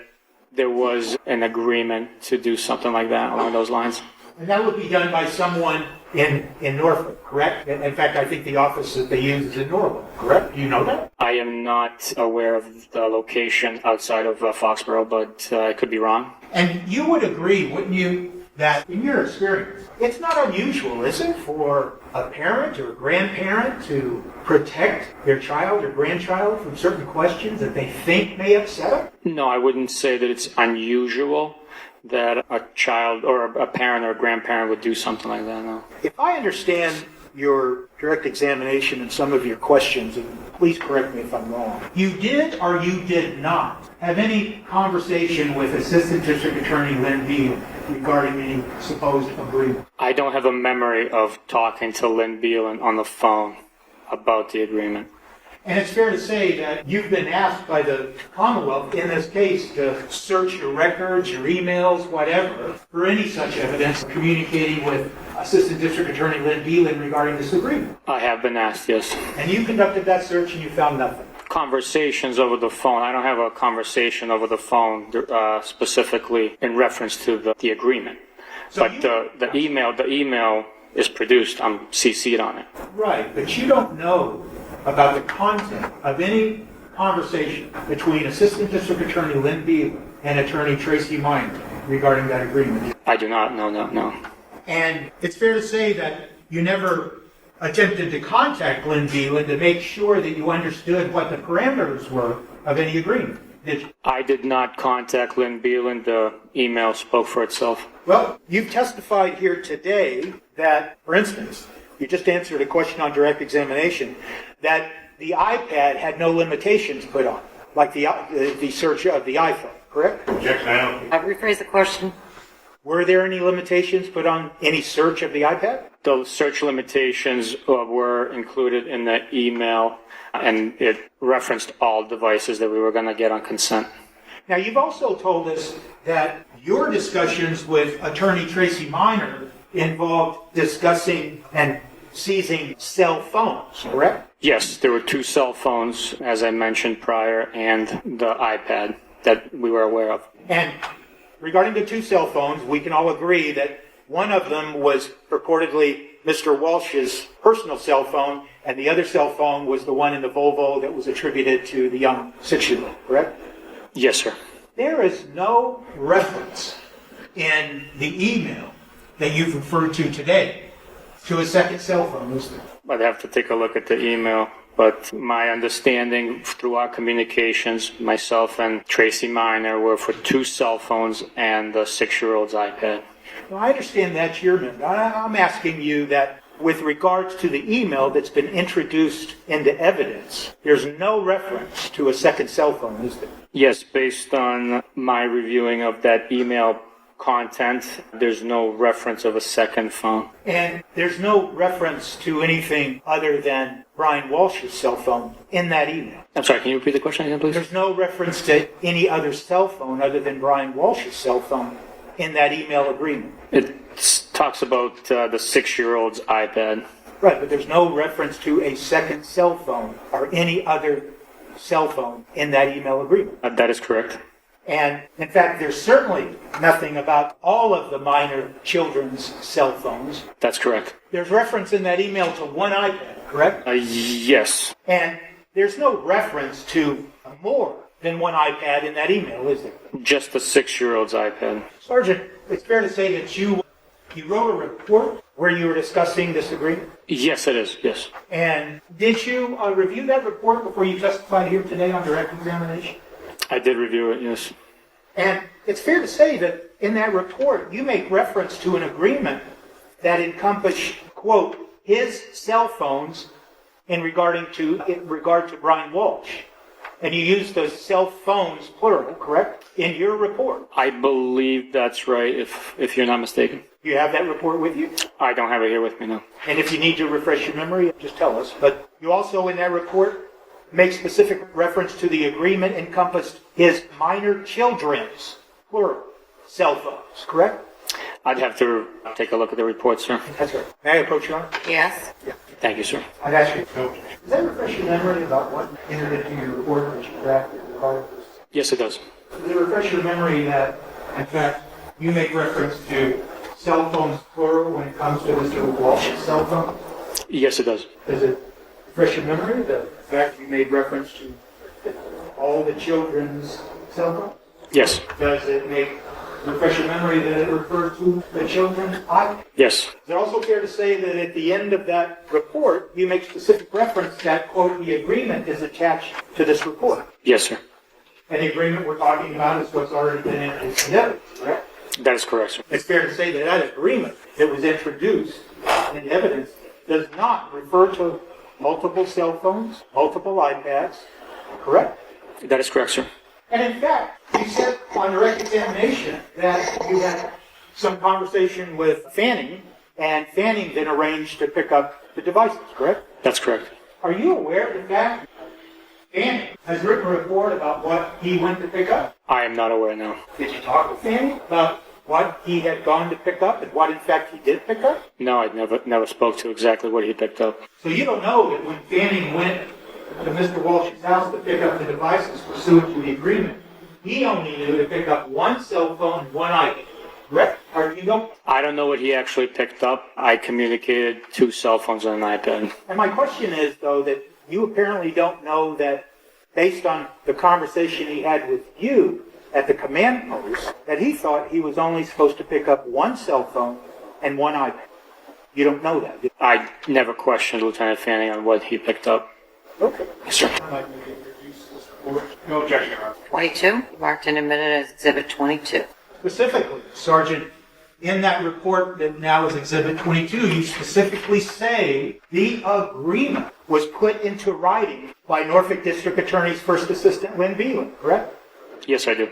B: there was an agreement to do something like that along those lines.
H: And that would be done by someone in Norfolk, correct? In fact, I think the office that they use is in Norfolk, correct? Do you know that?
B: I am not aware of the location outside of Foxborough, but I could be wrong.
H: And you would agree, wouldn't you, that, in your experience, it's not unusual, is it, for a parent or a grandparent to protect their child or grandchild from certain questions that they think may upset them?
B: No, I wouldn't say that it's unusual that a child or a parent or a grandparent would do something like that, no.
H: If I understand your direct examination and some of your questions, and please correct me if I'm wrong, you did or you did not have any conversation with Assistant District Attorney Lynn Beal regarding any supposed agreement?
B: I don't have a memory of talking to Lynn Beal on the phone about the agreement.
H: And it's fair to say that you've been asked by the Commonwealth in this case to search your records, your emails, whatever, for any such evidence communicating with Assistant District Attorney Lynn Beal regarding this agreement.
B: I have been asked, yes.
H: And you conducted that search and you found nothing.
B: Conversations over the phone. I don't have a conversation over the phone specifically in reference to the agreement.
H: So
B: but the email is produced. I'm CC'd on it.
H: Right, but you don't know about the content of any conversation between Assistant District Attorney Lynn Beal and Attorney Tracy Minor regarding that agreement.
B: I do not know, no.
H: And it's fair to say that you never attempted to contact Lynn Beal to make sure that you understood what the parameters were of any agreement, did you?
B: I did not contact Lynn Beal. The email spoke for itself.
H: Well, you've testified here today that, for instance, you just answered a question on direct examination, that the iPad had no limitations put on, like the search of the iPhone, correct?
G: Objection, I don't.
F: I rephrase the question.
H: Were there any limitations put on any search of the iPad?
B: The search limitations were included in the email, and it referenced all devices that we were going to get on consent.
H: Now, you've also told us that your discussions with Attorney Tracy Minor involved discussing and seizing cell phones, correct?
B: Yes, there were 2 cell phones, as I mentioned prior, and the iPad that we were aware of.
H: And regarding the 2 cell phones, we can all agree that one of them was purportedly Mr. Walsh's personal cell phone, and the other cell phone was the one in the Volvo that was attributed to the young 6-year-old, correct?
B: Yes, sir.
H: There is no reference in the email that you've referred to today to a second cell phone, is there?
B: I'd have to take a look at the email, but my understanding through our communications, myself and Tracy Minor, were for 2 cell phones and the 6-year-old's iPad.
H: Well, I understand that's your amendment. I'm asking you that with regards to the email that's been introduced into evidence, there's no reference to a second cell phone, is there?
B: Yes, based on my reviewing of that email content, there's no reference of a second phone.
H: And there's no reference to anything other than Brian Walsh's cell phone in that email.
B: I'm sorry, can you repeat the question again, please?
H: There's no reference to any other cell phone other than Brian Walsh's cell phone in that email agreement.
B: It talks about the 6-year-old's iPad.
H: Right, but there's no reference to a second cell phone or any other cell phone in that email agreement.
B: That is correct.
H: And in fact, there's certainly nothing about all of the minor children's cell phones.
B: That's correct.
H: There's reference in that email to one iPad, correct?
B: Yes.
H: And there's no reference to more than one iPad in that email, is there?
B: Just the 6-year-old's iPad.
H: Sergeant, it's fair to say that you wrote a report where you were discussing this agreement?
B: Yes, it is, yes.
H: And did you review that report before you testified here today on direct examination?
B: I did review it, yes.
H: And it's fair to say that in that report, you make reference to an agreement that encompassed, quote, his cell phones in regard to Brian Walshe. And you use those cell phones, plural, correct, in your report.
B: I believe that's right, if you're not mistaken.
H: You have that report with you?
B: I don't have it here with me, no.
H: And if you need to refresh your memory, just tell us. But you also, in that report, make specific reference to the agreement encompassed his minor children's, plural, cell phones, correct?
B: I'd have to take a look at the report, sir.
H: That's right. May I approach you, Honor?
F: Yes.
H: Yeah.
B: Thank you, sir.
H: I'd ask you, does that refresh your memory about what entered into your report that you drafted prior to this?
B: Yes, it does.
H: Does it refresh your memory that, in fact, you make reference to cell phones, plural, when it comes to Mr. Walsh's cell phone?
B: Yes, it does.
H: Does it refresh your memory the fact you made reference to all the children's cell phones?
B: Yes.
H: Does it make refresh your memory, that it referred to the children?
B: Yes.
H: Is it also fair to say that at the end of that report, you make specific reference that, quote, the agreement is attached to this report?
B: Yes, sir.
H: And the agreement we're talking about is what's already been introduced in evidence, correct?
B: That is correct, sir.
H: It's fair to say that that agreement that was introduced in evidence does not refer to multiple cell phones, multiple iPads, correct?
B: That is correct, sir.
H: And in fact, you said on direct examination that you had some conversation with Fanning, and Fanning then arranged to pick up the devices, correct?
B: That's correct.
H: Are you aware of the fact Fanning has written a report about what he went to pick up?
B: I am not aware now.
H: Did you talk with Fanning about what he had gone to pick up and what in fact he did pick up?
B: No, I never spoke to exactly what he picked up.
H: So you don't know that when Fanning went to Mr. Walshe's house to pick up the devices pursuant to the agreement, he only knew to pick up one cell phone and one iPad, correct? Or you don't?
B: I don't know what he actually picked up. I communicated 2 cell phones and an iPad.
H: And my question is, though, that you apparently don't know that based on the conversation he had with you at the command post, that he thought he was only supposed to pick up one cell phone and one iPad. You don't know that, do you?
B: I never questioned Lieutenant Fanning on what he picked up.
H: Okay.
B: Yes, sir.
G: No objection, Your Honor.
F: 22, marked and admitted as Exhibit 22.
H: Specifically, Sergeant, in that report that now is Exhibit 22, you specifically say the agreement was put into writing by Norfolk District Attorney's First Assistant Lynn Beelan, correct?
B: Yes, I do.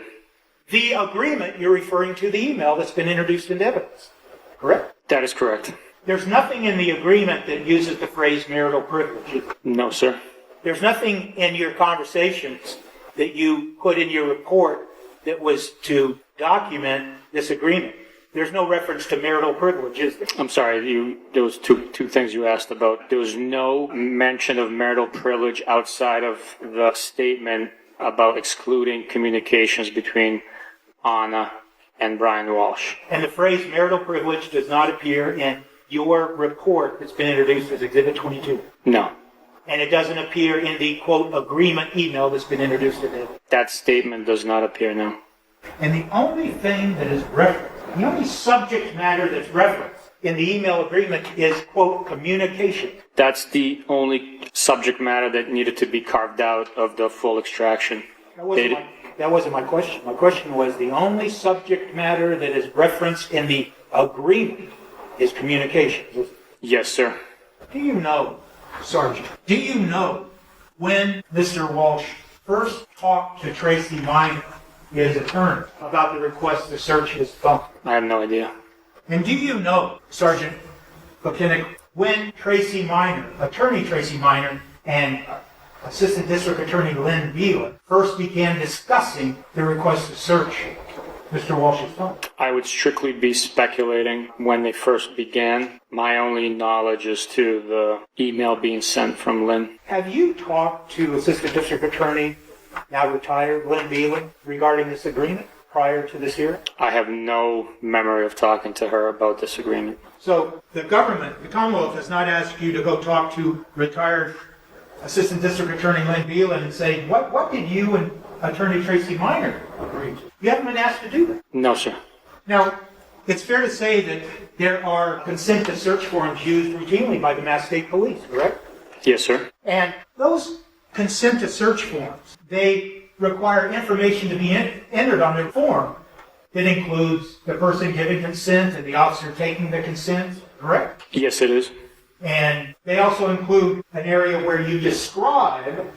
H: The agreement, you're referring to the email that's been introduced into evidence, correct?
B: That is correct.
H: There's nothing in the agreement that uses the phrase marital privilege.
B: No, sir.
H: There's nothing in your conversations that you put in your report that was to document this agreement. There's no reference to marital privilege, is there?
B: I'm sorry, there was two things you asked about. There was no mention of marital privilege outside of the statement about excluding communications between Ana and Brian Walshe.
H: And the phrase marital privilege does not appear in your report that's been introduced as Exhibit 22.
B: No.
H: And it doesn't appear in the, quote, agreement email that's been introduced today.
B: That statement does not appear now.
H: And the only thing that is referenced, the only subject matter that's referenced in the email agreement is, quote, communication.
B: That's the only subject matter that needed to be carved out of the full extraction.
H: That wasn't my question. My question was the only subject matter that is referenced in the agreement is communication.
B: Yes, sir.
H: Do you know, Sergeant, do you know when Mr. Walshe first talked to Tracy Minor, his attorney, about the request to search his phone?
B: I have no idea.
H: And do you know, Sergeant Bukhenik, when Tracy Minor, Attorney Tracy Minor, and Assistant District Attorney Lynn Beelan first began discussing the request to search Mr. Walshe's phone?
B: I would strictly be speculating when they first began. My only knowledge is to the email being sent from Lynn.
H: Have you talked to Assistant District Attorney, now retired, Lynn Beelan, regarding this agreement prior to this hearing?
B: I have no memory of talking to her about this agreement.
H: So the government, the Commonwealth, has not asked you to go talk to retired Assistant District Attorney Lynn Beelan and say, what did you and Attorney Tracy Minor agree to? You haven't been asked to do that.
B: No, sir.
H: Now, it's fair to say that there are consent to search forms used routinely by the Mass State Police, correct?
B: Yes, sir.
H: And those consent to search forms, they require information to be entered on their form that includes the person giving consent and the officer taking the consent, correct?
B: Yes, it is.
H: And they also include an area where you describe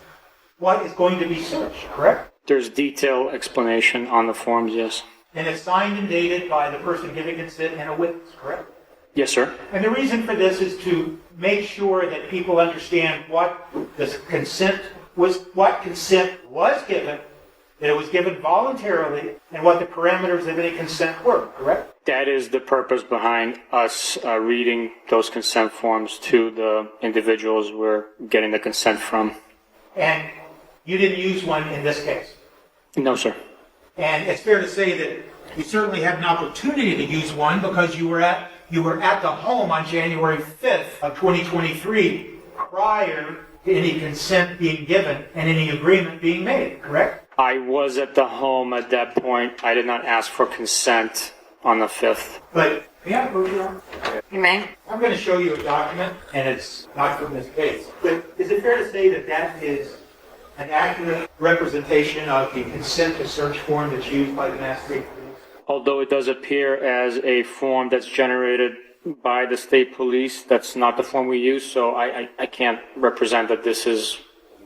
H: what is going to be searched, correct?
B: There's detailed explanation on the forms, yes.
H: And it's signed and dated by the person giving consent and a witness, correct?
B: Yes, sir.
H: And the reason for this is to make sure that people understand what consent was given, that it was given voluntarily, and what the parameters of any consent were, correct?
B: That is the purpose behind us reading those consent forms to the individuals we're getting the consent from.
H: And you didn't use one in this case?
B: No, sir.
H: And it's fair to say that you certainly had an opportunity to use one because you were at the home on January 5th of 2023 prior to any consent being given and any agreement being made, correct?
B: I was at the home at that point. I did not ask for consent on the 5th.
H: But, yeah, I'm
F: You may.
H: going to show you a document, and it's not from this case. But is it fair to say that that is an accurate representation of the consent to search form that's used by the Mass State Police?
B: Although it does appear as a form that's generated by the state police, that's not the form we use, so I can't represent that this is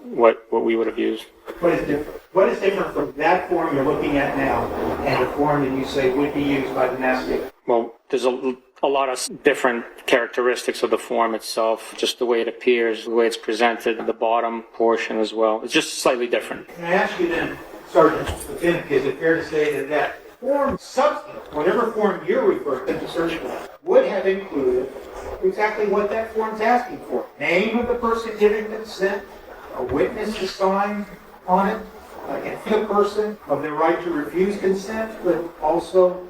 B: what we would have used.
H: What is different? What is different from that form you're looking at now and the form that you say would be used by the Mass State?
B: Well, there's a lot of different characteristics of the form itself, just the way it appears, the way it's presented, the bottom portion as well. It's just slightly different.
H: Can I ask you then, Sergeant Bukhenik, is it fair to say that that form substance, whatever form you're referring to search for, would have included exactly what that form's asking for? Name of the person giving consent, a witness to sign on it, the person of the right to refuse consent, but also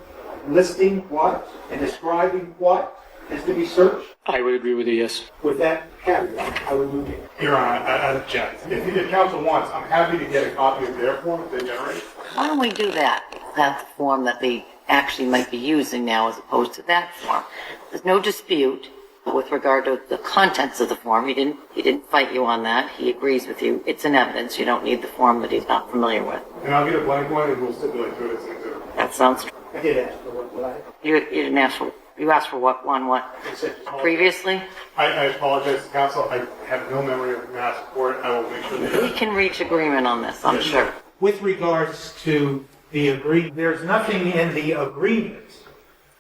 H: listing what and describing what is to be searched?
B: I would agree with you, yes.
H: With that caveat, I would move it.
G: Your Honor, I object. If counsel wants, I'm happy to get a copy of their form that they generate.
F: Why don't we do that? That's the form that they actually might be using now as opposed to that form. There's no dispute with regard to the contents of the form. He didn't fight you on that. He agrees with you. It's in evidence. You don't need the form that he's not familiar with.
G: And I'll get a blank one and we'll stipulate to it as an exhibit.
F: That sounds true.
H: I did ask for what I...
F: You didn't ask for, you asked for what previously?
G: I apologize to counsel. I have no memory of mass report. I will make sure that...
F: We can reach agreement on this, I'm sure.
H: With regards to the agreement, there's nothing in the agreement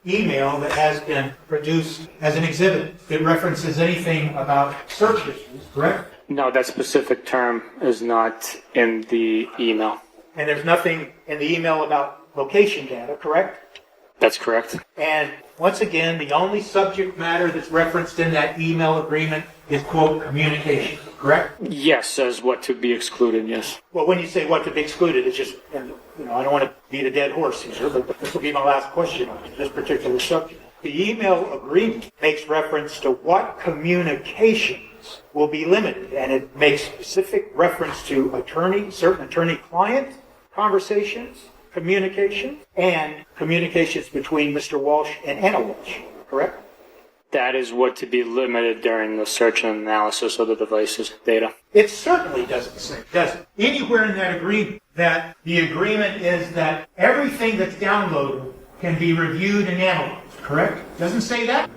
H: email that has been produced as an exhibit that references anything about search histories, correct?
B: No, that specific term is not in the email.
H: And there's nothing in the email about location data, correct?
B: That's correct.
H: And once again, the only subject matter that's referenced in that email agreement is, quote, communication, correct?
B: Yes, as what to be excluded, yes.
H: Well, when you say what to be excluded, it's just, and, I don't want to beat a dead horse here, but this will be my last question on this particular subject. The email agreement makes reference to what communications will be limited, and it makes specific reference to certain attorney-client conversations, communication, and communications between Mr. Walshe and Ana Walshe, correct?
B: That is what to be limited during the search and analysis of the device's data.
H: It certainly doesn't say, does it? Anywhere in that agreement that the agreement is that everything that's downloaded can be reviewed and analyzed, correct? Doesn't say that?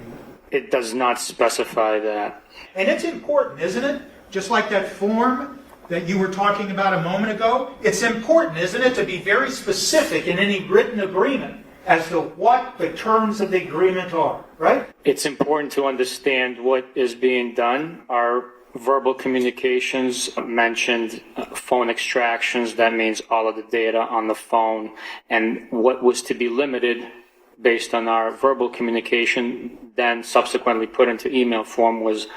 B: It does not specify that.
H: And it's important, isn't it? Just like that form that you were talking about a moment ago, it's important, isn't it, to be very specific in any written agreement as to what the terms of the agreement are, right?
B: It's important to understand what is being done. Our verbal communications mentioned phone extractions. That means all of the data on the phone. And what was to be limited based on our verbal communication, then subsequently put into email form, was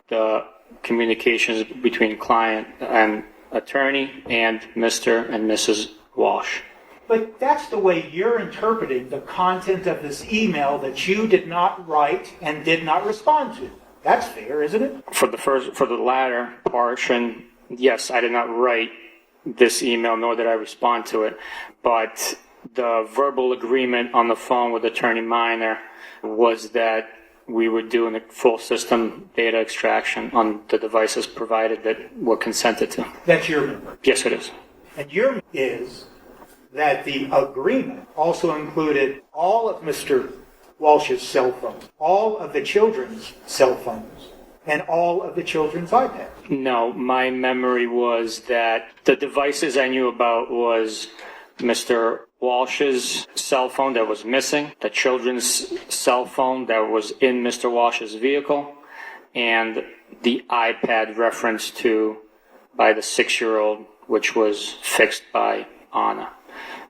B: the communications between client and attorney and Mr. and Mrs. Walshe.
H: But that's the way you're interpreting the content of this email that you did not write and did not respond to. That's fair, isn't it?
B: For the latter portion, yes, I did not write this email, nor did I respond to it. But the verbal agreement on the phone with Attorney Minor was that we were doing a full system data extraction on the devices provided that were consented to.
H: That's your memory.
B: Yes, it is.
H: And your is that the agreement also included all of Mr. Walsh's cell phones, all of the children's cell phones, and all of the children's iPads.
B: No, my memory was that the devices I knew about was Mr. Walsh's cell phone that was missing, the children's cell phone that was in Mr. Walsh's vehicle, and the iPad referenced to by the 6-year-old, which was fixed by Ana.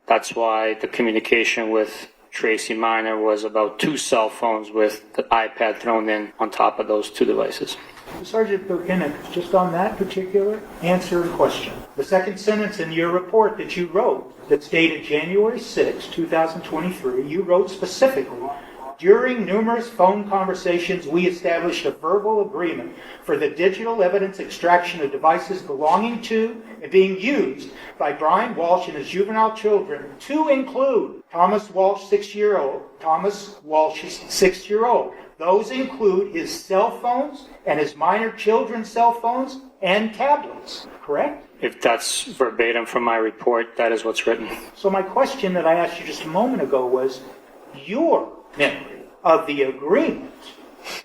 B: That's why the communication with Tracy Minor was about 2 cell phones with the iPad thrown in on top of those 2 devices.
H: Sergeant Bukhenik, just on that particular answer and question, the second sentence in your report that you wrote that's dated January 6, 2023, you wrote specifically During numerous phone conversations, we established a verbal agreement for the digital evidence extraction of devices belonging to and being used by Brian Walshe and his juvenile children to include Thomas Walshe, 6-year-old. Those include his cell phones and his minor children's cell phones and tablets, correct?
B: If that's verbatim from my report, that is what's written.
H: So my question that I asked you just a moment ago was, your memory of the agreement,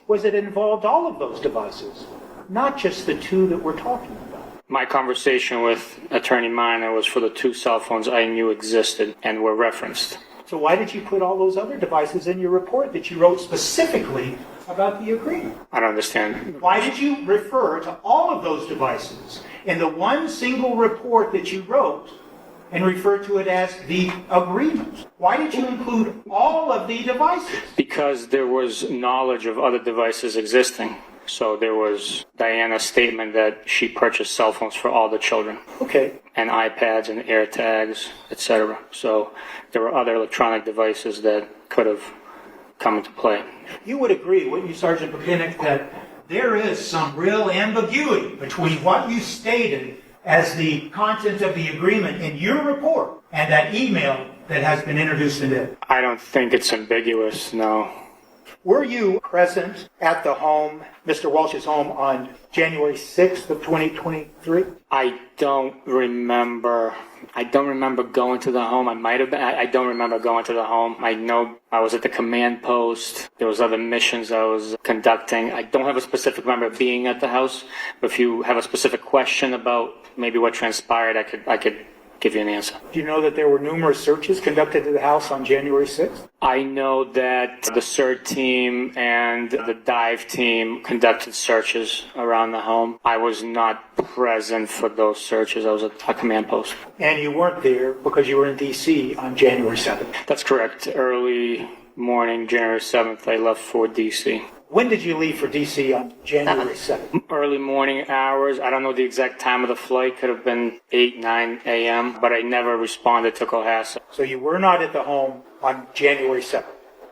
H: was it involved all of those devices, not just the two that we're talking about?
B: My conversation with Attorney Minor was for the 2 cell phones I knew existed and were referenced.
H: So why did you put all those other devices in your report that you wrote specifically about the agreement?
B: I don't understand.
H: Why did you refer to all of those devices in the one single report that you wrote and refer to it as the agreement? Why did you include all of the devices?
B: Because there was knowledge of other devices existing. So there was Diana's statement that she purchased cell phones for all the children.
H: Okay.
B: And iPads and AirTags, etc. So there were other electronic devices that could have come into play.
H: You would agree, wouldn't you, Sergeant Bukhenik, that there is some real ambiguity between what you stated as the content of the agreement in your report and that email that has been introduced in it?
B: I don't think it's ambiguous, no.
H: Were you present at the home, Mr. Walsh's home, on January 6th of 2023?
B: I don't remember going to the home. I might have been. I don't remember going to the home. I know I was at the command post. There was other missions I was conducting. I don't have a specific memory of being at the house. But if you have a specific question about maybe what transpired, I could give you an answer.
H: Do you know that there were numerous searches conducted at the house on January 6th?
B: I know that the CERT team and the dive team conducted searches around the home. I was not present for those searches. I was at a command post.
H: And you weren't there because you were in D.C. on January 7th?
B: That's correct. Early morning, January 7th, I left for D.C.
H: When did you leave for D.C. on January 7th?
B: Early morning hours. I don't know the exact time of the flight. Could have been 8, 9 a.m., but I never responded to Cohasset.
H: So you were not at the home on January 7th?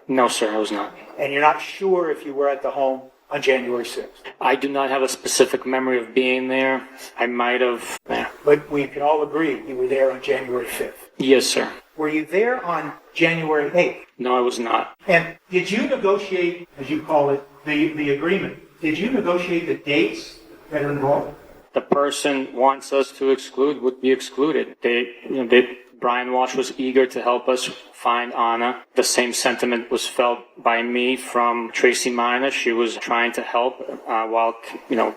B: No, sir, I was not.
H: And you're not sure if you were at the home on January 6th?
B: I do not have a specific memory of being there. I might have. Yeah.
H: But we can all agree you were there on January 5th?
B: Yes, sir.
H: Were you there on January 8th?
B: No, I was not.
H: And did you negotiate, as you call it, the agreement? Did you negotiate the dates that are involved?
B: The person wants us to exclude would be excluded. Brian Walshe was eager to help us find Ana. The same sentiment was felt by me from Tracy Minor. She was trying to help while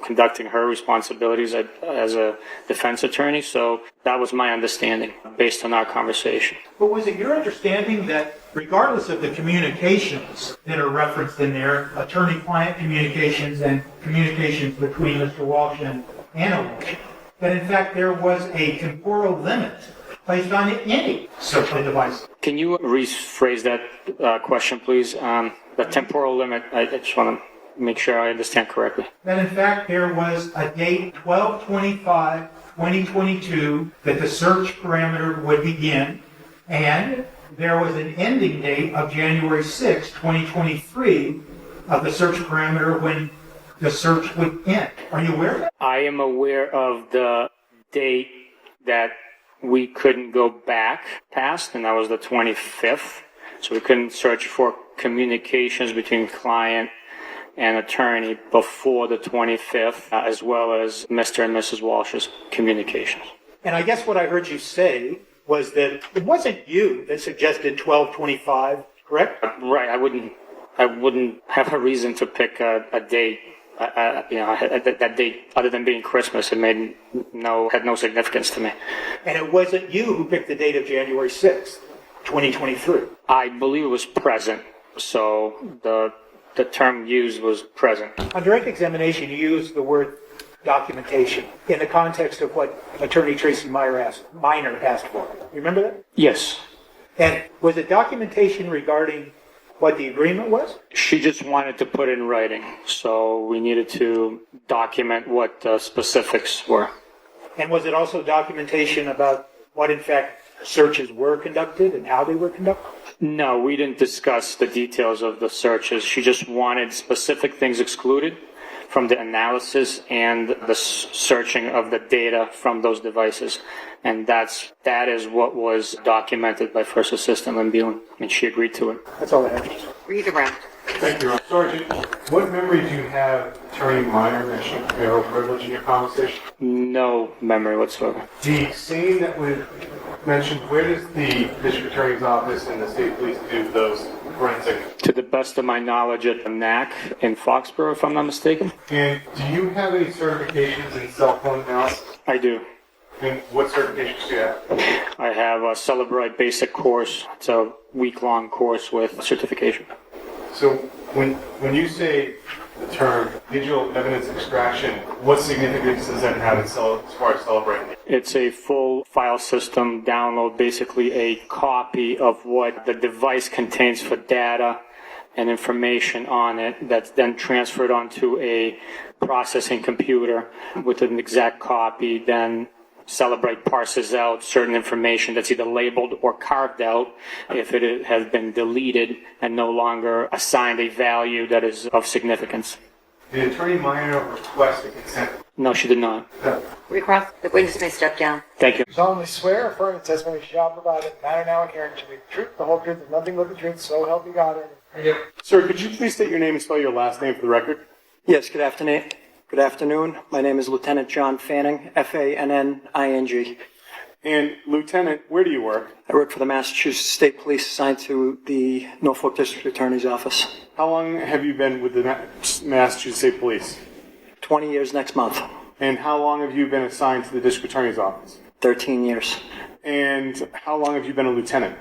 B: conducting her responsibilities as a defense attorney. So that was my understanding based on our conversation.
H: But was it your understanding that regardless of the communications that are referenced in there, attorney-client communications and communications between Mr. Walshe and Ana Walshe, that in fact there was a temporal limit placed on any search device?
B: Can you rephrase that question, please? The temporal limit, I just want to make sure I understand correctly.
H: That in fact there was a date, 12/25/2022, that the search parameter would begin, and there was an ending date of January 6, 2023, of the search parameter when the search would end. Are you aware of that?
B: I am aware of the date that we couldn't go back past, and that was the 25th. So we couldn't search for communications between client and attorney before the 25th, as well as Mr. and Mrs. Walsh's communications.
H: And I guess what I heard you say was that it wasn't you that suggested 12/25, correct?
B: Right. I wouldn't have a reason to pick a date. That date, other than being Christmas, had no significance to me.
H: And it wasn't you who picked the date of January 6th, 2023.
B: I believe it was present. So the term used was present.
H: On direct examination, you used the word documentation in the context of what Attorney Tracy Minor asked for. You remember that?
B: Yes.
H: And was it documentation regarding what the agreement was?
B: She just wanted to put it in writing, so we needed to document what the specifics were.
H: And was it also documentation about what, in fact, searches were conducted and how they were conducted?
B: No, we didn't discuss the details of the searches. She just wanted specific things excluded from the analysis and the searching of the data from those devices. And that is what was documented by First Assistant Lynn Beelan, and she agreed to it.
I: That's all I have.
F: Read around.
G: Thank you, Sergeant. What memory do you have Attorney Minor mentioning marital privilege in your conversation?
B: No memory whatsoever.
G: The scene that was mentioned, where does the District Attorney's Office and the State Police do those forensic?
B: To the best of my knowledge, at the NAC in Foxborough, if I'm not mistaken.
G: And do you have any certifications in cell phone analysis?
B: I do.
G: And what certifications do you have?
B: I have a Celebrite basic course. It's a week-long course with certification.
G: So when you say the term digital evidence extraction, what significance does that have as far as celebrating?
B: It's a full file system download, basically a copy of what the device contains for data and information on it that's then transferred onto a processing computer with an exact copy. Then Celebrate parses out certain information that's either labeled or carved out if it has been deleted and no longer assigned a value that is of significance.
G: Did Attorney Minor request a consent?
B: No, she did not.
F: Recross. The witness may step down.
B: Thank you.
I: Solemnly swear or affirm the testimony shall provide in the matter now and hearing shall be the truth, the whole truth, and nothing but the truth, so help you God.
D: Sir, could you please state your name and spell your last name for the record?
A: Yes, good afternoon. Good afternoon. My name is Lieutenant John Fanning, Fanning.
D: And Lieutenant, where do you work?
A: I work for the Massachusetts State Police assigned to the Norfolk District Attorney's Office.
D: How long have you been with the Massachusetts State Police?
A: 20 years next month.
D: And how long have you been assigned to the District Attorney's Office?
A: 13 years.
D: And how long have you been a lieutenant?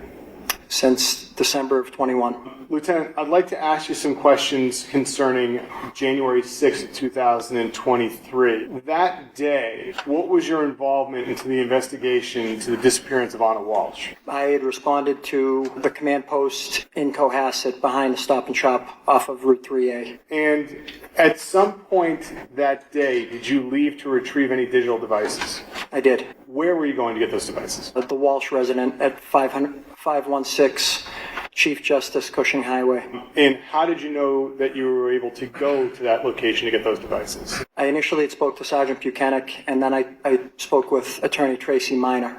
A: Since December of 21.
D: Lieutenant, I'd like to ask you some questions concerning January 6th, 2023. That day, what was your involvement into the investigation into the disappearance of Ana Walshe?
A: I had responded to the command post in Cohasset behind the Stop and Shop off of Route 3A.
D: And at some point that day, did you leave to retrieve any digital devices?
A: I did.
D: Where were you going to get those devices?
A: At the Walsh resident at 516 Chief Justice Cushing Highway.
D: And how did you know that you were able to go to that location to get those devices?
A: I initially had spoke to Sergeant Bukhenik, and then I spoke with Attorney Tracy Minor.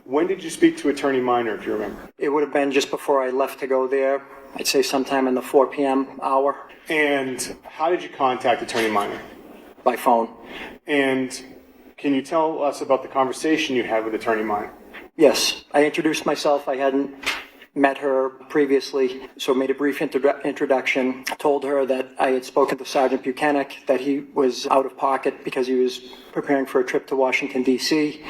D: When did you speak to Attorney Minor, if you remember?
A: It would have been just before I left to go there. I'd say sometime in the 4 p.m. hour.
D: And how did you contact Attorney Minor?
A: By phone.
D: And can you tell us about the conversation you had with Attorney Minor?
A: Yes. I introduced myself. I hadn't met her previously, so made a brief introduction. Told her that I had spoken to Sergeant Bukhenik, that he was out of pocket because he was preparing for a trip to Washington, D.C.,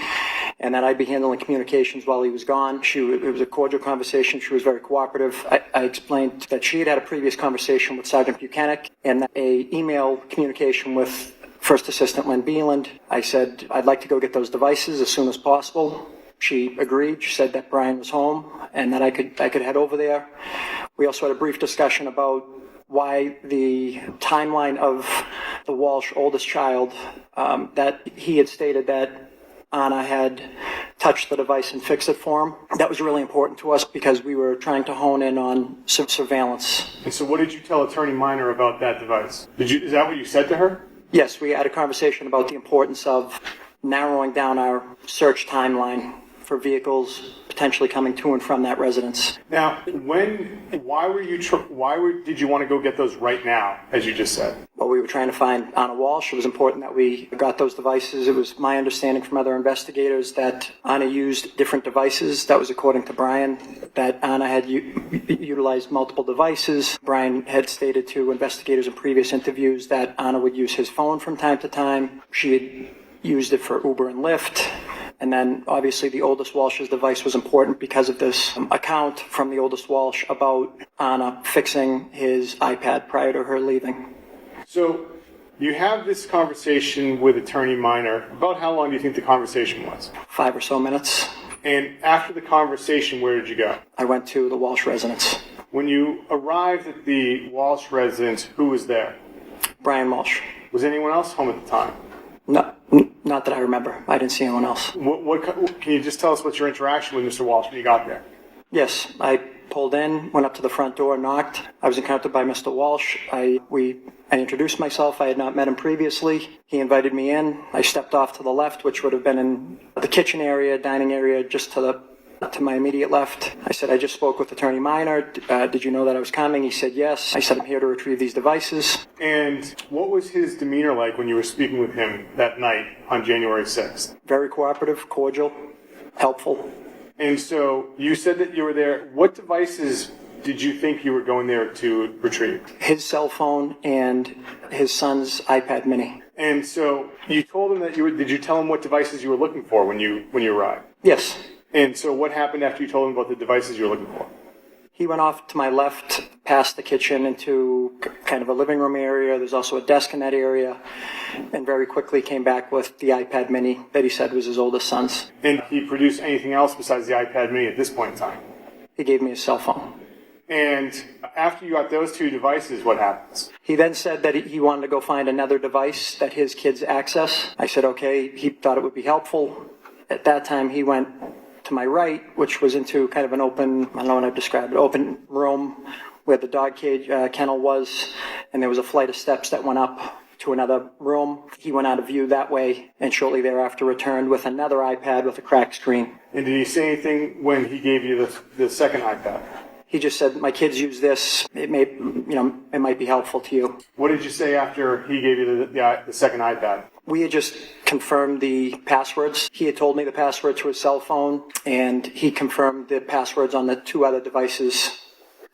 A: and that I'd be handling communications while he was gone. It was a cordial conversation. She was very cooperative. I explained that she had had a previous conversation with Sergeant Bukhenik and a email communication with First Assistant Lynn Beeland. I said, I'd like to go get those devices as soon as possible. She agreed. She said that Brian was home and that I could head over there. We also had a brief discussion about why the timeline of the Walsh oldest child, that he had stated that Ana had touched the device and fixed it for him. That was really important to us because we were trying to hone in on surveillance.
D: And so what did you tell Attorney Minor about that device? Is that what you said to her?
A: Yes, we had a conversation about the importance of narrowing down our search timeline for vehicles potentially coming to and from that residence.
D: Now, why did you want to go get those right now, as you just said?
A: Well, we were trying to find Ana Walshe. It was important that we got those devices. It was my understanding from other investigators that Ana used different devices. That was according to Brian, that Ana had utilized multiple devices. Brian had stated to investigators in previous interviews that Ana would use his phone from time to time. She had used it for Uber and Lyft. And then, obviously, the oldest Walsh's device was important because of this account from the oldest Walsh about Ana fixing his iPad prior to her leaving.
D: So, you have this conversation with Attorney Minor. About how long do you think the conversation was?
A: 5 or so minutes.
D: And after the conversation, where did you go?
A: I went to the Walsh residence.
D: When you arrived at the Walsh residence, who was there?
A: Brian Walsh.
D: Was anyone else home at the time?
A: No, not that I remember. I didn't see anyone else.
D: Can you just tell us what's your interaction with Mr. Walsh when you got there?
A: Yes, I pulled in, went up to the front door, knocked. I was encountered by Mr. Walshe. I introduced myself. I had not met him previously. He invited me in. I stepped off to the left, which would have been in the kitchen area, dining area, just to my immediate left. I said, I just spoke with Attorney Minor. Did you know that I was coming? He said, yes. I said, I'm here to retrieve these devices.
D: And what was his demeanor like when you were speaking with him that night on January 6th?
A: Very cooperative, cordial, helpful.
D: And so you said that you were there. What devices did you think you were going there to retrieve?
A: His cell phone and his son's iPad mini.
D: And so you told him that did you tell him what devices you were looking for when you arrived?
A: Yes.
D: And so what happened after you told him about the devices you were looking for?
A: He went off to my left, past the kitchen, into kind of a living room area. There's also a desk in that area, and very quickly came back with the iPad mini that he said was his oldest son's.
D: And he produced anything else besides the iPad mini at this point in time?
A: He gave me his cell phone.
D: And after you got those two devices, what happens?
A: He then said that he wanted to go find another device that his kids access. I said, okay. He thought it would be helpful. At that time, he went to my right, which was into kind of an open, I don't know what I've described, open room where the dog cage kennel was, and there was a flight of steps that went up to another room. He went out of view that way, and shortly thereafter returned with another iPad with a cracked screen.
D: And did he say anything when he gave you the second iPad?
A: He just said, my kids use this. It might be helpful to you.
D: What did you say after he gave you the second iPad?
A: We had just confirmed the passwords. He had told me the password to his cell phone, and he confirmed the passwords on the two other devices,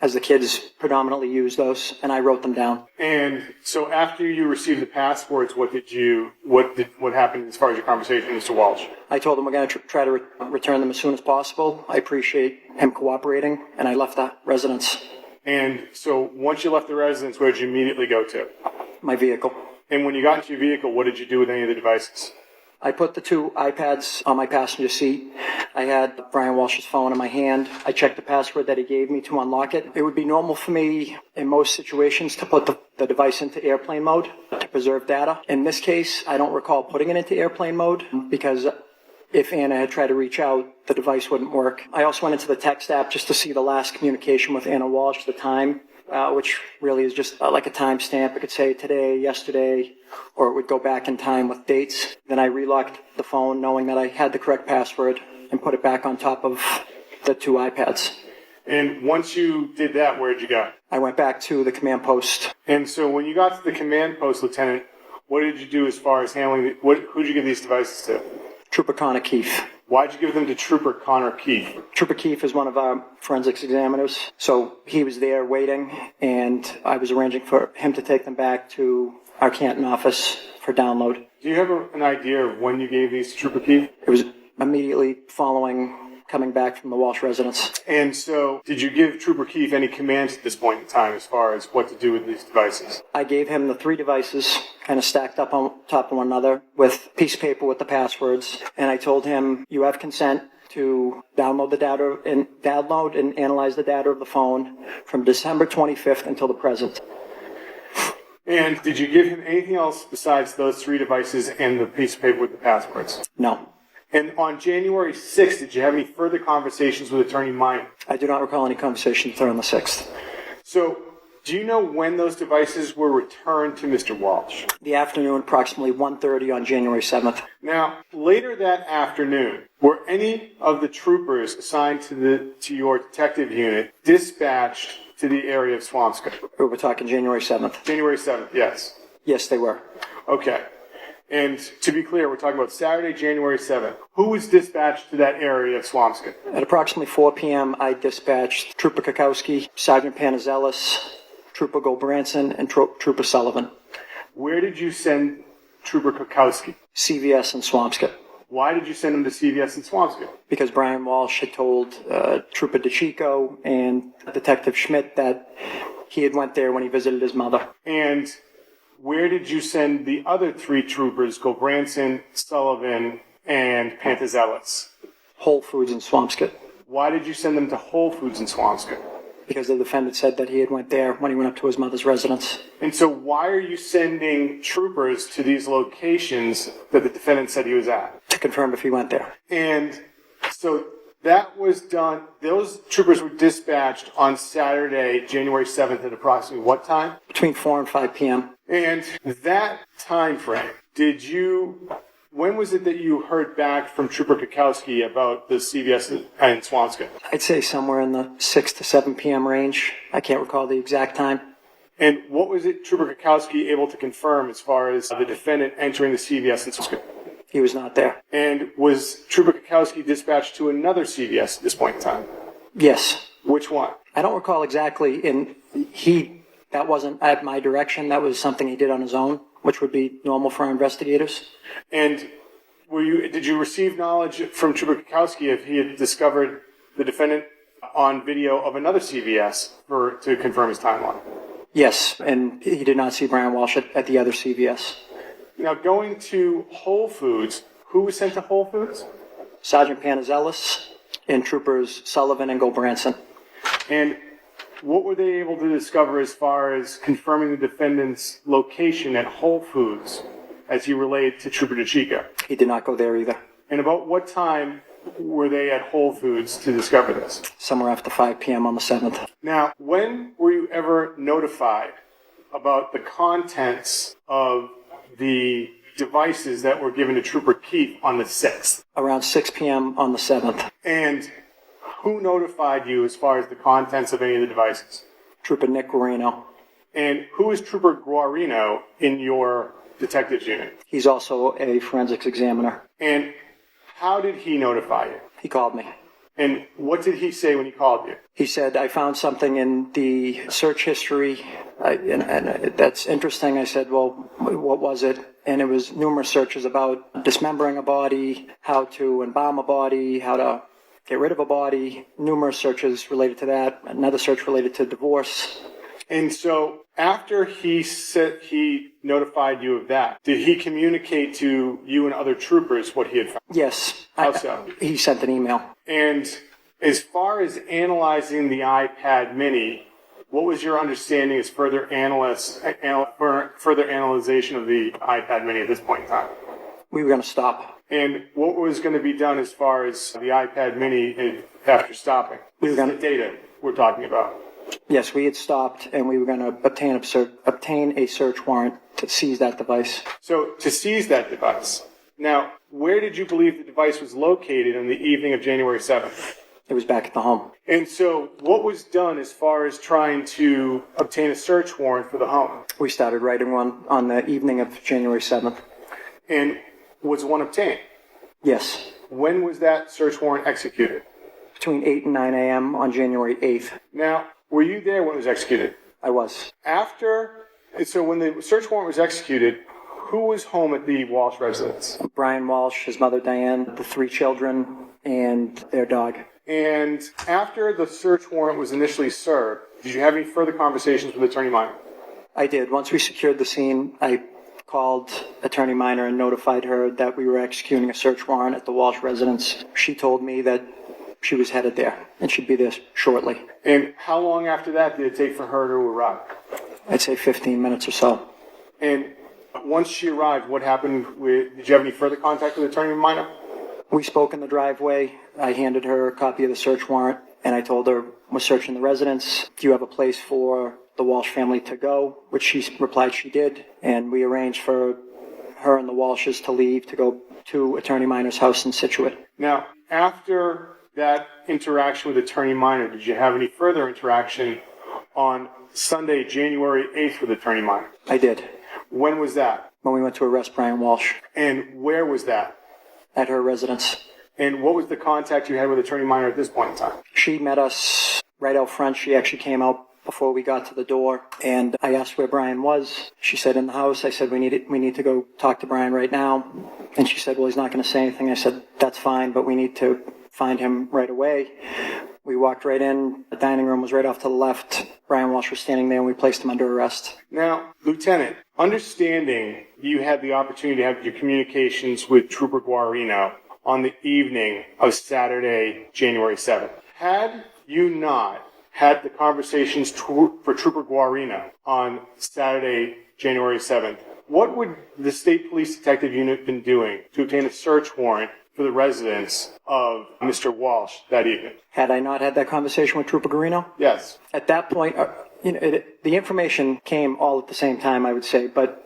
A: as the kids predominantly use those, and I wrote them down.
D: And so after you received the passwords, what happened as far as your conversation with Mr. Walshe?
A: I told him we're going to try to return them as soon as possible. I appreciate him cooperating, and I left the residence.
D: And so once you left the residence, where did you immediately go to?
A: My vehicle.
D: And when you got into your vehicle, what did you do with any of the devices?
A: I put the two iPads on my passenger seat. I had Brian Walshe's phone in my hand. I checked the password that he gave me to unlock it. It would be normal for me in most situations to put the device into airplane mode to preserve data. In this case, I don't recall putting it into airplane mode because if Ana had tried to reach out, the device wouldn't work. I also went into the text app just to see the last communication with Ana Walshe, the time, which really is just like a timestamp. It could say today, yesterday, or it would go back in time with dates. Then I relocked the phone knowing that I had the correct password and put it back on top of the two iPads.
D: And once you did that, where did you go?
A: I went back to the command post.
D: And so when you got to the command post, Lieutenant, what did you do as far as handling who did you give these devices to?
A: Trooper Connor Keefe.
D: Why did you give them to Trooper Connor Keefe?
A: Trooper Keefe is one of our forensics examiners. So he was there waiting, and I was arranging for him to take them back to our Canton office for download.
D: Do you have an idea of when you gave these to Trooper Keefe?
A: It was immediately following coming back from the Walshe residence.
D: And so did you give Trooper Keefe any commands at this point in time as far as what to do with these devices?
A: I gave him the three devices kind of stacked up on top of one another with a piece of paper with the passwords. And I told him, you have consent to download the data and analyze the data of the phone from December 25th until the present.
D: And did you give him anything else besides those three devices and the piece of paper with the passwords?
A: No.
D: And on January 6th, did you have any further conversations with Attorney Minor?
A: I do not recall any conversations there on the 6th.
D: So, do you know when those devices were returned to Mr. Walshe?
A: The afternoon, approximately 1:30 on January 7th.
D: Now, later that afternoon, were any of the troopers assigned to your detective unit dispatched to the area of Swampscott?
A: We're talking January 7th.
D: January 7th, yes.
A: Yes, they were.
D: Okay. And to be clear, we're talking about Saturday, January 7th. Who was dispatched to that area of Swampscott?
A: At approximately 4 p.m., I dispatched Trooper Kukowski, Sergeant Panazelis, Trooper Gobranson, and Trooper Sullivan.
D: Where did you send Trooper Kukowski?
A: CVS in Swampscott.
D: Why did you send him to CVS in Swampscott?
A: Because Brian Walshe had told Trooper DeChico and Detective Schmidt that he had went there when he visited his mother.
D: And where did you send the other three troopers, Gobranson, Sullivan, and Pantazelis?
A: Whole Foods in Swampscott.
D: Why did you send them to Whole Foods in Swampscott?
A: Because the defendant said that he had went there when he went up to his mother's residence.
D: And so why are you sending troopers to these locations that the defendant said he was at?
A: To confirm if he went there.
D: And so that was done, those troopers were dispatched on Saturday, January 7th at approximately what time?
A: Between 4 and 5 p.m.
D: And that time frame, when was it that you heard back from Trooper Kukowski about the CVS in Swampscott?
A: I'd say somewhere in the 6 to 7 p.m. range. I can't recall the exact time.
D: And what was it Trooper Kukowski able to confirm as far as the defendant entering the CVS in Swampscott?
A: He was not there.
D: And was Trooper Kukowski dispatched to another CVS at this point in time?
A: Yes.
D: Which one?
A: I don't recall exactly. That wasn't at my direction. That was something he did on his own, which would be normal for our investigators.
D: And did you receive knowledge from Trooper Kukowski if he had discovered the defendant on video of another CVS to confirm his timeline?
A: Yes, and he did not see Brian Walshe at the other CVS.
D: Now, going to Whole Foods, who was sent to Whole Foods?
A: Sergeant Panazelis and Troopers Sullivan and Gobranson.
D: And what were they able to discover as far as confirming the defendant's location at Whole Foods as he relayed to Trooper DeChico?
A: He did not go there either.
D: And about what time were they at Whole Foods to discover this?
A: Somewhere after 5 p.m. on the 7th.
D: Now, when were you ever notified about the contents of the devices that were given to Trooper Keefe on the 6th?
A: Around 6 p.m. on the 7th.
D: And who notified you as far as the contents of any of the devices?
A: Trooper Nick Guarino.
B: And who is Trooper Guarino in your detectives unit?
A: He's also a forensics examiner.
B: And how did he notify you?
A: He called me.
B: And what did he say when he called you?
A: He said, I found something in the search history, and that's interesting. I said, well, what was it? And it was numerous searches about dismembering a body, how to embalm a body, how to get rid of a body, numerous searches related to that, another search related to divorce.
B: And so after he said he notified you of that, did he communicate to you and other troopers what he had found?
A: Yes.
B: How so?
A: He sent an email.
B: And as far as analyzing the iPad mini, what was your understanding as further analyzation of the iPad mini at this point in time?
A: We were going to stop.
B: And what was going to be done as far as the iPad mini after stopping?
A: We were going to
B: the data we're talking about.
A: Yes, we had stopped, and we were going to obtain a search warrant to seize that device.
B: So to seize that device. Now, where did you believe the device was located on the evening of January 7th?
A: It was back at the home.
B: And so what was done as far as trying to obtain a search warrant for the home?
A: We started writing one on the evening of January 7th.
B: And was one obtained?
A: Yes.
B: When was that search warrant executed?
A: Between 8 and 9 a.m. on January 8th.
B: Now, were you there when it was executed?
A: I was.
B: So when the search warrant was executed, who was home at the Walshe residence?
A: Brian Walshe, his mother Diane, the 3 children, and their dog.
B: And after the search warrant was initially served, did you have any further conversations with Attorney Minor?
A: I did. Once we secured the scene, I called Attorney Minor and notified her that we were executing a search warrant at the Walshe residence. She told me that she was headed there, and she'd be there shortly.
B: And how long after that did it take for her to arrive?
A: I'd say 15 minutes or so.
B: And once she arrived, what happened? Did you have any further contact with Attorney Minor?
A: We spoke in the driveway. I handed her a copy of the search warrant, and I told her we're searching the residence. Do you have a place for the Walshe family to go? Which she replied she did, and we arranged for her and the Walshes to leave to go to Attorney Minor's house in Scituate.
B: Now, after that interaction with Attorney Minor, did you have any further interaction on Sunday, January 8th with Attorney Minor?
A: I did.
B: When was that?
A: When we went to arrest Brian Walshe.
B: And where was that?
A: At her residence.
B: And what was the contact you had with Attorney Minor at this point in time?
A: She met us right out front. She actually came out before we got to the door, and I asked where Brian was. She said in the house. I said we need to go talk to Brian right now. And she said, well, he's not going to say anything. I said, that's fine, but we need to find him right away. We walked right in. The dining room was right off to the left. Brian Walshe was standing there, and we placed him under arrest.
B: Now, Lieutenant, understanding you had the opportunity to have your communications with Trooper Guarino on the evening of Saturday, January 7th, had you not had the conversations for Trooper Guarino on Saturday, January 7th, what would the State Police Detective Unit have been doing to obtain a search warrant
D: for the residence of Mr. Walsh that evening?
A: Had I not had that conversation with Trooper Guarino?
D: Yes.
A: At that point, the information came all at the same time, I would say, but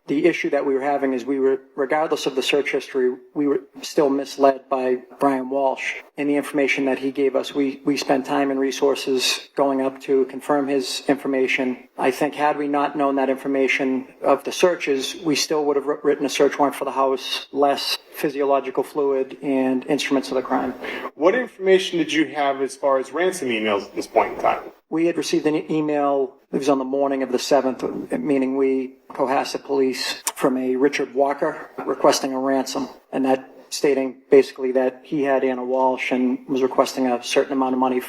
A: the issue that we were having is regardless of the search history, we were still misled by Brian Walshe. And the information that he gave us, we spent time and resources going up to confirm his information. I think had we not known that information of the searches, we still would have written a search warrant for the house, less physiological fluid and instruments of the crime.
D: What information did you have as far as ransom emails at this point in time?
A: We had received an email, it was on the morning of the 7th, meaning we, Cohasset police, from a Richard Walker requesting a ransom, and that stating basically that he had Ana Walshe and was requesting a certain amount of money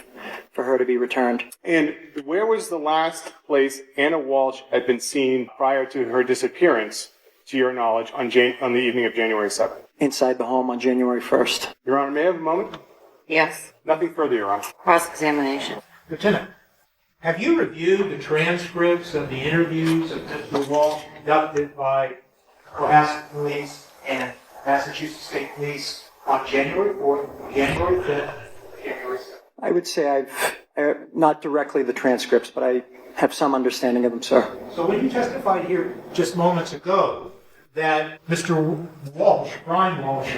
A: for her to be returned.
D: And where was the last place Ana Walshe had been seen prior to her disappearance, to your knowledge, on the evening of January 7th?
A: Inside the home on January 1st.
D: Your Honor, may I have a moment?
F: Yes.
D: Nothing further, Your Honor.
F: Cross-examination.
H: Lieutenant, have you reviewed the transcripts of the interviews of Mr. Walsh conducted by Cohasset Police and Massachusetts State Police on January 4th, January 5th, January 7th?
A: I would say I've, not directly the transcripts, but I have some understanding of them, sir.
H: So when you testified here just moments ago that Mr. Walsh, Brian Walsh,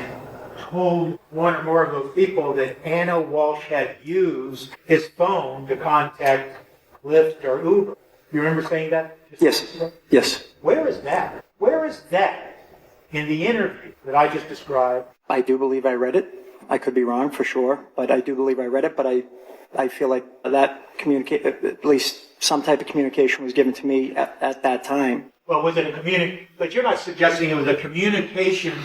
H: told one or more of those people that Ana Walshe had used his phone to contact Lyft or Uber. You remember saying that?
A: Yes. Yes.
H: Where is that? Where is that in the interview that I just described?
A: I do believe I read it. I could be wrong for sure, but I do believe I read it, but I feel like that at least some type of communication was given to me at that time.
H: Well, was it a but you're not suggesting it was a communication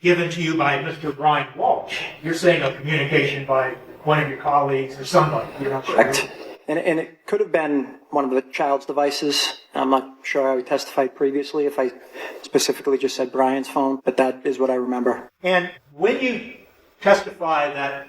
H: given to you by Mr. Brian Walsh. You're saying a communication by one of your colleagues or somebody. You're not sure.
A: Correct. And it could have been one of the child's devices. I'm not sure how he testified previously if I specifically just said Brian's phone, but that is what I remember.
H: And when you testify that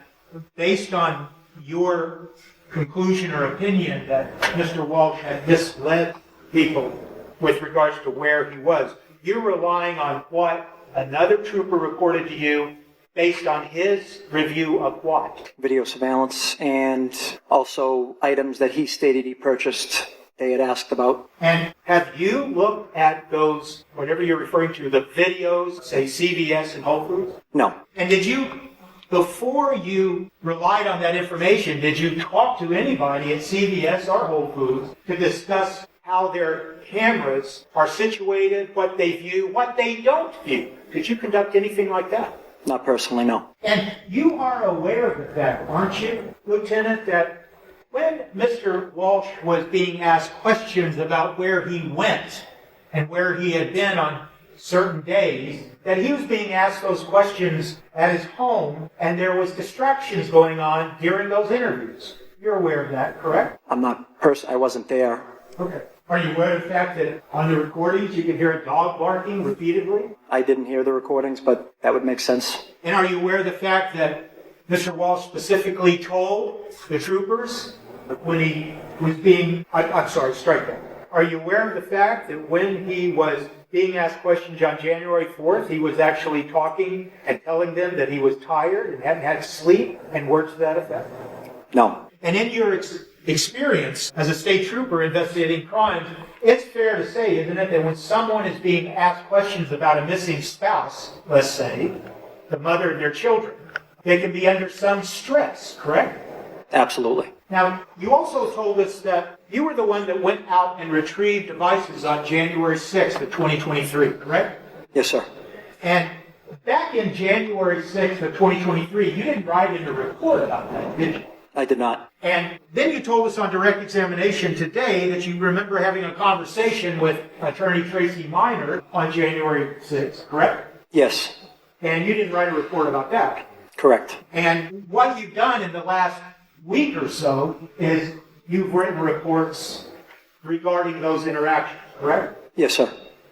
H: based on your conclusion or opinion that Mr. Walsh had misled people with regards to where he was, you're relying on what another trooper reported to you based on his review of what?
A: Video surveillance and also items that he stated he purchased they had asked about.
H: And have you looked at those, whatever you're referring to, the videos, say CVS and Whole Foods?
A: No.
H: And did you, before you relied on that information, did you talk to anybody at CVS or Whole Foods to discuss how their cameras are situated, what they view, what they don't view? Did you conduct anything like that?
A: Not personally, no.
H: And you are aware of the fact, aren't you, Lieutenant, that when Mr. Walsh was being asked questions about where he went and where he had been on certain days, that he was being asked those questions at his home and there was distractions going on during those interviews? You're aware of that, correct?
A: I wasn't there.
H: Okay. Are you aware of the fact that on the recordings you can hear a dog barking repeatedly?
A: I didn't hear the recordings, but that would make sense.
H: And are you aware of the fact that Mr. Walsh specifically told the troopers when he was being... I'm sorry, strike that. Are you aware of the fact that when he was being asked questions on January 4th, he was actually talking and telling them that he was tired and hadn't had sleep and words to that effect?
A: No.
H: And in your experience as a state trooper investigating crimes, it's fair to say, isn't it, that when someone is being asked questions about a missing spouse, let's say, the mother and their children, they can be under some stress, correct?
A: Absolutely.
H: Now, you also told us that you were the one that went out and retrieved devices on January 6th of 2023, correct?
A: Yes, sir.
H: And back in January 6th of 2023, you didn't write in a report about that, did you?
A: I did not.
H: And then you told us on direct examination today that you remember having a conversation with Attorney Tracy Minor on January 6th, correct?
A: Yes.
H: And you didn't write a report about that.
A: Correct.
H: And what you've done in the last week or so is you've written reports regarding those interactions, correct?
A: Yes, sir.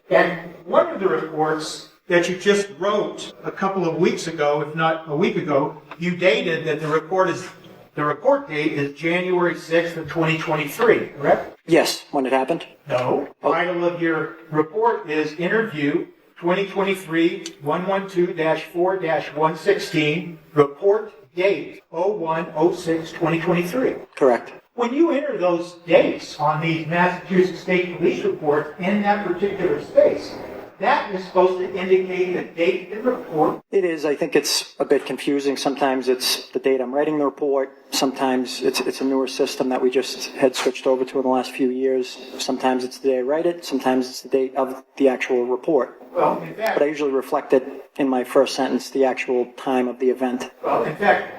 H: And one of the reports that you just wrote a couple of weeks ago, if not a week ago, you dated that the report date is January 6th of 2023, correct?
A: Yes, when it happened.
H: No. The title of your report is Interview 2023, 112-4-116, report date 01/06/2023.
A: Correct.
H: When you enter those dates on the Massachusetts State Police report in that particular space, that is supposed to indicate the date of the report.
A: It is. I think it's a bit confusing. Sometimes it's the date I'm writing the report. Sometimes it's a newer system that we just had switched over to in the last few years. Sometimes it's the day I write it. Sometimes it's the date of the actual report.
H: Well, in fact,
A: But I usually reflect it in my first sentence, the actual time of the event.
H: Well, in fact,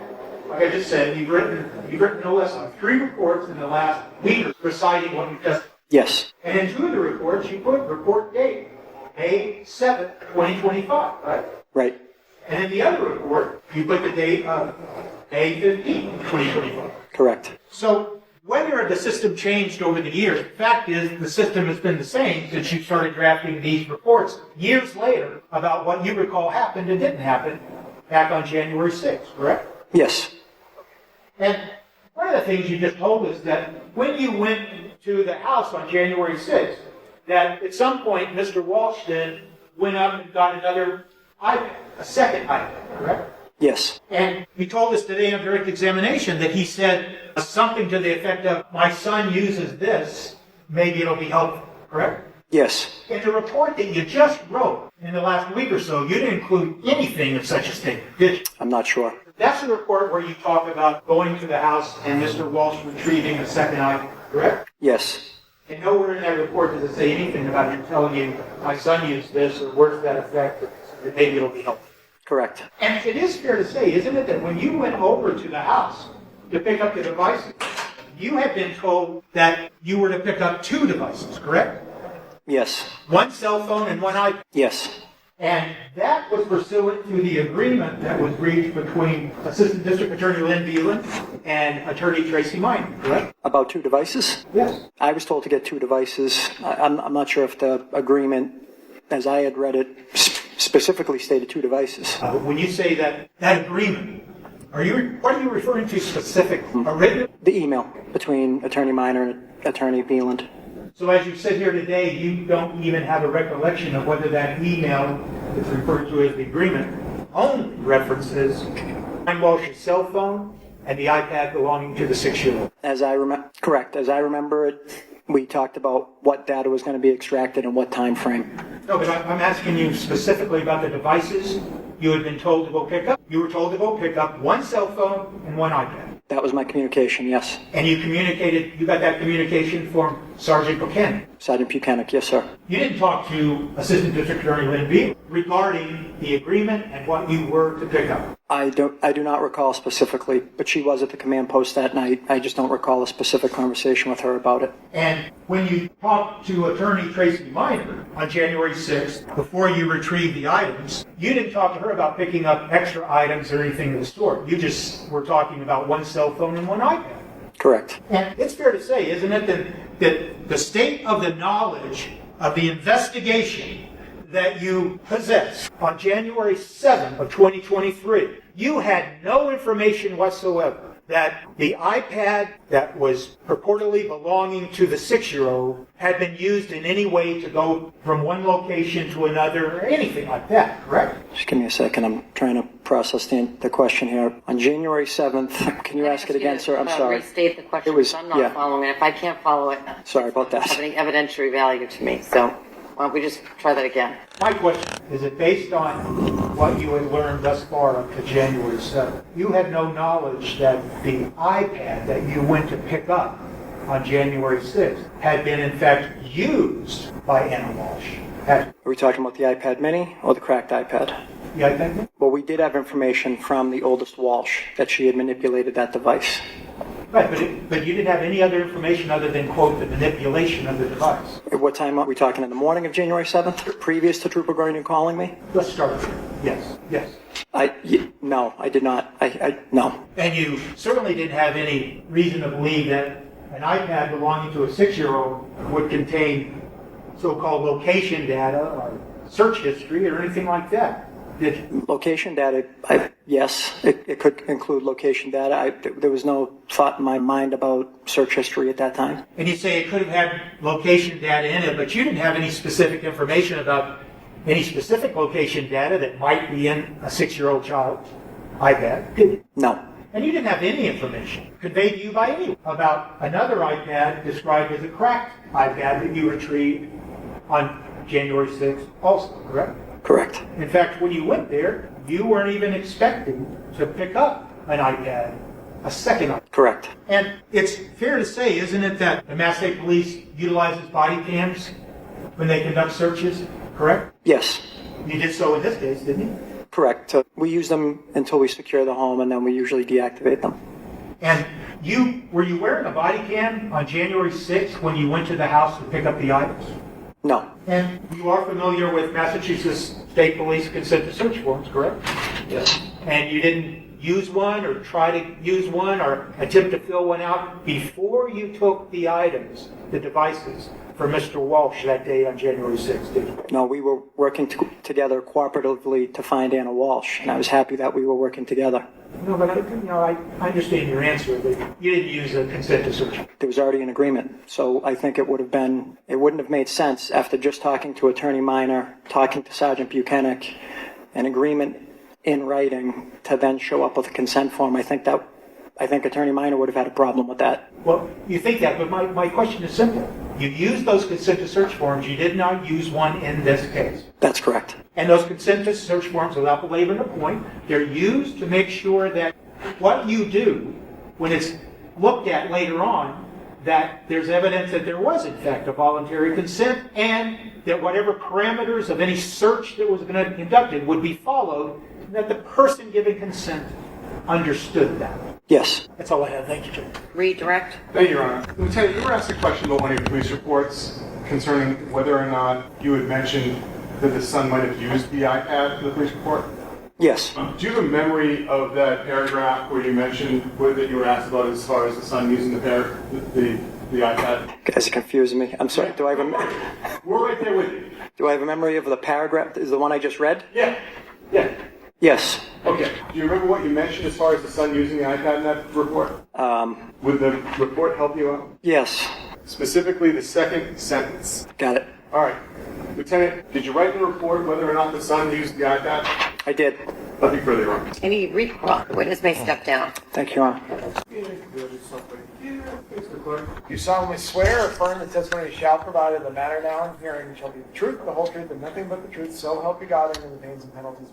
H: like I just said, you've written no less than 3 reports in the last week reciting what you just.
A: Yes.
H: And in 2 of the reports, you put report date, May 7th, 2025, right?
A: Right.
H: And in the other report, you put the date of May 15th, 2025.
A: Correct.
H: So whether the system changed over the years, the fact is the system has been the same since you started drafting these reports years later about what you recall happened and didn't happen back on January 6th, correct?
A: Yes.
H: And one of the things you just told us that when you went to the house on January 6th, that at some point Mr. Walshe then went up and got another iPad, a second iPad, correct?
A: Yes.
H: And you told us today on direct examination that he said something to the effect of, my son uses this, maybe it'll be helpful, correct?
A: Yes.
H: In the report that you just wrote in the last week or so, you didn't include anything of such a statement, did you?
A: I'm not sure.
H: That's the report where you talk about going to the house and Mr. Walshe retrieving a second iPad, correct?
A: Yes.
H: And nowhere in that report does it say anything about him telling you, my son used this, or words to that effect, that maybe it'll be helpful.
A: Correct.
H: And it is fair to say, isn't it, that when you went over to the house to pick up the devices, you had been told that you were to pick up 2 devices, correct?
A: Yes.
H: 1 cell phone and 1 iPad.
A: Yes.
H: And that was pursuant to the agreement that was reached between Assistant District Attorney Lynn Beelan and Attorney Tracy Minor, correct?
A: About 2 devices?
H: Yes.
A: I was told to get 2 devices. I'm not sure if the agreement, as I had read it, specifically stated 2 devices.
H: When you say that agreement, what are you referring to specifically? A written?
A: The email between Attorney Minor and Attorney Beeland.
H: So as you sit here today, you don't even have a recollection of whether that email that's referred to as the agreement only references Brian Walshe's cell phone and the iPad belonging to the 6-year-old.
A: Correct. As I remember it, we talked about what data was going to be extracted and what time frame.
H: No, but I'm asking you specifically about the devices you had been told to go pick up. You were told to go pick up 1 cell phone and 1 iPad.
A: That was my communication, yes.
H: And you got that communication from Sergeant Bukhenik.
A: Sergeant Bukhenik, yes, sir.
H: You didn't talk to Assistant District Attorney Lynn Beelan regarding the agreement and what you were to pick up.
A: I do not recall specifically, but she was at the command post that night. I just don't recall a specific conversation with her about it.
H: And when you talked to Attorney Tracy Minor on January 6th, before you retrieved the items, you didn't talk to her about picking up extra items or anything in the store. You just were talking about 1 cell phone and 1 iPad.
A: Correct.
H: And it's fair to say, isn't it, that the state of the knowledge of the investigation that you possessed on January 7th of 2023, you had no information whatsoever that the iPad that was purportedly belonging to the 6-year-old had been used in any way to go from one location to another or anything like that, correct?
A: Just give me a second. I'm trying to process the question here. On January 7th, can you ask it again, sir? I'm sorry.
F: Restate the question.
A: It was,
F: I'm not
A: yeah.
F: following it. If I can't follow it,
A: Sorry about that.
F: it's having evidentiary value to me. So why don't we just try that again?
H: My question, is it based on what you had learned thus far up to January 7th? You had no knowledge that the iPad that you went to pick up on January 6th had been in fact used by Ana Walshe.
A: Are we talking about the iPad mini or the cracked iPad?
H: The iPad?
A: Well, we did have information from the oldest Walshe that she had manipulated that device.
H: Right, but you didn't have any other information other than, quote, the manipulation of the device.
A: At what time are we talking? In the morning of January 7th? Previous to Trooper Guarino calling me?
H: Let's start there. Yes.
A: No, I did not. No.
H: And you certainly didn't have any reason to believe that an iPad belonging to a 6-year-old would contain so-called location data or search history or anything like that. Did you?
A: Location data, yes, it could include location data. There was no thought in my mind about search history at that time.
H: And you say it could have had location data in it, but you didn't have any specific information about any specific location data that might be in a 6-year-old child's iPad, did you?
A: No.
H: And you didn't have any information conveyed to you by anyone about another iPad described as a cracked iPad that you retrieved on January 6th also, correct?
A: Correct.
H: In fact, when you went there, you weren't even expecting to pick up an iPad, a second iPad.
A: Correct.
H: And it's fair to say, isn't it, that the Mass State Police utilizes body cams when they conduct searches, correct?
A: Yes.
H: You did so in this case, didn't you?
A: Correct. So we use them until we secure the home, and then we usually deactivate them.
H: And were you wearing a body cam on January 6th when you went to the house to pick up the items?
A: No.
H: And you are familiar with Massachusetts State Police consent to search forms, correct?
A: Yes.
H: And you didn't use one or try to use one or attempt to fill one out before you took the items, the devices, for Mr. Walshe that day on January 6th, did you?
A: No, we were working together cooperatively to find Ana Walshe, and I was happy that we were working together.
H: No, but I understand your answer, but you didn't use a consent to search.
A: There was already an agreement, so I think it wouldn't have made sense after just talking to Attorney Minor, talking to Sergeant Bukhenik, an agreement in writing to then show up with a consent form. I think Attorney Minor would have had a problem with that.
H: Well, you think that, but my question is simple. You used those consent to search forms. You did not use one in this case.
A: That's correct.
H: And those consent to search forms, without belaboring the point, they're used to make sure that what you do, when it's looked at later on, that there's evidence that there was, in fact, a voluntary consent, and that whatever parameters of any search that was going to be conducted would be followed, and that the person giving consent understood that.
A: Yes.
H: That's all I have. Thank you, Jim.
F: Redirect.
G: Thank you, Your Honor. Lieutenant, you were asked a question about one of your police reports concerning whether or not you had mentioned that the son might have used the iPad in the police report.
A: Yes.
G: Do you have a memory of that paragraph where you mentioned that you were asked about as far as the son using the iPad?
A: You guys are confusing me. I'm sorry. Do I have
G: We're right there with you.
A: Do I have a memory of the paragraph? Is the one I just read?
G: Yeah.
A: Yes.
G: Okay. Do you remember what you mentioned as far as the son using the iPad in that report? Would the report help you out?
A: Yes.
G: Specifically, the second sentence.
A: Got it.
G: All right. Lieutenant, did you write in the report whether or not the son used the iPad?
A: I did.
G: Nothing further, Your Honor.
F: Any the witness may step down.
A: Thank you, Your Honor.
I: You solemnly swear or affirm the testimony you shall provide in the matter now in hearing shall be the truth, the whole truth, and nothing but the truth, so help you God, under the pains and penalties.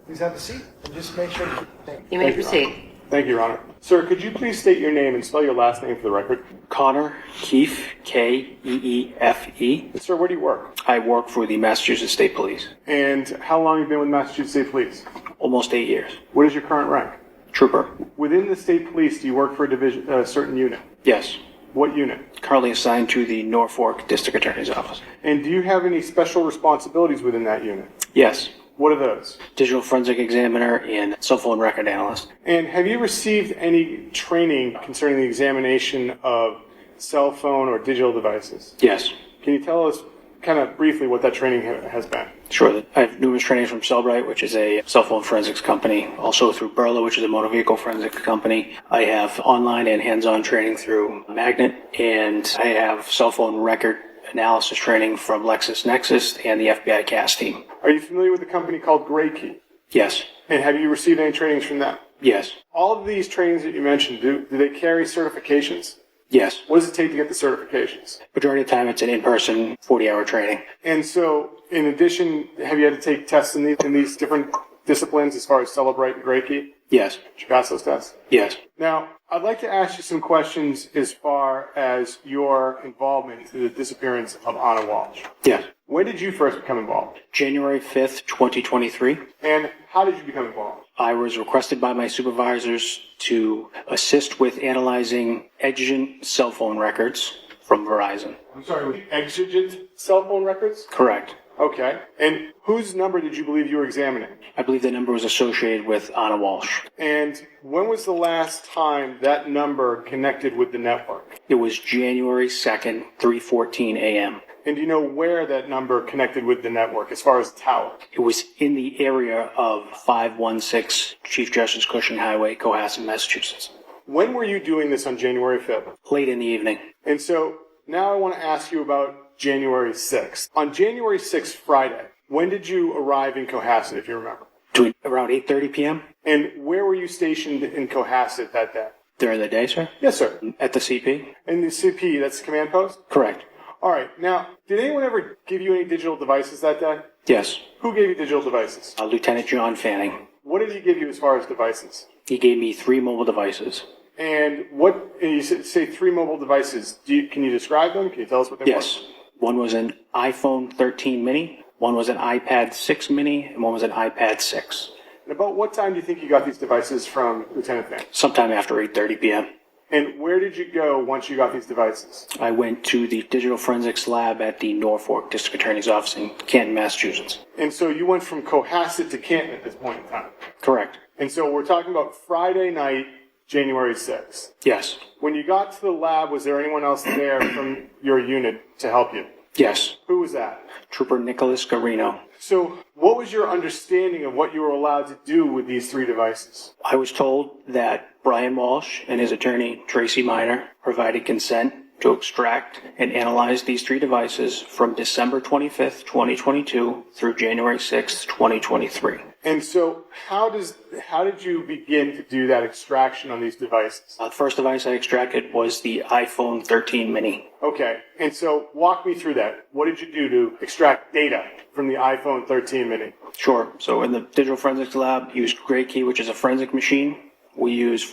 I: Please have a seat and just make sure that
F: You may proceed.
G: Thank you, Your Honor. Sir, could you please state your name and spell your last name for the record?
L: Connor Keefe, Keefe.
G: Sir, where do you work?
L: I work for the Massachusetts State Police.
G: And how long have you been with Massachusetts State Police?
L: Almost 8 years.
G: What is your current rank?
L: Trooper.
G: Within the State Police, do you work for a certain unit?
L: Yes.
G: What unit?
L: Currently assigned to the Norfolk District Attorney's Office.
G: And do you have any special responsibilities within that unit?
L: Yes.
G: What are those?
L: Digital forensic examiner and cell phone record analyst.
G: And have you received any training concerning the examination of cell phone or digital devices?
L: Yes.
G: Can you tell us kind of briefly what that training has been?
L: Sure. I have numerous trainings from Cellbrite, which is a cell phone forensics company. Also through Burla, which is a motor vehicle forensics company. I have online and hands-on training through Magnet, and I have cell phone record analysis training from LexisNexis and the FBI CAS team.
G: Are you familiar with a company called Graykey?
L: Yes.
G: And have you received any trainings from them?
L: Yes.
G: All of these trainings that you mentioned, do they carry certifications?
L: Yes.
G: What does it take to get the certifications?
L: Majority of the time it's an in-person 40-hour training.
G: And so, in addition, have you had to take tests in these different disciplines as far as Celebrate and Graykey?
L: Yes.
G: Did you pass those tests?
L: Yes.
G: Now, I'd like to ask you some questions as far as your involvement in the disappearance of Ana Walshe.
L: Yes.
G: When did you first become involved?
L: January 5th, 2023.
G: And how did you become involved?
L: I was requested by my supervisors to assist with analyzing exigent cell phone records from Verizon.
G: I'm sorry, exigent cell phone records?
L: Correct.
G: Okay. And whose number did you believe you were examining?
L: I believe the number was associated with Ana Walshe.
G: And when was the last time that number connected with the network?
L: It was January 2nd, 3:14 a.m.
G: And do you know where that number connected with the network as far as tower?
L: It was in the area of 516 Chief Justice Cushing Highway, Cohasset, Massachusetts.
G: When were you doing this on January 5th?
L: Late in the evening.
G: And so now I want to ask you about January 6th. On January 6th, Friday,
D: When did you arrive in Cohasset, if you remember?
L: Around 8:30 p.m.
D: And where were you stationed in Cohasset that day?
L: During the day, sir?
D: Yes, sir.
L: At the CP?
D: And the CP, that's the command post?
L: Correct.
D: All right. Now, did anyone ever give you any digital devices that day?
L: Yes.
D: Who gave you digital devices?
L: Lieutenant John Fanning.
D: What did he give you as far as devices?
L: He gave me 3 mobile devices.
D: And you say 3 mobile devices. Can you describe them? Can you tell us what they were?
L: Yes. One was an iPhone 13 mini, one was an iPad 6 mini, and one was an iPad 6.
D: And about what time do you think you got these devices from Lieutenant Fanning?
L: Sometime after 8:30 p.m.
D: And where did you go once you got these devices?
L: I went to the digital forensics lab at the Norfolk District Attorney's Office in Canton, Massachusetts.
D: And so you went from Cohasset to Canton at this point in time?
L: Correct.
D: And so we're talking about Friday night, January 6th.
L: Yes.
D: When you got to the lab, was there anyone else there from your unit to help you?
L: Yes.
D: Who was that?
L: Trooper Nicholas Guarino.
D: So what was your understanding of what you were allowed to do with these 3 devices?
L: I was told that Brian Walshe and his attorney, Tracy Minor, provided consent to extract and analyze these 3 devices from December 25th, 2022 through January 6th, 2023.
D: And so how did you begin to do that extraction on these devices?
L: The first device I extracted was the iPhone 13 mini.
D: Okay. And so walk me through that. What did you do to extract data from the iPhone 13 mini?
L: Sure. So in the digital forensics lab, use Gray Key, which is a forensic machine. We use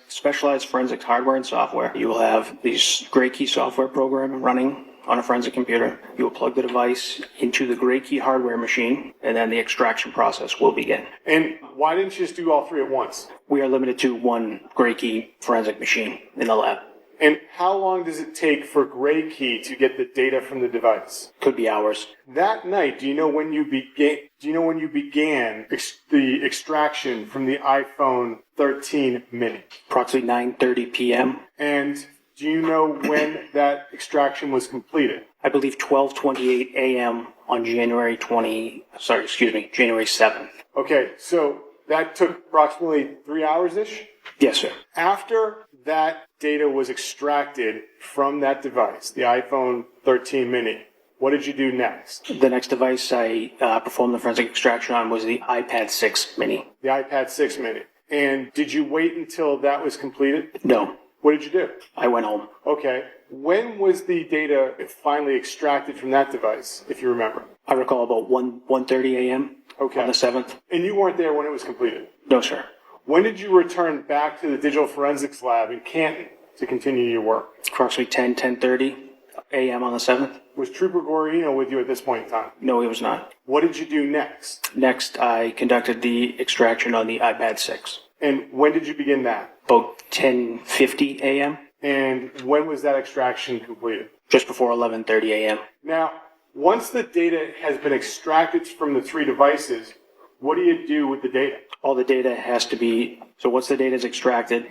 L: specialized forensics hardware and software. You will have these Gray Key software program running on a forensic computer. You will plug the device into the Gray Key hardware machine, and then the extraction process will begin.
D: And why didn't you just do all 3 at once?
L: We are limited to 1 Gray Key forensic machine in the lab.
D: And how long does it take for Gray Key to get the data from the device?
L: Could be hours.
D: That night, do you know when you began the extraction from the iPhone 13 mini?
L: Approximately 9:30 p.m.
D: And do you know when that extraction was completed?
L: I believe 12:28 a.m. on January 7th.
D: Okay, so that took approximately 3 hours-ish?
L: Yes, sir.
D: After that data was extracted from that device, the iPhone 13 mini, what did you do next?
L: The next device I performed the forensic extraction on was the iPad 6 mini.
D: The iPad 6 mini. And did you wait until that was completed?
L: No.
D: What did you do?
L: I went home.
D: Okay. When was the data finally extracted from that device, if you remember?
L: I recall about 1:30 a.m.
D: Okay.
L: On the 7th.
D: And you weren't there when it was completed?
L: No, sir.
D: When did you return back to the digital forensics lab in Canton to continue your work?
L: Approximately 10:30 a.m. on the 7th.
D: Was Trooper Guarino with you at this point in time?
L: No, he was not.
D: What did you do next?
L: Next, I conducted the extraction on the iPad 6.
D: And when did you begin that?
L: About 10:50 a.m.
D: And when was that extraction completed?
L: Just before 11:30 a.m.
D: Now, once the data has been extracted from the 3 devices, what do you do with the data?
L: All the data has to be, so once the data is extracted,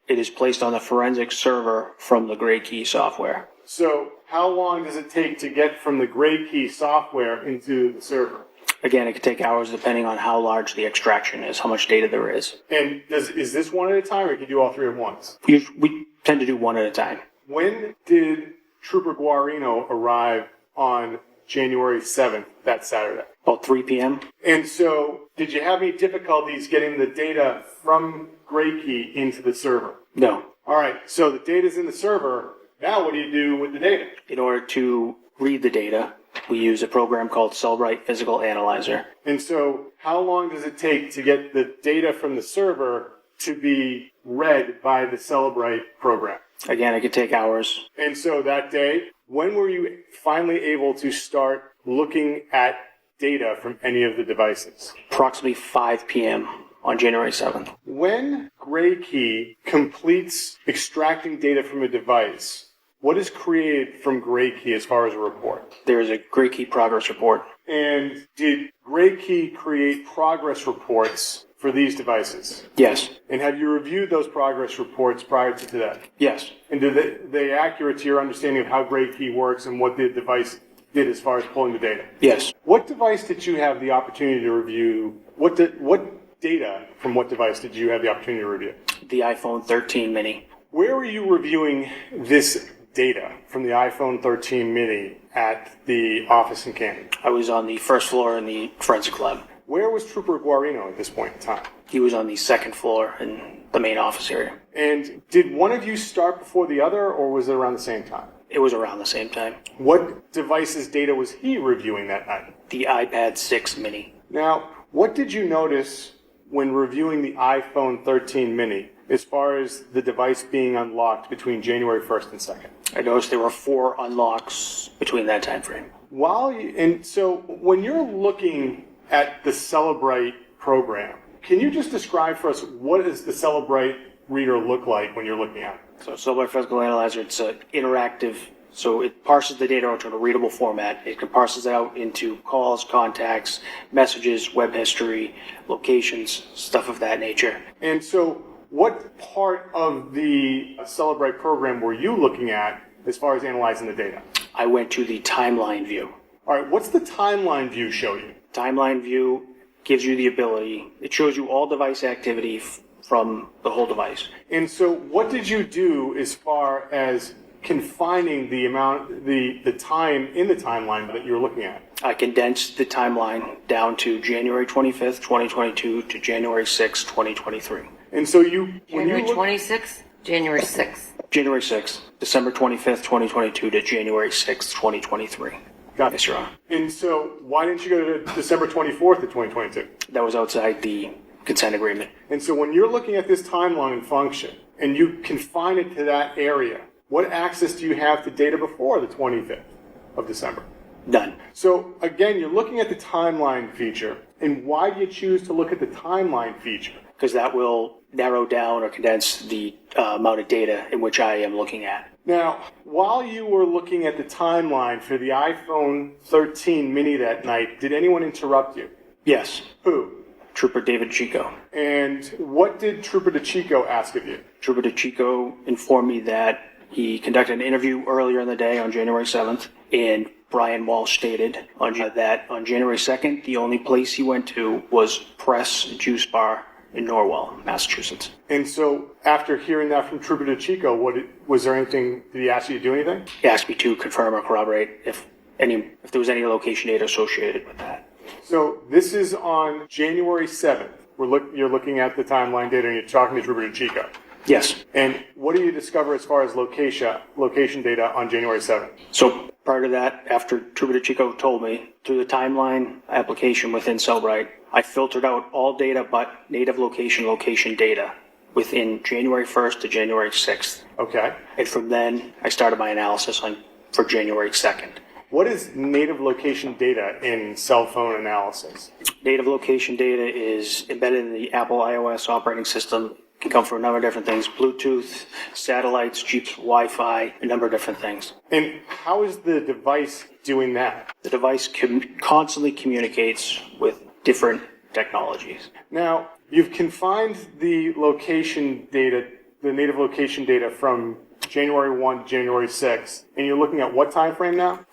L: it is placed on the forensic server from the Gray Key software.
D: So how long does it take to get from the Gray Key software into the server?
L: Again, it could take hours depending on how large the extraction is, how much data there is.
D: And is this one at a time, or can you do all 3 at once?
L: We tend to do one at a time.
D: When did Trooper Guarino arrive on January 7th, that Saturday?
L: About 3 p.m.
D: And so, did you have any difficulties getting the data from Gray Key into the server?
L: No.
D: All right, so the data's in the server. Now what do you do with the data?
L: In order to read the data, we use a program called Cellbrite Physical Analyzer.
D: And so, how long does it take to get the data from the server to be read by the Cellbrite program?
L: Again, it could take hours.
D: And so that day, when were you finally able to start looking at data from any of the devices?
L: Approximately 5 p.m. on January 7th.
D: When Gray Key completes extracting data from a device, what is created from Gray Key as far as a report?
L: There is a Gray Key progress report.
D: And did Gray Key create progress reports for these devices?
L: Yes.
D: And have you reviewed those progress reports prior to today?
L: Yes.
D: And are they accurate to your understanding of how Gray Key works and what the device did as far as pulling the data?
L: Yes.
D: What device did you have the opportunity to review? What data from what device did you have the opportunity to review?
L: The iPhone 13 mini.
D: Where were you reviewing this data from the iPhone 13 mini at the office in Canton?
L: I was on the first floor in the forensic lab.
D: Where was Trooper Guarino at this point in time?
L: He was on the second floor in the main office area.
D: And did one of you start before the other, or was it around the same time?
L: It was around the same time.
D: What device's data was he reviewing that night?
L: The iPad 6 mini.
D: Now, what did you notice when reviewing the iPhone 13 mini as far as the device being unlocked between January 1st and 2nd?
L: I noticed there were 4 unlocks between that time frame.
D: So when you're looking at the Celebrite program, can you just describe for us what does the Celebrite reader look like when you're looking at it?
L: So Celebrite Physical Analyzer, it's interactive, so it parses the data into a readable format. It can parse it out into calls, contacts, messages, web history, locations, stuff of that nature.
D: And so what part of the Celebrite program were you looking at as far as analyzing the data?
L: I went to the timeline view.
D: All right, what's the timeline view show you?
L: Timeline view gives you the ability, it shows you all device activity from the whole device.
D: And so what did you do as far as confining the amount, the time in the timeline that you're looking at?
L: I condensed the timeline down to January 25th, 2022 to January 6th, 2023.
D: And so
F: January 26th, January 6th.
L: January 6th, December 25th, 2022 to January 6th, 2023.
D: Got it.
L: Yes, Your Honor.
D: And so why didn't you go to December 24th of 2022?
L: That was outside the consent agreement.
D: And so when you're looking at this timeline function and you confine it to that area, what access do you have to data before the 25th of December?
L: None.
D: So again, you're looking at the timeline feature. And why do you choose to look at the timeline feature?
L: Because that will narrow down or condense the amount of data in which I am looking at.
D: Now, while you were looking at the timeline for the iPhone 13 mini that night, did anyone interrupt you?
L: Yes.
D: Who?
L: Trooper David Chico.
D: And what did Trooper DeChico ask of you?
L: Trooper DeChico informed me that he conducted an interview earlier in the day on January 7th, and Brian Walshe stated that on January 2nd, the only place he went to was Press Juice Bar in Norwell, Massachusetts.
D: And so after hearing that from Trooper DeChico, was there anything, did he ask you to do anything?
L: He asked me to confirm or corroborate if there was any location data associated with that.
D: So this is on January 7th. You're looking at the timeline data and you're talking to Trooper DeChico.
L: Yes.
D: And what do you discover as far as location data on January 7th?
L: So prior to that, after Trooper DeChico told me, through the timeline application within Cellbrite, I filtered out all data but native location data within January 1st to January 6th.
D: Okay.
L: And from then, I started my analysis for January 2nd.
D: What is native location data in cell phone analysis?
L: Native location data is embedded in the Apple iOS operating system. It can come from a number of different things: Bluetooth, satellites, Jeep's Wi-Fi, a number of different things.
D: And how is the device doing that?
L: The device constantly communicates with different technologies.
D: Now, you've confined the location data, the native location data from January 1 to January 6, and you're looking at what time frame now?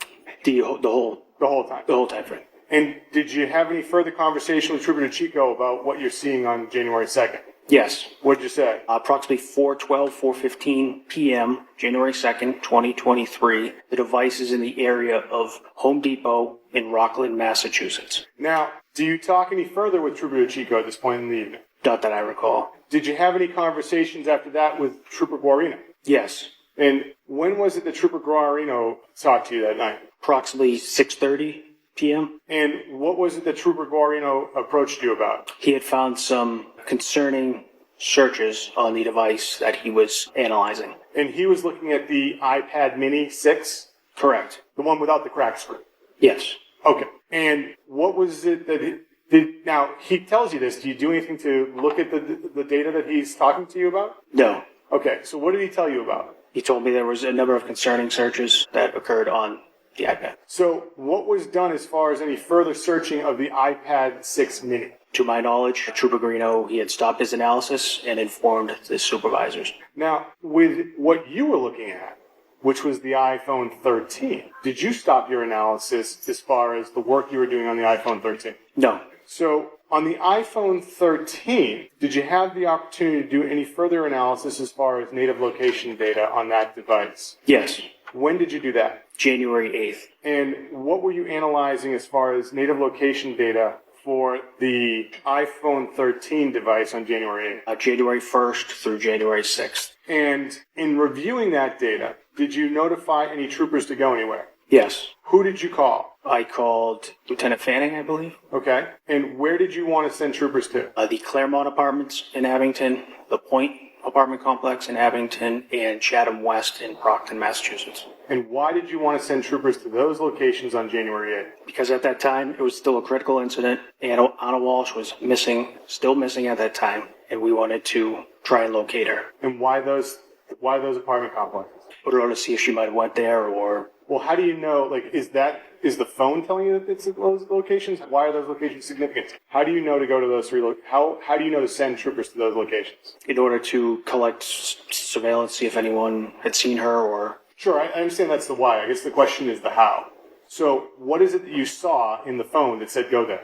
L: The whole time. The whole time frame.
D: And did you have any further conversation with Trooper DeChico about what you're seeing on January 2nd?
L: Yes.
D: What did you say?
L: Approximately 4:15 p.m., January 2nd, 2023, the device is in the area of Home Depot in Rockland, Massachusetts.
D: Now, do you talk any further with Trooper DeChico at this point in the evening?
L: Not that I recall.
D: Did you have any conversations after that with Trooper Guarino?
L: Yes.
D: And when was it that Trooper Guarino talked to you that night?
L: Approximately 6:30 p.m.
D: And what was it that Trooper Guarino approached you about?
L: He had found some concerning searches on the device that he was analyzing.
D: And he was looking at the iPad Mini 6?
L: Correct.
D: The one without the crack screen?
L: Yes.
D: Okay. And what was it that he did? Now, he tells you this. Do you do anything to look at the data that he's talking to you about?
L: No.
D: Okay. So what did he tell you about?
L: He told me there was a number of concerning searches that occurred on the iPad.
D: So what was done as far as any further searching of the iPad 6 Mini?
L: To my knowledge, Trooper Guarino, he had stopped his analysis and informed the supervisors.
D: Now, with what you were looking at, which was the iPhone 13, did you stop your analysis as far as the work you were doing on the iPhone 13?
L: No.
D: So On the iPhone 13, did you have the opportunity to do any further analysis as far as native location data on that device?
L: Yes,
D: When did you do that?
L: January 8th.
D: And what were you analyzing as far as native location data for the iPhone 13 device on January 8th?
L: January 1st through January 6th.
D: And in reviewing that data, did you notify any troopers to go anywhere?
L: Yes.
D: Who did you call?
L: I called Lieutenant Fanning, I believe.
D: Okay. And where did you want to send troopers to?
L: The Claremont Apartments in Abington, the Point Apartment Complex in Abington, and Chatham West in Brockton, Massachusetts.
D: And why did you want to send troopers to those locations on January 8th?
L: Because at that time, it was still a critical incident, and Ana Walshe was missing, still missing at that time, and we wanted to try and locate her.
D: And why those apartment complexes?
L: In order to see if she might have went there or...
D: Well, how do you know, like, is the phone telling you that it's at those locations? Why are those locations significant? How do you know to go to those three how do you know to send troopers to those locations?
L: In order to collect surveillance, see if anyone had seen her or...
D: Sure, I understand that's the why. I guess the question is the how. So what is it that you saw in the phone that said go there?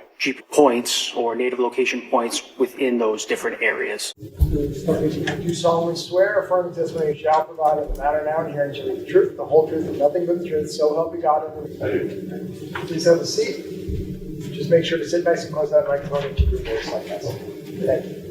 L: points or native location points within those different areas.
I: Do you solemnly swear or affirm the testimony you shall provide in the matter now and herein shall be the truth, the whole truth, and nothing but the truth, so help you God? I do. Please have a seat. Just make sure to sit nice and close that microphone and keep your voice like that. Thank you.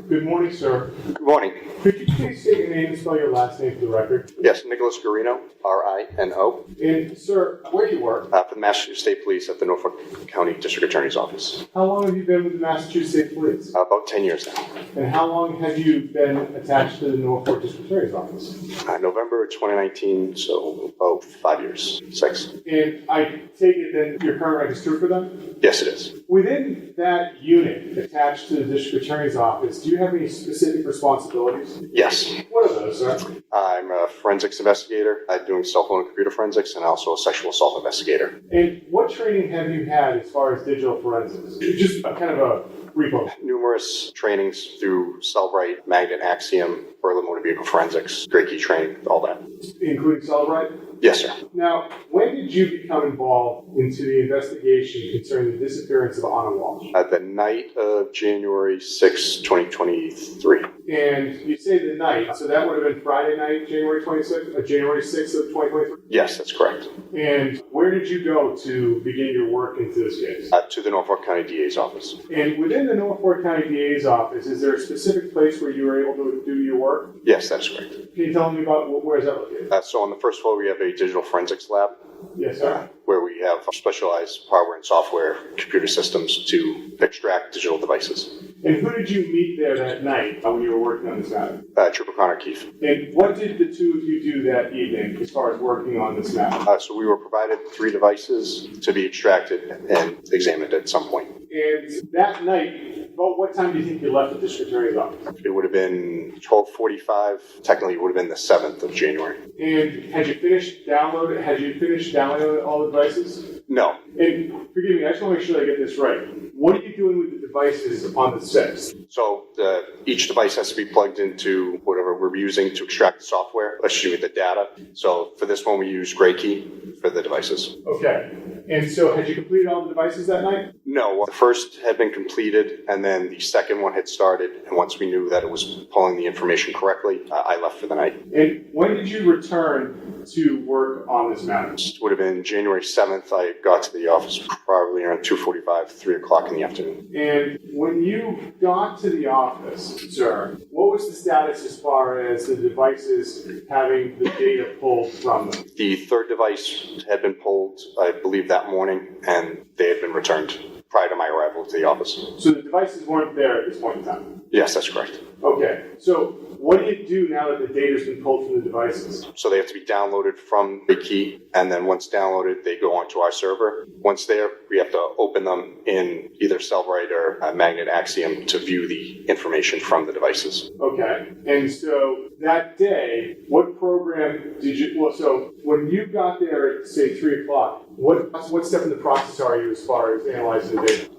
D: Good morning, sir.
E: Good morning.
D: Could you please state your name and spell your last name for the record?
E: Yes, Nicholas Guarino, R-I-N-O.
D: And, sir, where do you work?
E: For the Massachusetts State Police at the Norfolk County District Attorney's Office.
D: How long have you been with the Massachusetts State Police?
E: About 10 years now.
D: And how long have you been attached to the Norfolk District Attorney's Office?
E: November 2019, so about 5 years, 6.
D: And I take it that you're current registered for them?
E: Yes, it is.
D: Within that unit attached to the District Attorney's Office, do you have any specific responsibilities?
E: Yes.
D: What are those, sir?
E: I'm a forensics investigator. I'm doing cell phone and computer forensics and also a sexual assault investigator.
D: And what training have you had as far as digital forensics? Just kind of a brief overview.
E: Numerous trainings through Cellbrite, Magnet, Axiom, Berlin Motor Vehicle Forensics, Great Key training, all that.
D: Including Cellbrite?
E: Yes, sir.
D: Now, when did you become involved into the investigation concerning the disappearance of Ana Walshe?
E: At the night of January 6, 2023.
D: And you say the night, so that would have been Friday night, January 26th, January 6th of 2023?
E: Yes, that's correct.
D: And where did you go to begin your work into this case?
E: To the Norfolk County DA's office.
D: And within the Norfolk County DA's office, is there a specific place where you were able to do your work?
E: Yes, that's correct.
D: Can you tell me about where is that located?
E: So on the first floor, we have a digital forensics lab.
D: Yes, sir.
E: Where we have specialized hardware and software computer systems to extract digital devices.
D: And who did you meet there that night when you were working on this matter?
E: Trooper Connor Keefe.
D: And what did the two of you do that evening as far as working on this matter?
E: So we were provided 3 devices to be extracted and examined at some point.
D: And that night, about what time do you think you left the district attorney's office?
E: It would have been 12:45. Technically, it would have been the 7th of January.
D: And had you finished downloading all the devices?
E: No.
D: And forgive me, I just want to make sure I get this right. What are you doing with the devices on the 6th?
E: So each device has to be plugged into whatever we're using to extract the software, excuse me, the data. So for this one, we use Great Key for the devices.
D: Okay. And so had you completed all the devices that night?
E: No. The first had been completed, and then the second one had started. And once we knew that it was pulling the information correctly, I left for the night.
D: And when did you return to work on this matter?
E: It would have been January 7th. I got to the office probably around 2:45, 3 o'clock in the afternoon.
D: And when you got to the office, sir, what was the status as far as the devices having the data pulled from them?
E: The third device had been pulled, I believe, that morning, and they had been returned prior to my arrival to the office.
D: So the devices weren't there at this point in time?
E: Yes, that's correct.
D: Okay. So what do you do now that the data's been pulled from the devices?
E: So they have to be downloaded from the key, and then once downloaded, they go onto our server. Once there, we have to open them in either Cellbrite or Magnet Axiom to view the information from the devices.
D: Okay. And so that day, what program did you, well, so when you got there at, say, 3 o'clock, what step in the process are you as far as analyzing the data?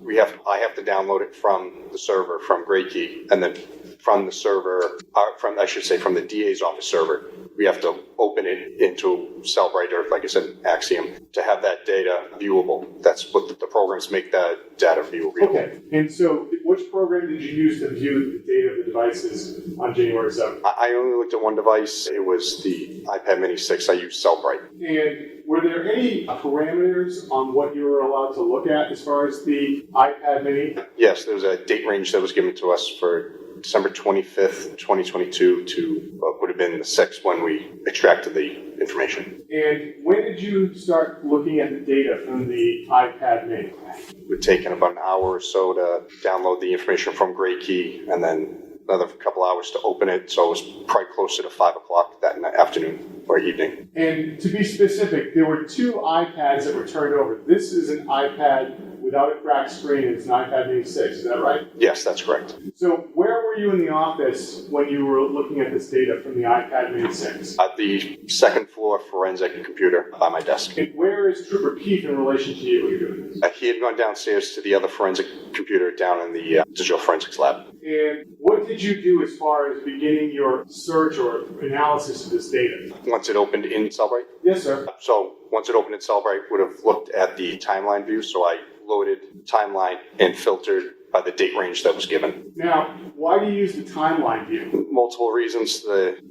E: I have to download it from the server, from Great Key, and then from the server, from the DA's office server, we have to open it into Cellbrite, or like I said, Axiom, to have that data viewable. That's what the programs make that data viewable.
G: Okay, and so which program did you use to view the data of the devices on January 7th?
E: I only looked at one device. It was the iPad Mini 6. I used Cellbrite.
G: And were there any parameters on what you were allowed to look at as far as the iPad Mini?
E: Yes, there was a date range that was given to us for December 25th, 2022 to what would have been the 6th when we extracted the information.
G: And when did you start looking at the data from the iPad Mini?
E: It would take about an hour or so to download the information from Gray Key, and then another couple hours to open it. So it was probably closer to 5 o'clock that afternoon or evening.
G: And to be specific, there were 2 iPads that were turned over. This is an iPad without a cracked screen. It's an iPad Mini 6. Is that right?
E: Yes, that's correct.
G: So where were you in the office when you were looking at this data from the iPad Mini 6?
E: At the second floor forensic computer by my desk.
G: And where is Trooper Keefe in relation to you when you're doing this?
E: He had gone downstairs to the other forensic computer down in the digital forensics lab.
G: And what did you do as far as beginning your search or analysis of this data?
E: Once it opened in Cellbrite?
G: Yes, sir.
E: So once it opened in Cellbrite, would have looked at the timeline view. So I loaded timeline and filtered by the date range that was given.
G: Now, why do you use the timeline view?
E: Multiple reasons.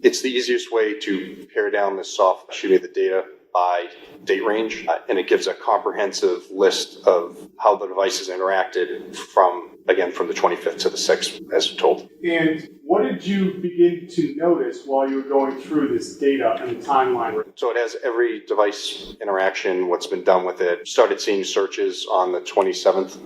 E: It's the easiest way to pare down the soft shooting the data by date range, and it gives a comprehensive list of how the devices interacted from the 25th to the 6th, as told.
G: And what did you begin to notice while you were going through this data and the timeline?
E: So it has every device interaction, what's been done with it. Started seeing searches on the 27th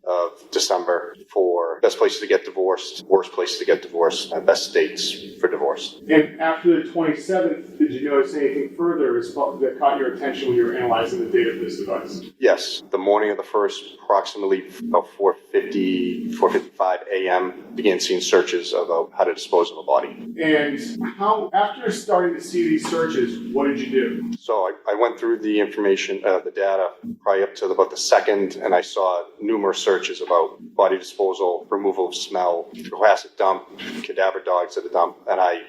E: of December for best places to get divorced, worst places to get divorced, and best states for divorce.
G: And after the 27th, did you notice anything further that caught your attention when you were analyzing the data for this device?
E: Yes. The morning of the 1st, approximately about 4:55 a.m., began seeing searches of how to dispose of a body.
G: And after starting to see these searches, what did you do?
E: So I went through the information, the data, probably up to about the 2nd, and I saw numerous searches about body disposal, removal of smell, Cohasset dump, cadaver dogs at the dump, and I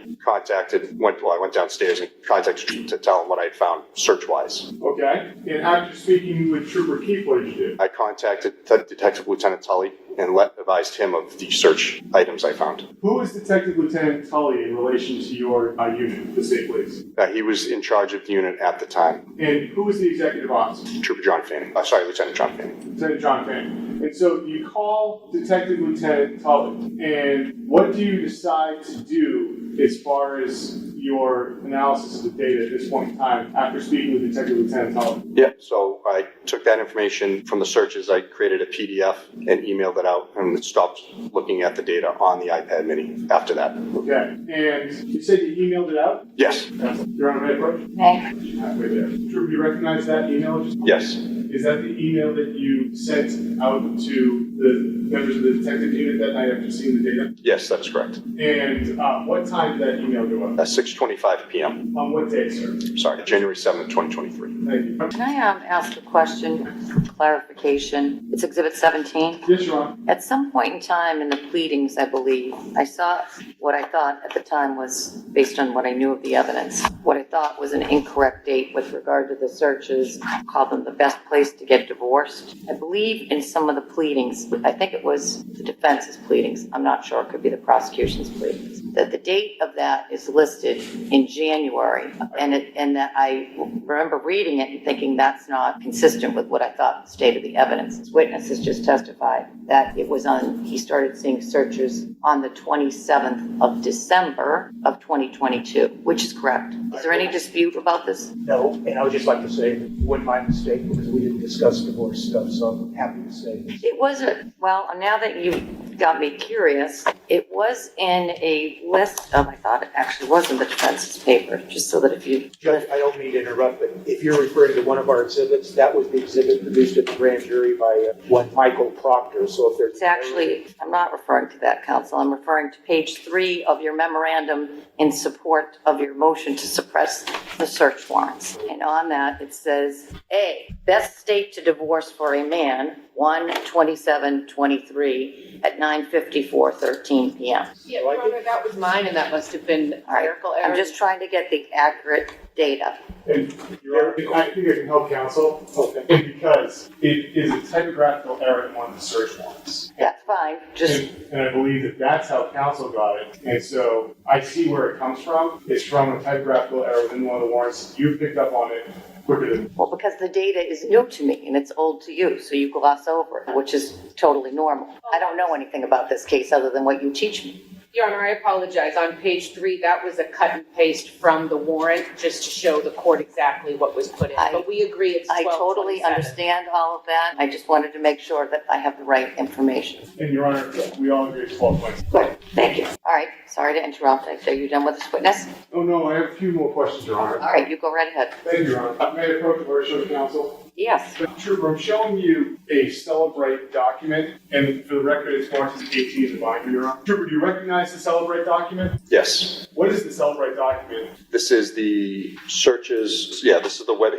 E: went downstairs and contacted to tell him what I had found search-wise.
G: Okay. And after speaking with Trooper Keefe, what did you do?
E: I contacted Detective Lieutenant Tully and advised him of the search items I found.
G: Who is Detective Lieutenant Tully in relation to your unit, the state police?
E: He was in charge of the unit at the time.
G: And who was the executive officer?
E: Trooper John Fanning. Lieutenant John Fanning.
G: Lieutenant John Fanning. And so you call Detective Lieutenant Tully, and what do you decide to do as far as your analysis of the data at this point in time after speaking with Detective Lieutenant Tully?
E: Yeah, so I took that information from the searches, I created a PDF and emailed it out, and stopped looking at the data on the iPad Mini after that.
G: Okay, and you said you emailed it out?
E: Yes.
G: Your Honor, may I approach?
F: May.
G: Halfway there. Trooper, do you recognize that email?
E: Yes.
G: Is that the email that you sent out to the members of the detective unit that night after seeing the data?
E: Yes, that is correct.
G: And what time did that email go up?
E: 6:25 p.m.
G: On what day, sir?
E: Sorry, January 7th, 2023.
G: Thank you.
F: Can I ask a question for clarification? It's Exhibit 17.
G: Yes, Your Honor.
F: At some point in time in the pleadings, I believe, I saw what I thought at the time was, based on what I knew of the evidence, what I thought was an incorrect date with regard to the searches, called them the best place to get divorced. I believe in some of the pleadings, I think it was the defense's pleadings, I'm not sure, it could be the prosecution's pleadings, that the date of that is listed in January, and that I remember reading it and thinking that's not consistent with what I thought the state of the evidence. His witnesses just testified that it was he started seeing searches on the 27th of December of 2022, which is correct. Is there any dispute about this?
H: No, and I would just like to say that it wasn't my mistake because we didn't discuss divorce stuff, so I'm happy to say.
F: It wasn't, well, now that you got me curious, it was in a list of, I thought it actually was in the defense's paper, just so that if you...
H: Judge, I don't mean to interrupt, but if you're referring to one of our exhibits, that was the exhibit produced at the grand jury by one Michael Proctor, so if there's...
F: It's actually, I'm not referring to that, counsel. I'm referring to page 3 of your memorandum in support of your motion to suppress the search warrants. And on that, it says, A, best state to divorce for a man, 1/27/23 at 9:54:13 p.m.
M: Yeah, Your Honor, that was mine, and that must have been
F: All right,
M: clerical error.
F: I'm just trying to get the accurate data.
G: And Your Honor, I think I can help counsel, and because it is a typographical error in one of the search warrants.
F: That's fine, just,
G: And I believe that that's how counsel got it. And so I see where it comes from. It's from a typographical error within one of the warrants. You picked up on it quicker than.
F: well, because the data is new to me and it's old to you, so you gloss over it, which is totally normal. I don't know anything about this case other than what you teach me.
M: Your Honor, I apologize. On page 3, that was a cut and paste from the warrant, just to show the court exactly what was put in. But we agree it's 12/27.
F: I totally understand all of that. I just wanted to make sure that I have the right information.
G: And Your Honor, we all agree it's 12 points.
F: Good, thank you. All right, sorry to interrupt. Are you done with this witness?
G: Oh, no, I have a few more questions, Your Honor.
F: All right, you go right ahead.
G: Thank you, Your Honor. May I approach the order, show the counsel?
F: Yes.
G: Trooper, I'm showing you a Celebrate document, and for the record, it's marked as 18 in the binder, Your Honor. Trooper, do you recognize the Celebrate document?
E: Yes.
G: What is the Celebrate document?
E: This is the searches, this is the web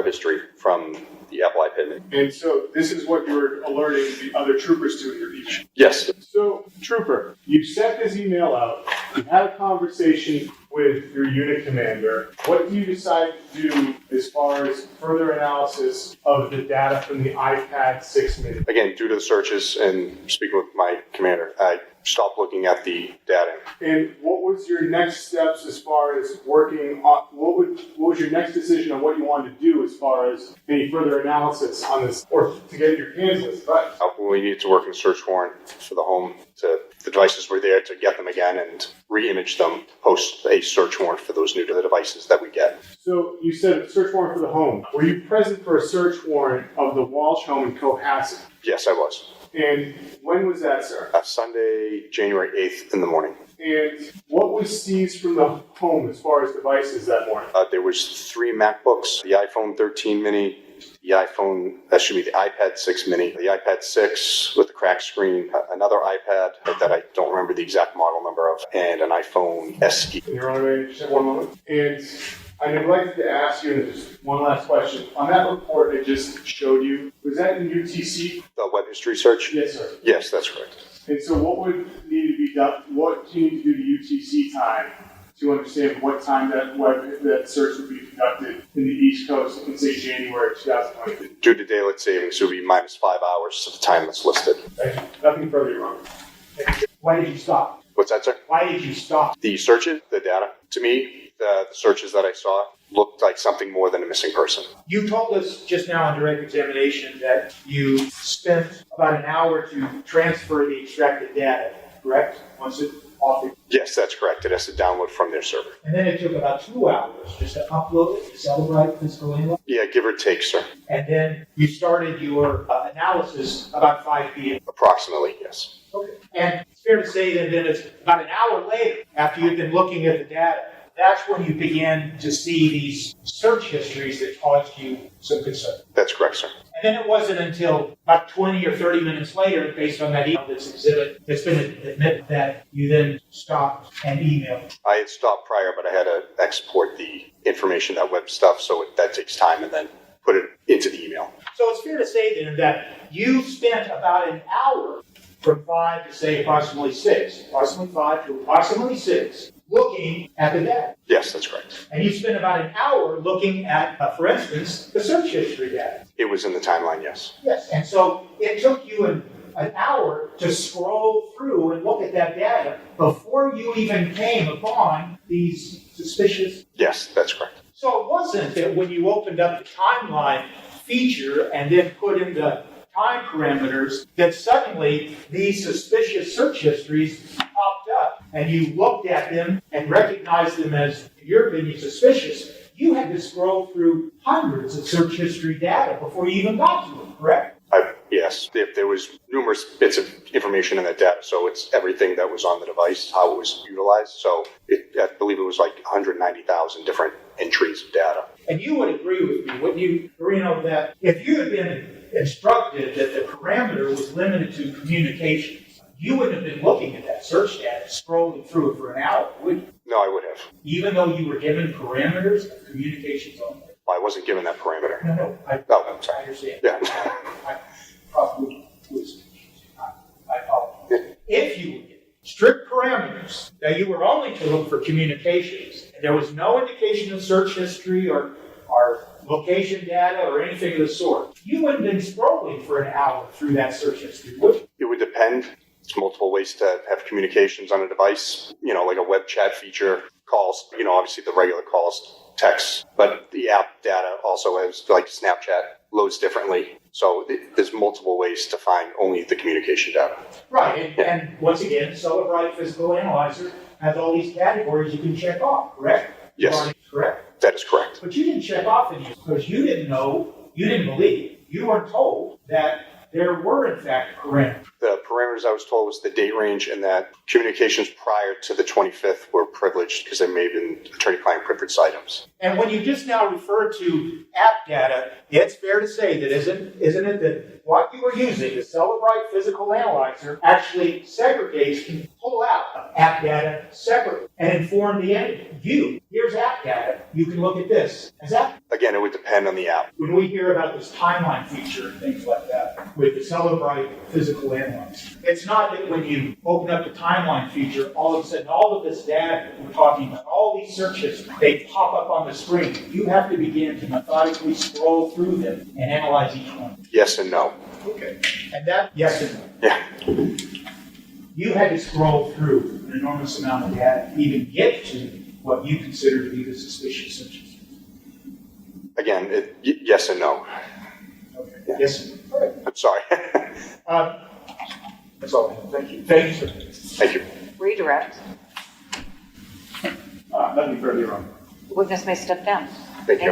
E: history from the Apple iPad.
G: And so this is what you're alerting the other troopers to in your each.
E: Yes.
G: So, Trooper, you sent this email out, you had a conversation with your unit commander. What do you decide to do as far as further analysis of the data from the iPad 6 mini?
E: Again, due to the searches and speaking with my commander, I stopped looking at the data.
G: And what was your next steps as far as working on, what was your next decision on what you wanted to do as far as any further analysis on this, or to get your hands on this device?
E: We needed to work in the search warrant for the home. The devices were there to get them again and re-image them, post a search warrant for those new devices that we get.
G: So you said a search warrant for the home. Were you present for a search warrant of the Walshe home in Cohasset?
E: Yes, I was.
G: And when was that, sir?
E: Sunday, January 8th in the morning.
G: And what was seized from the home as far as devices that morning?
E: There was 3 MacBooks, the iPhone 13 mini, the iPad 6 mini, the iPad 6 with the cracked screen, another iPad that I don't remember the exact model number of, and an iPhone SE.
G: Your Honor, just have one moment. And I neglected to ask you, and just one last question. On that report I just showed you, was that in UTC?
E: The web history search?
G: Yes, sir.
E: Yes, that's correct.
G: And so what would need to be done, what do you need to do to UTC time to understand what time that search would be conducted in the East Coast in, say, January 2020?
E: Due to daylight savings, it would be minus 5 hours of the time that's listed.
G: Thank you. Nothing further, Your Honor.
H: Why did you stop?
E: What's that, sir?
H: Why did you stop?
E: The searches, the data, to me, the searches that I saw looked like something more than a missing person.
H: You told us just now in direct examination that you spent about an hour to transfer the extracted data, correct? Once it off it.
E: Yes, that's correct. It has to download from their server.
H: And then it took about 2 hours just to upload it to Celebrate physical inlet.
E: Yeah, give or take, sir.
H: And then you started your analysis about 5 p.m.
E: Approximately, yes.
H: Okay. And it's fair to say that then it's about an hour later, after you've been looking at the data, that's when you began to see these search histories that caused you some concern.
E: That's correct, sir.
H: And then it wasn't until about 20 or 30 minutes later, based on that email that's been admitted, that you then stopped and emailed.
E: I had stopped prior, but I had to export the information, that web stuff, so that takes time, and then put it into the email.
H: So it's fair to say then that you spent about an hour from 5 to say approximately 6, approximately 5 to approximately 6, looking at the data.
E: Yes, that's correct.
H: And you spent about an hour looking at, for instance, the search history data.
E: It was in the timeline, yes.
H: Yes, and so it took you an hour to scroll through and look at that data before you even came upon these suspicious...
E: Yes, that's correct.
H: So it wasn't that when you opened up the timeline feature and then put in the time parameters that suddenly these suspicious search histories popped up and you looked at them and recognized them as, in your opinion, suspicious. You had to scroll through hundreds of search history data before you even got to them, correct?
E: Yes, there was numerous bits of information in that data, so it's everything that was on the device, how it was utilized. So I believe it was like 190,000 different entries of data.
H: And you would agree with me, wouldn't you, Guarino, that if you had been instructed that the parameter was limited to communications, you wouldn't have been looking at that search data, scrolling through it for an hour, would you?
E: No, I would have.
H: Even though you were given parameters of communications only?
E: Well, I wasn't given that parameter.
H: No,
E: I'm sorry.
H: I understand.
E: Yeah.
H: probably was. I apologize. If you were given strict parameters that you were only to look for communications, and there was no indication of search history or location data or anything of the sort, you wouldn't have been scrolling for an hour through that search history, would you?
E: It would depend. There's multiple ways to have communications on a device, like a web chat feature, calls, obviously the regular calls, texts, but the app data also has, like Snapchat, loads differently. So there's multiple ways to find only the communication data.
H: Right, and once again, Celebrite Physical Analyzer has all these categories you can check off, correct?
E: Yes.
H: Correct.
E: That is correct.
H: But you didn't check off any because you didn't know, you didn't believe, you weren't told that there were in fact parameters.
E: The parameters I was told was the date range and that communications prior to the 25th were privileged because they may have been attorney-client privileged items.
H: And when you just now referred to app data, it's fair to say that isn't it that what you were using, the Celebrite Physical Analyzer, actually segregates, can pull out app data separately and inform the end view. Here's app data. You can look at this. Is that?
E: Again, it would depend on the app.
H: When we hear about this timeline feature and things like that with the Celebrite Physical Analyzer, it's not that when you open up the timeline feature, all of a sudden all of this data that we're talking about, all these searches, they pop up on the screen. You have to begin to methodically scroll through them and analyze each one.
E: Yes and no.
H: Okay. And that, yes and no.
E: Yeah.
H: You had to scroll through an enormous amount of data to even get to what you consider to be the suspicious searches.
E: Again, yes and no.
H: Okay. Yeah. Yes and no. All right.
E: I'm sorry.
H: That's all I have. Thank you. Thank you, sir.
E: Thank you.
M: Redirect.
H: Nothing further on.
M: Witness may step down.
E: Thank you.